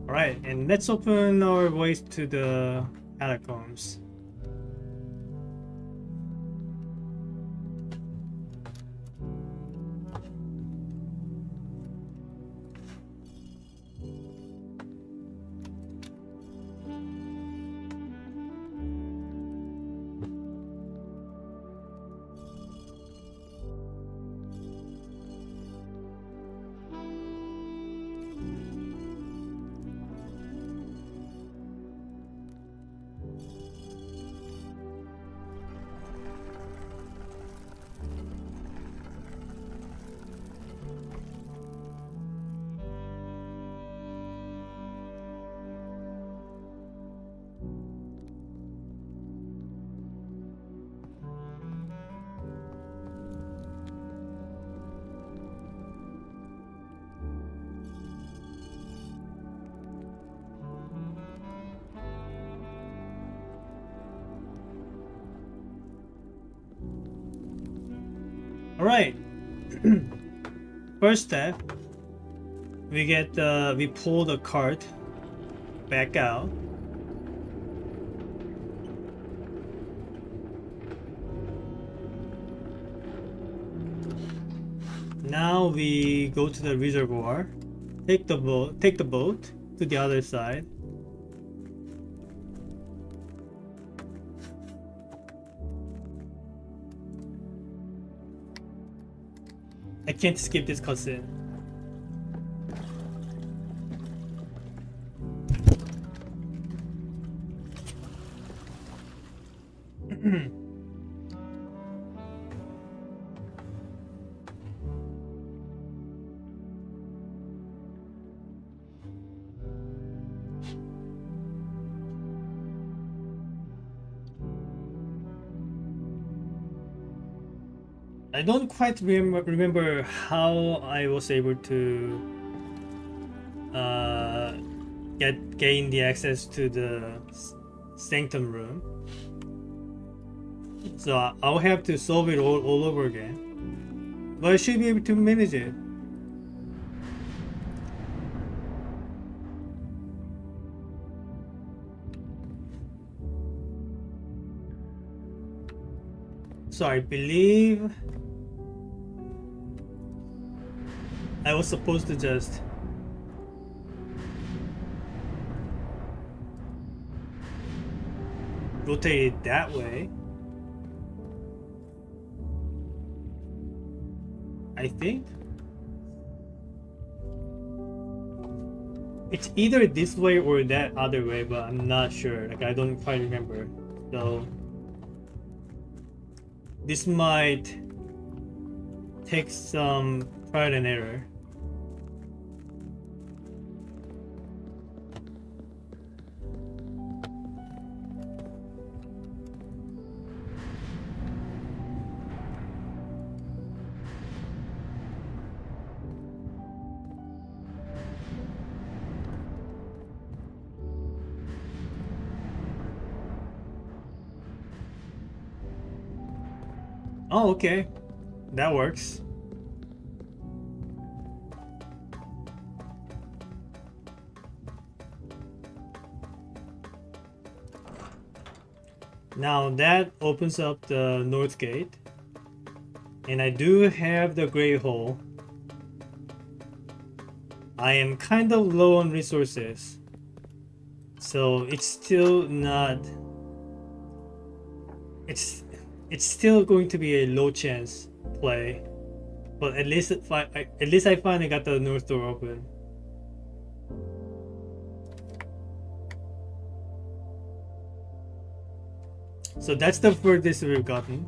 Alright, and let's open our ways to the catacombs. Alright. First step, we pull the cart back out. Now we go to the reservoir, take the boat to the other side. I can't skip this cutscene. I don't quite remember how I was able to gain the access to the sanctum room. So I'll have to solve it all over again. But I should be able to manage it. So I believe I was supposed to just rotate it that way. I think it's either this way or that other way, but I'm not sure. Like, I don't quite remember. So this might take some trial and error. Oh, okay. That works. Now that opens up the north gate. And I do have the gray hole. I am kind of low on resources. So it's still not... It's still going to be a low chance play. But at least I finally got the north door open. So that's the furthest we've gotten.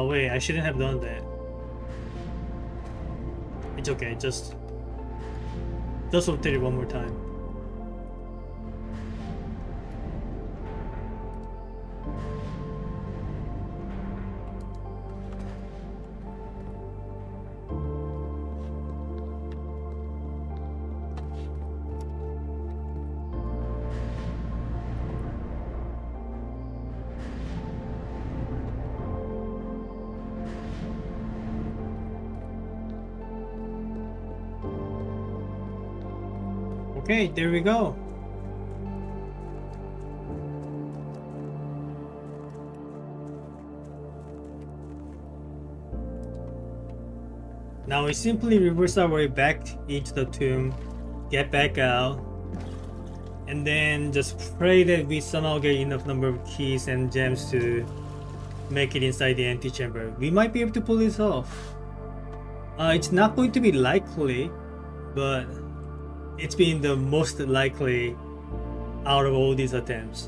Oh wait, I shouldn't have done that. It's okay, just rotate it one more time. Okay, there we go. Now we simply reverse our way back into the tomb, get back out, and then just pray that we somehow get enough number of keys and gems to make it inside the antechamber. We might be able to pull this off. It's not going to be likely, but it's been the most likely out of all these attempts.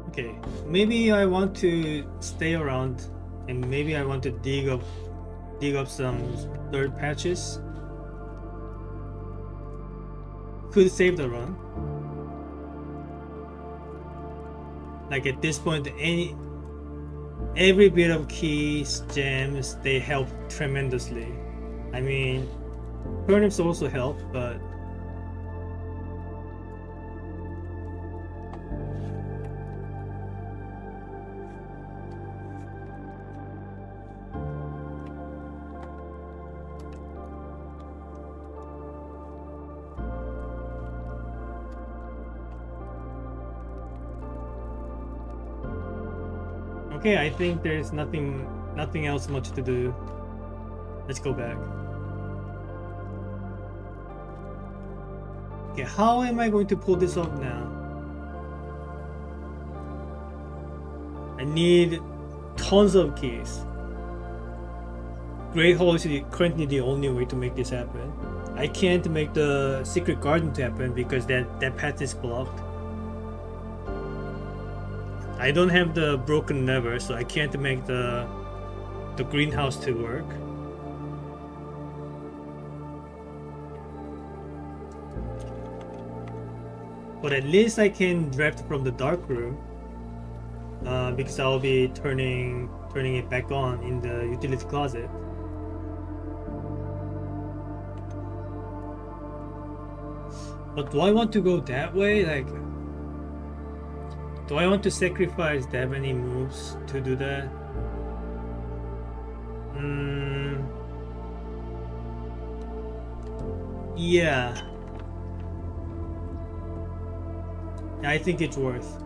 Okay, maybe I want to stay around, and maybe I want to dig up some dirt patches. Could save the run. Like at this point, every bit of keys, gems, they help tremendously. I mean, turnips also help, but okay, I think there's nothing else much to do. Let's go back. Okay, how am I going to pull this off now? I need tons of keys. Great Hall is currently the only way to make this happen. I can't make the secret garden to happen because that path is blocked. I don't have the broken lever, so I can't make the greenhouse to work. But at least I can draft from the dark room, because I'll be turning it back on in the utility closet. But do I want to go that way? Like, do I want to sacrifice that many moves to do that? Yeah. I think it's worth.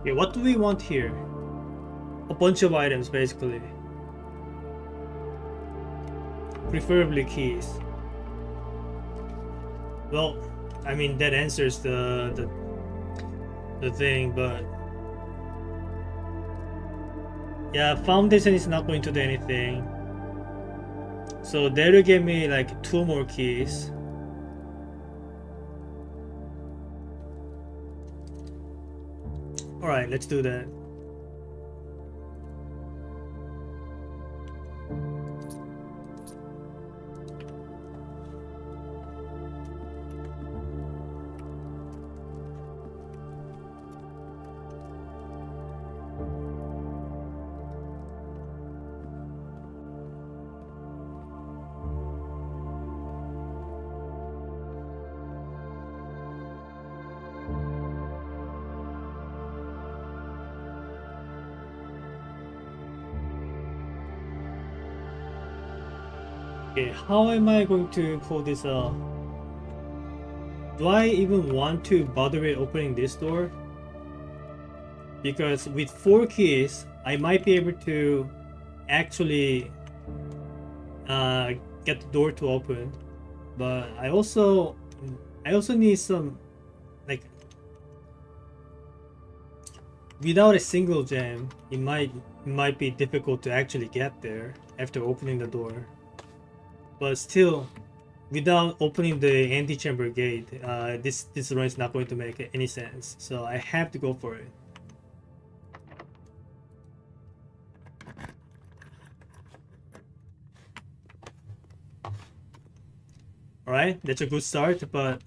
Okay, what do we want here? A bunch of items, basically. Preferably keys. Well, I mean that answers the thing, but yeah, foundation is not going to do anything. So that'll give me like 2 more keys. Alright, let's do that. Okay, how am I going to pull this off? Do I even want to bother with opening this door? Because with 4 keys, I might be able to actually get the door to open. But I also need some, like, without a single gem, it might be difficult to actually get there after opening the door. But still, without opening the antechamber gate, this run is not going to make any sense. So I have to go for it. Alright, that's a good start, but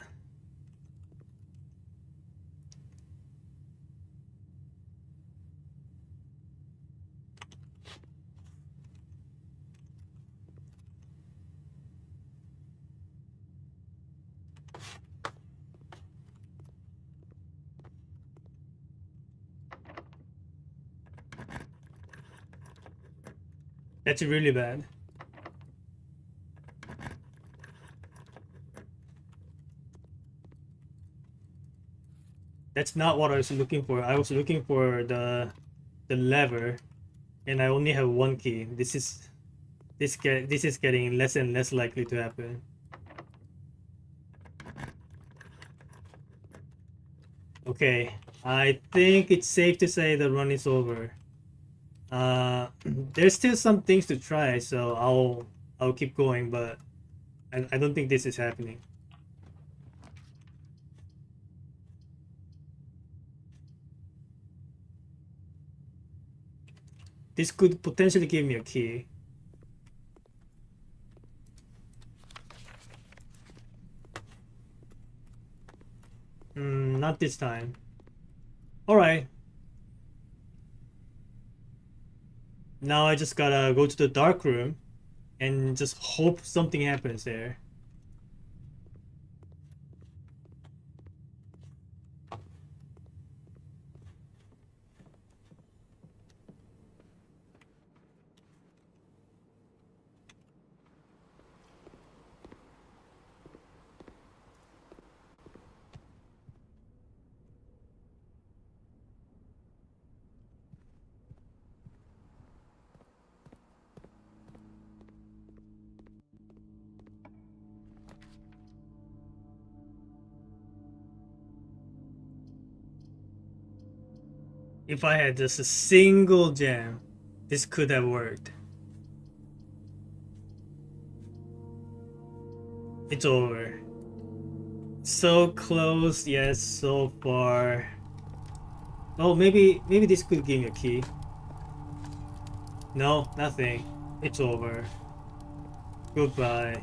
that's really bad. That's not what I was looking for. I was looking for the lever, and I only have 1 key. This is getting less and less likely to happen. Okay, I think it's safe to say the run is over. There's still some things to try, so I'll keep going, but I don't think this is happening. This could potentially give me a key. Not this time. Alright. Now I just gotta go to the dark room and just hope something happens there. If I had just a single gem, this could have worked. It's over. So close, yes, so far. Oh, maybe this could give me a key. No, nothing. It's over. Goodbye.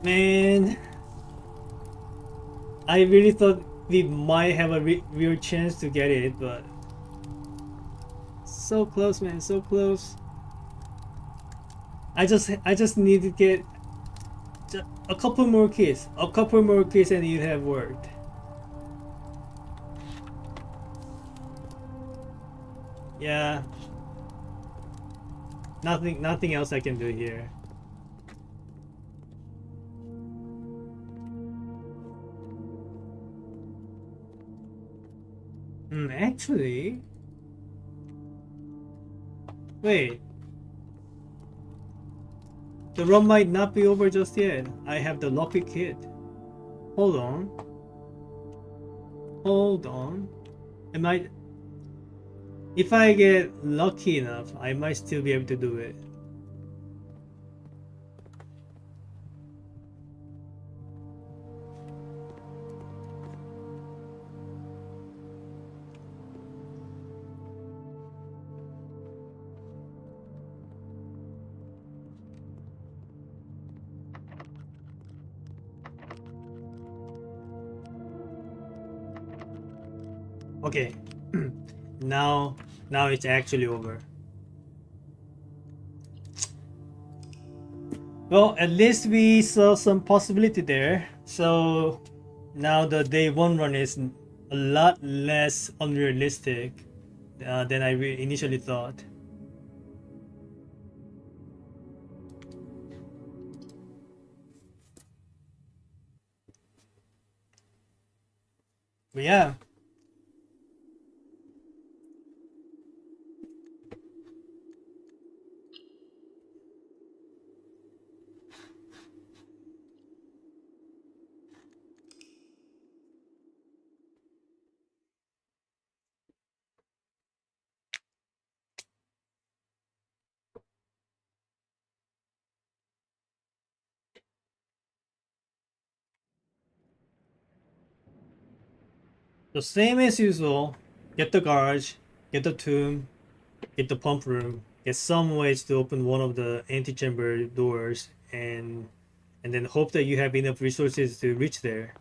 Man, I really thought we might have a real chance to get it, but so close, man, so close. I just need to get a couple more keys, and it have worked. Yeah, nothing else I can do here. Actually, wait, the run might not be over just yet. I have the lucky kit. Hold on. Hold on. I might, if I get lucky enough, I might still be able to do it. Okay. now now it's actually over. Well, at least we saw some possibility there. So now the day one run is a lot less unrealistic than I initially thought. But yeah, the same as usual. Get the garage, get the tomb, get the pump room, get some ways to open one of the antechamber doors, and then hope that you have enough resources to reach there.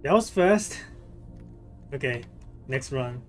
That was fast. Okay, next run.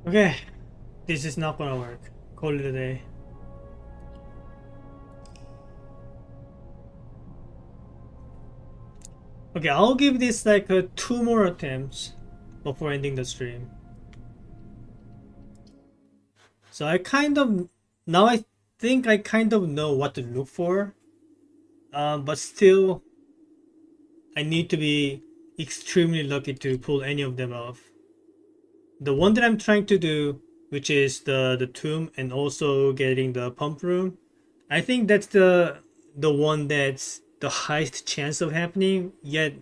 Okay, this is not gonna work. Call it a day. Okay, I'll give this like two more attempts before ending the stream. So I kind of now I think I kind of know what to look for, but still I need to be extremely lucky to pull any of them off. The one that I'm trying to do, which is the tomb and also getting the pump room, I think that's the one that's the highest chance of happening. Yet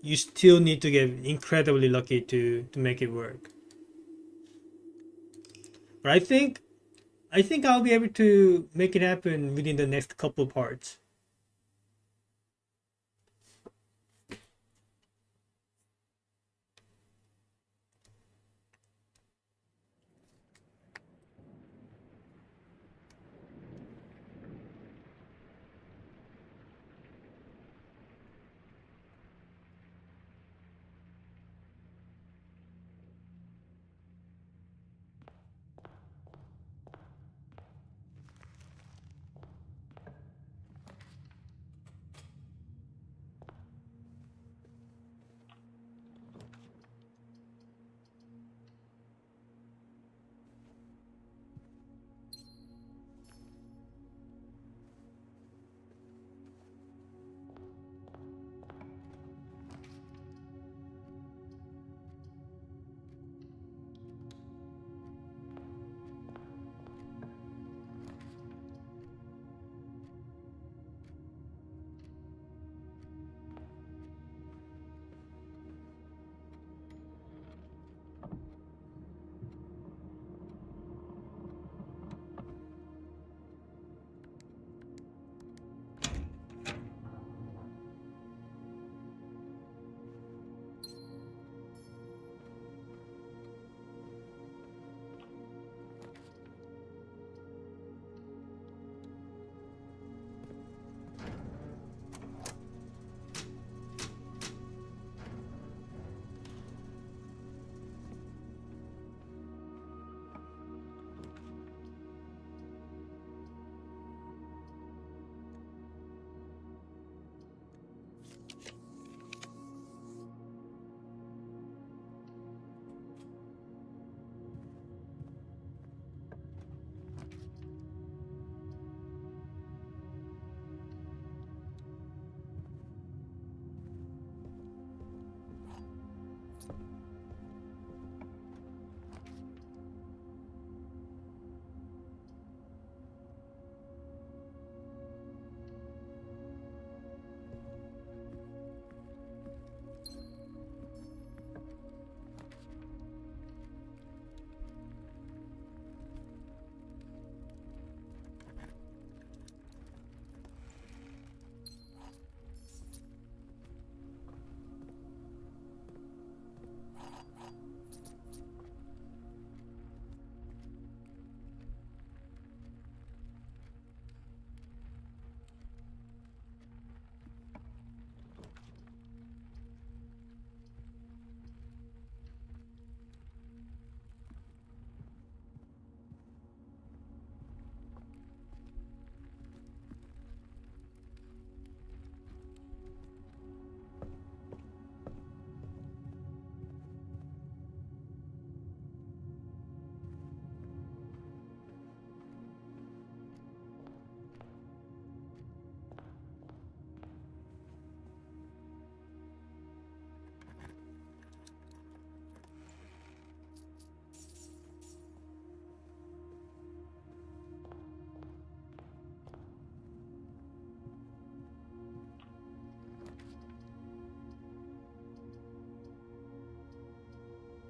you still need to get incredibly lucky to make it work. But I think I'll be able to make it happen within the next couple parts.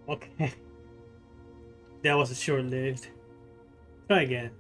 Okay, that was short lived. Try again.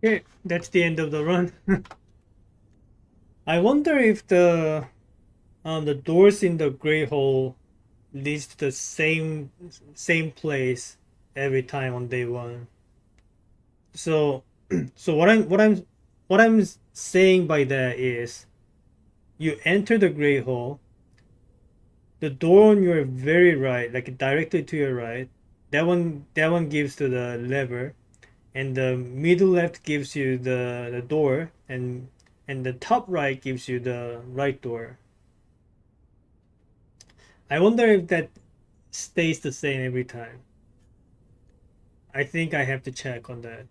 Okay, that's the end of the run. I wonder if the doors in the gray hole leads to the same place every time on day one. So so what I'm saying by that is you enter the gray hole, the door on your very right, like directly to your right, that one gives to the lever, and the middle left gives you the door, and the top right gives you the right door. I wonder if that stays the same every time. I think I have to check on that.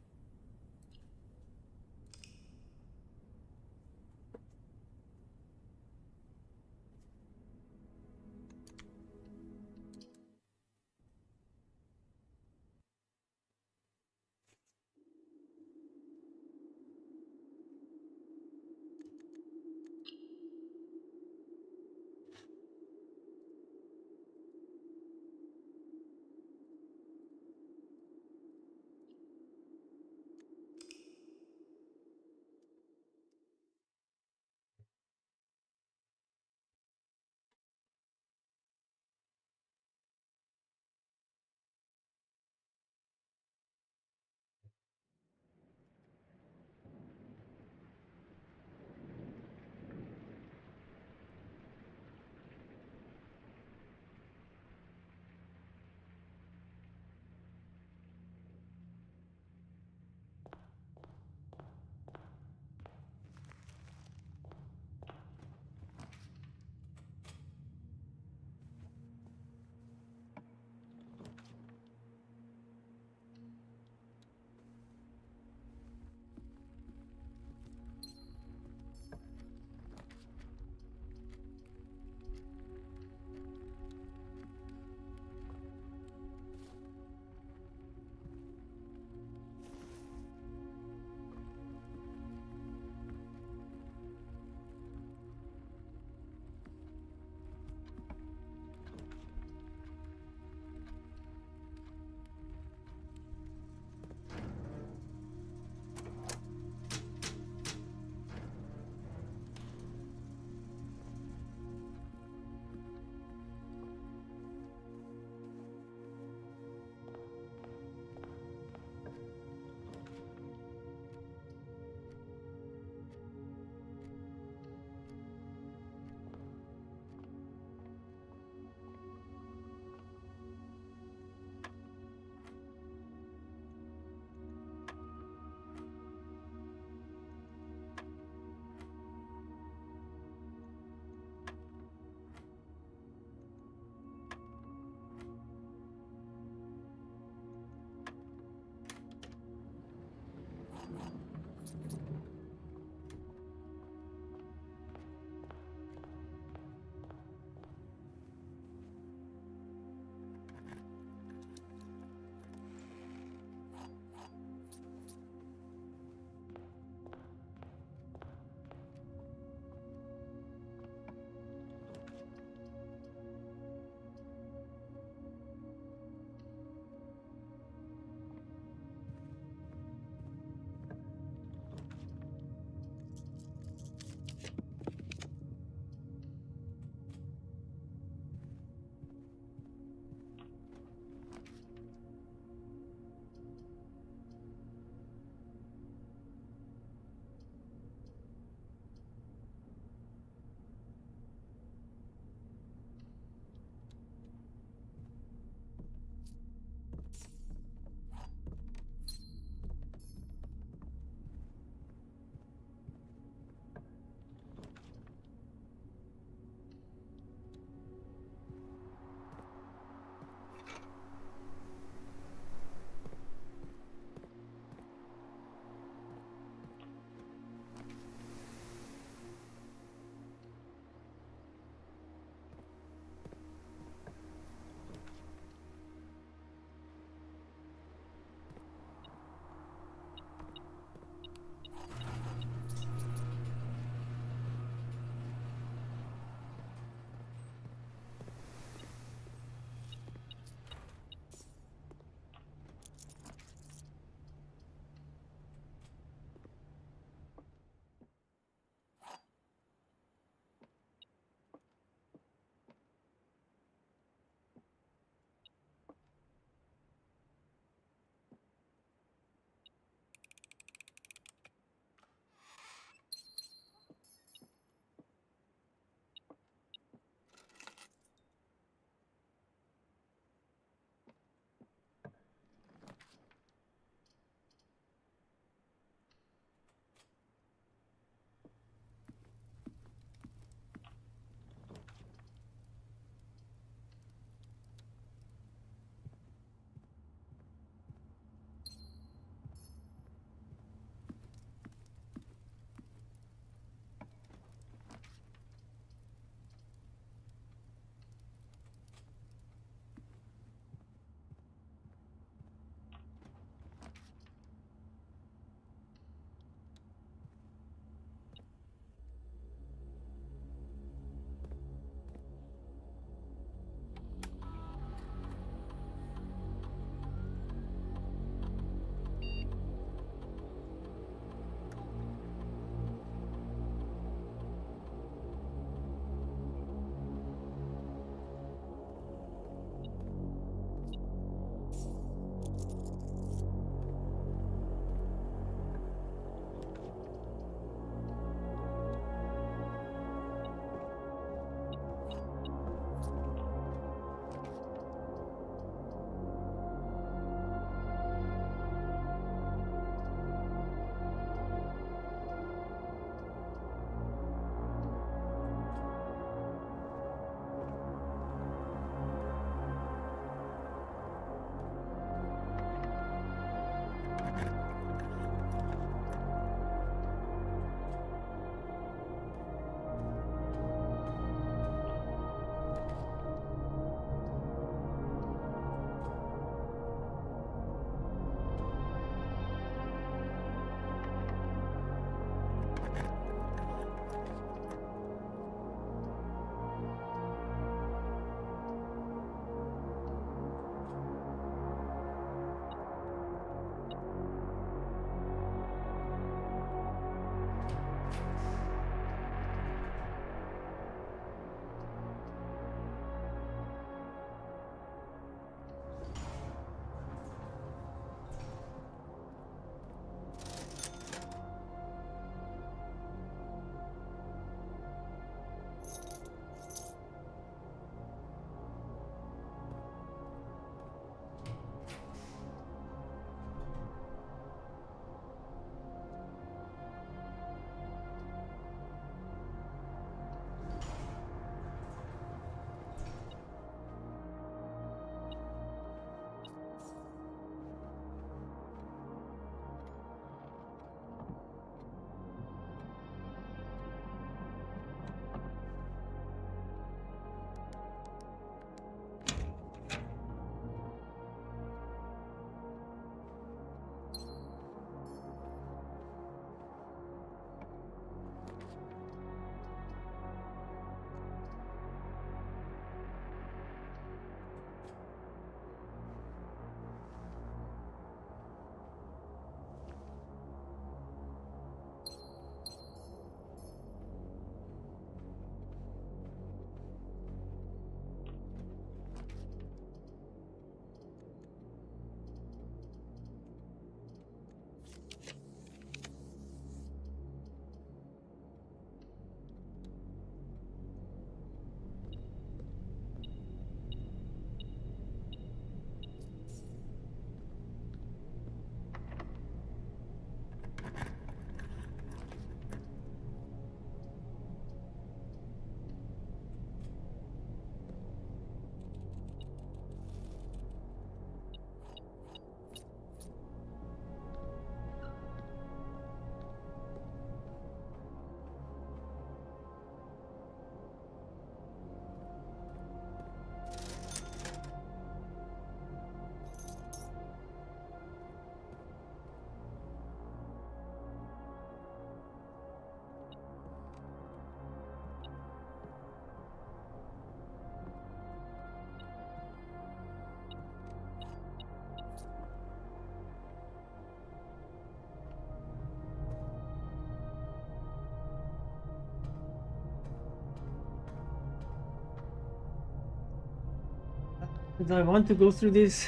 Because I want to go through this.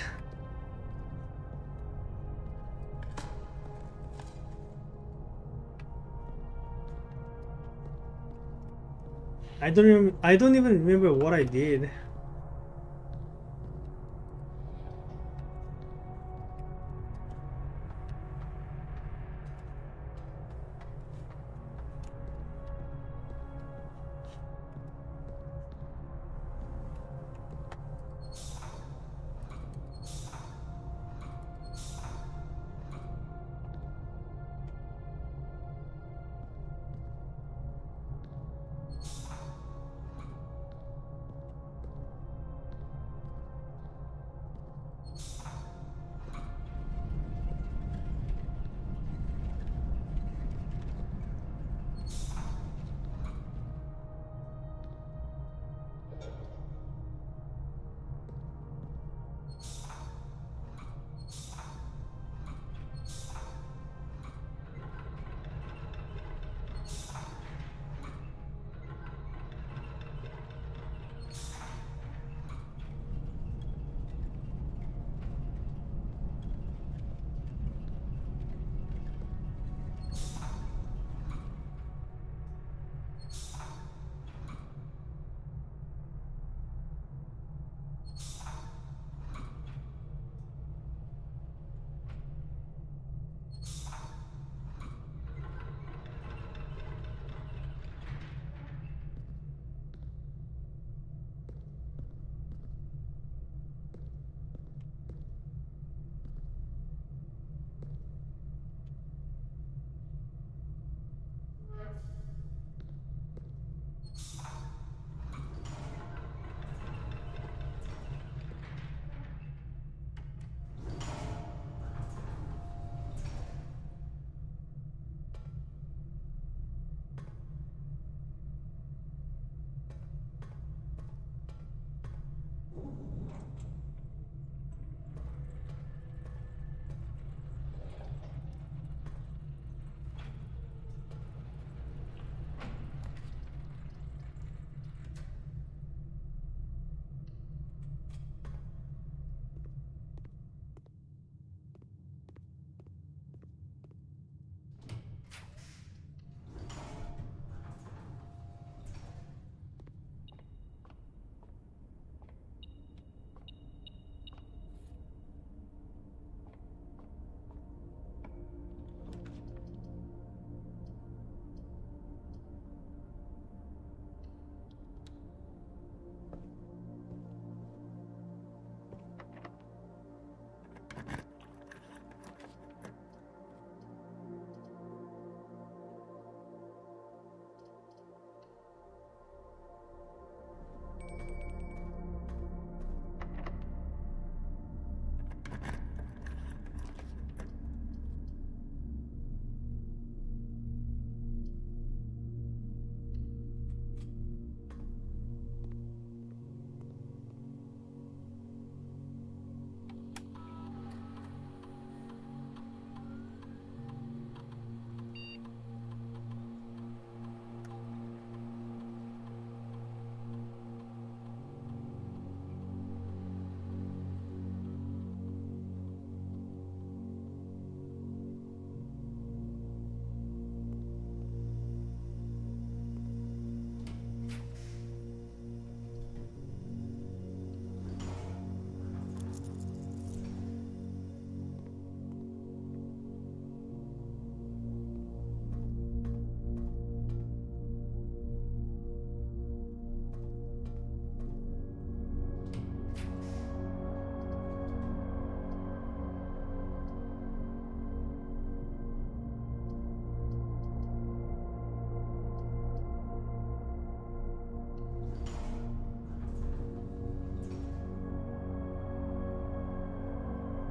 I don't even remember what I did.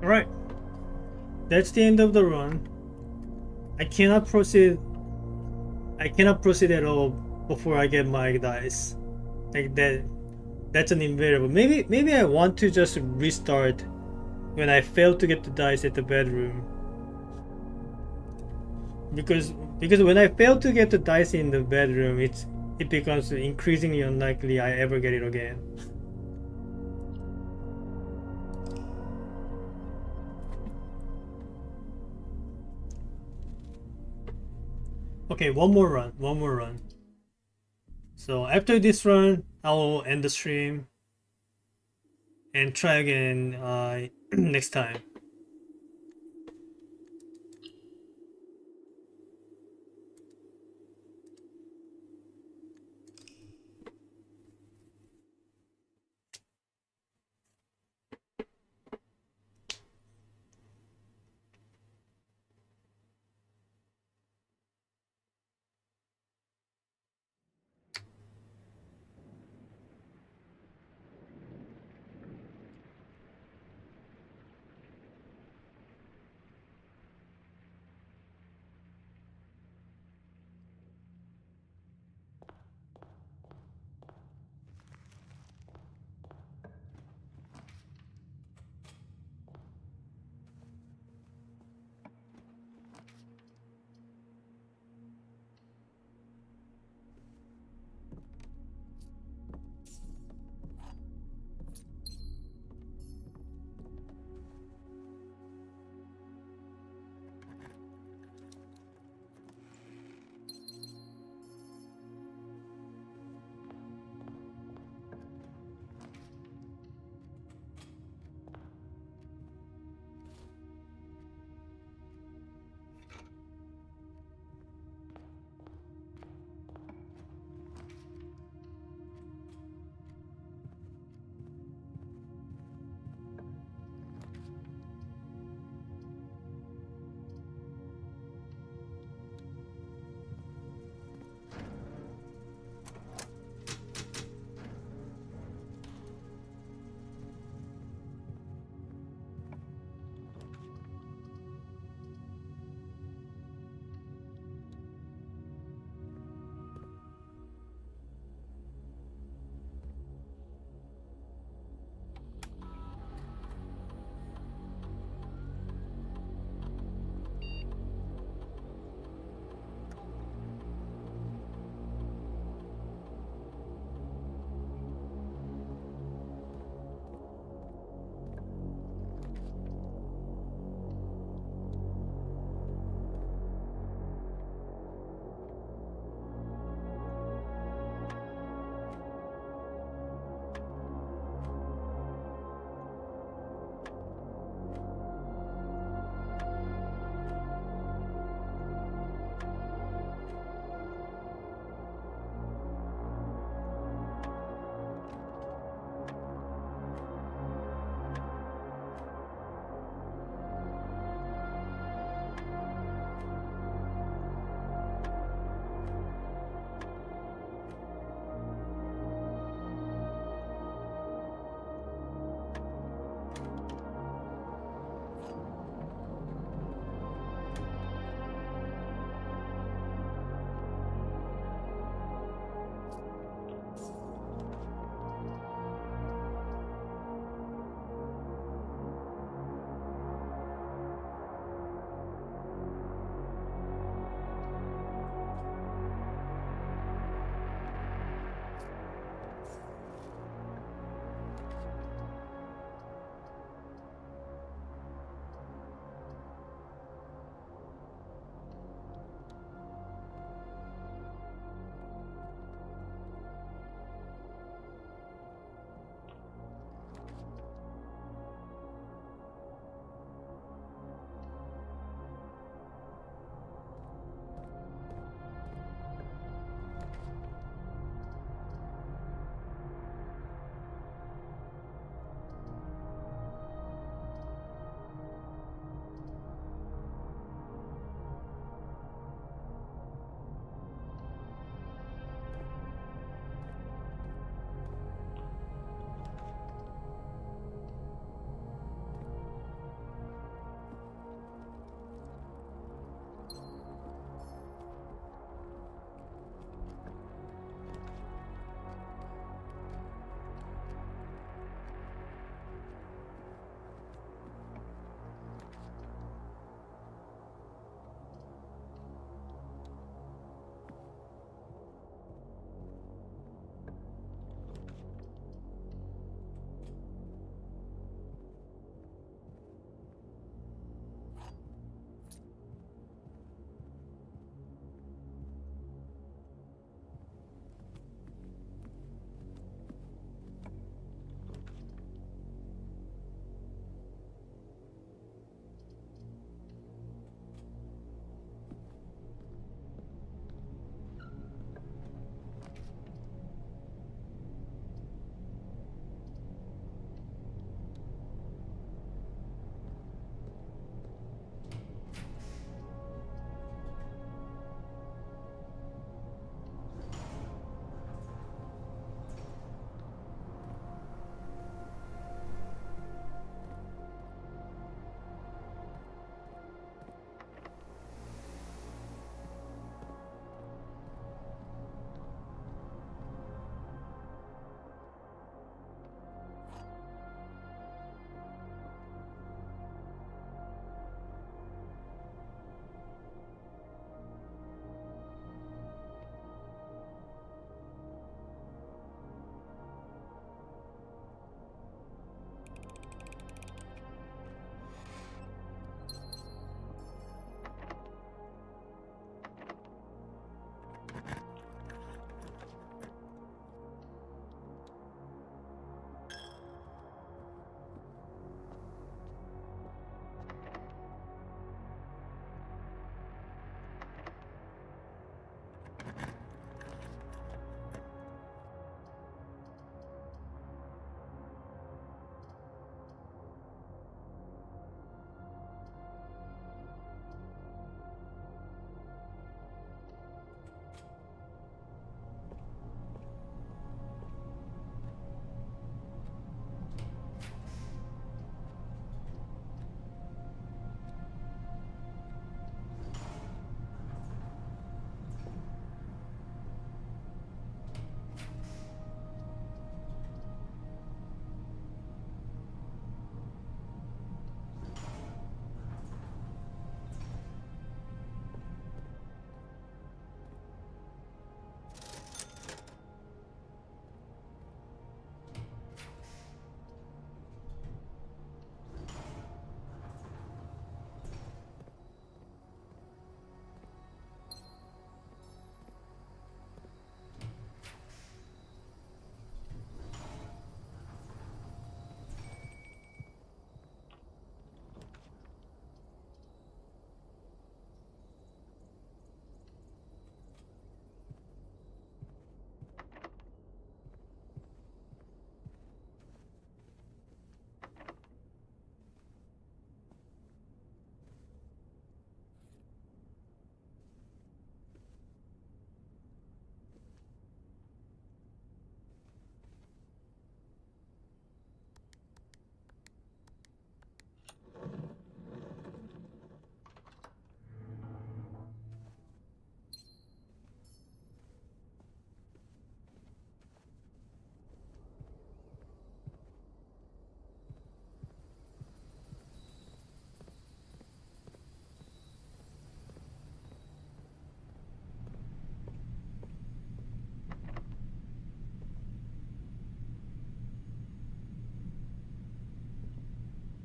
Alright, that's the end of the run. I cannot proceed. I cannot proceed at all before I get my dice. Like that. That's an invariable. Maybe I want to just restart when I fail to get the dice at the bedroom. Because when I fail to get the dice in the bedroom, it becomes increasingly unlikely I ever get it again. Okay, one more run. One more run. So after this run, I'll end the stream and try again next time.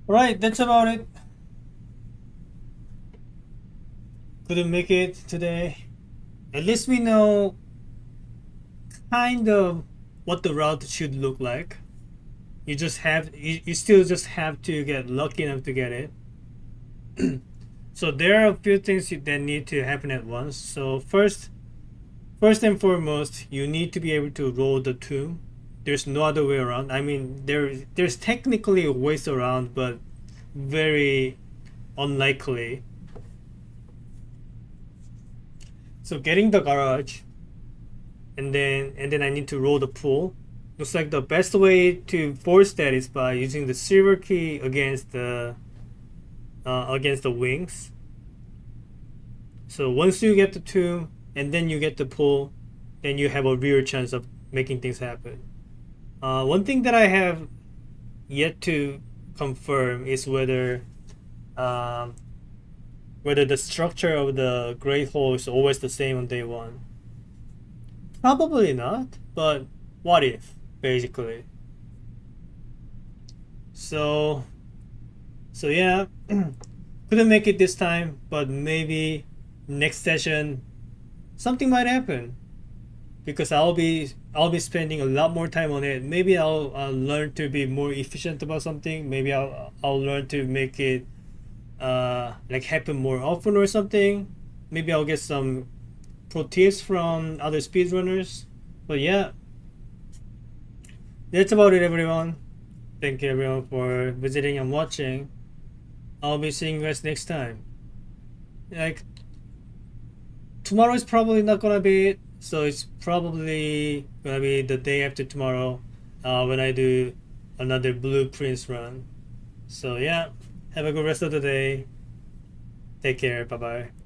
Alright, that's about it. Couldn't make it today. At least we know kind of what the route should look like. You still just have to get lucky enough to get it. So there are a few things that need to happen at once. So first and foremost, you need to be able to roll the tomb. There's no other way around. I mean, there's technically ways around, but very unlikely. So getting the garage, and then I need to roll the pool. Looks like the best way to force that is by using the silver key against the wings. So once you get the tomb and then you get the pool, then you have a real chance of making things happen. One thing that I have yet to confirm is um, whether the structure of the great hole is always the same on day one. Probably not, but what if, basically? So, so yeah, couldn't make it this time, but maybe next session something might happen because I'll be spending a lot more time on it. Maybe I'll learn to be more efficient about something. Maybe I'll learn to make it like happen more often or something. Maybe I'll get some pro tips from other speedrunners. But yeah, that's about it, everyone. Thank you, everyone, for visiting and watching. I'll be seeing you guys next time. Like, tomorrow is probably not gonna be it, so it's probably gonna be the day after tomorrow when I do another blueprints run. So, yeah, have a good rest of the day. Take care. Bye bye.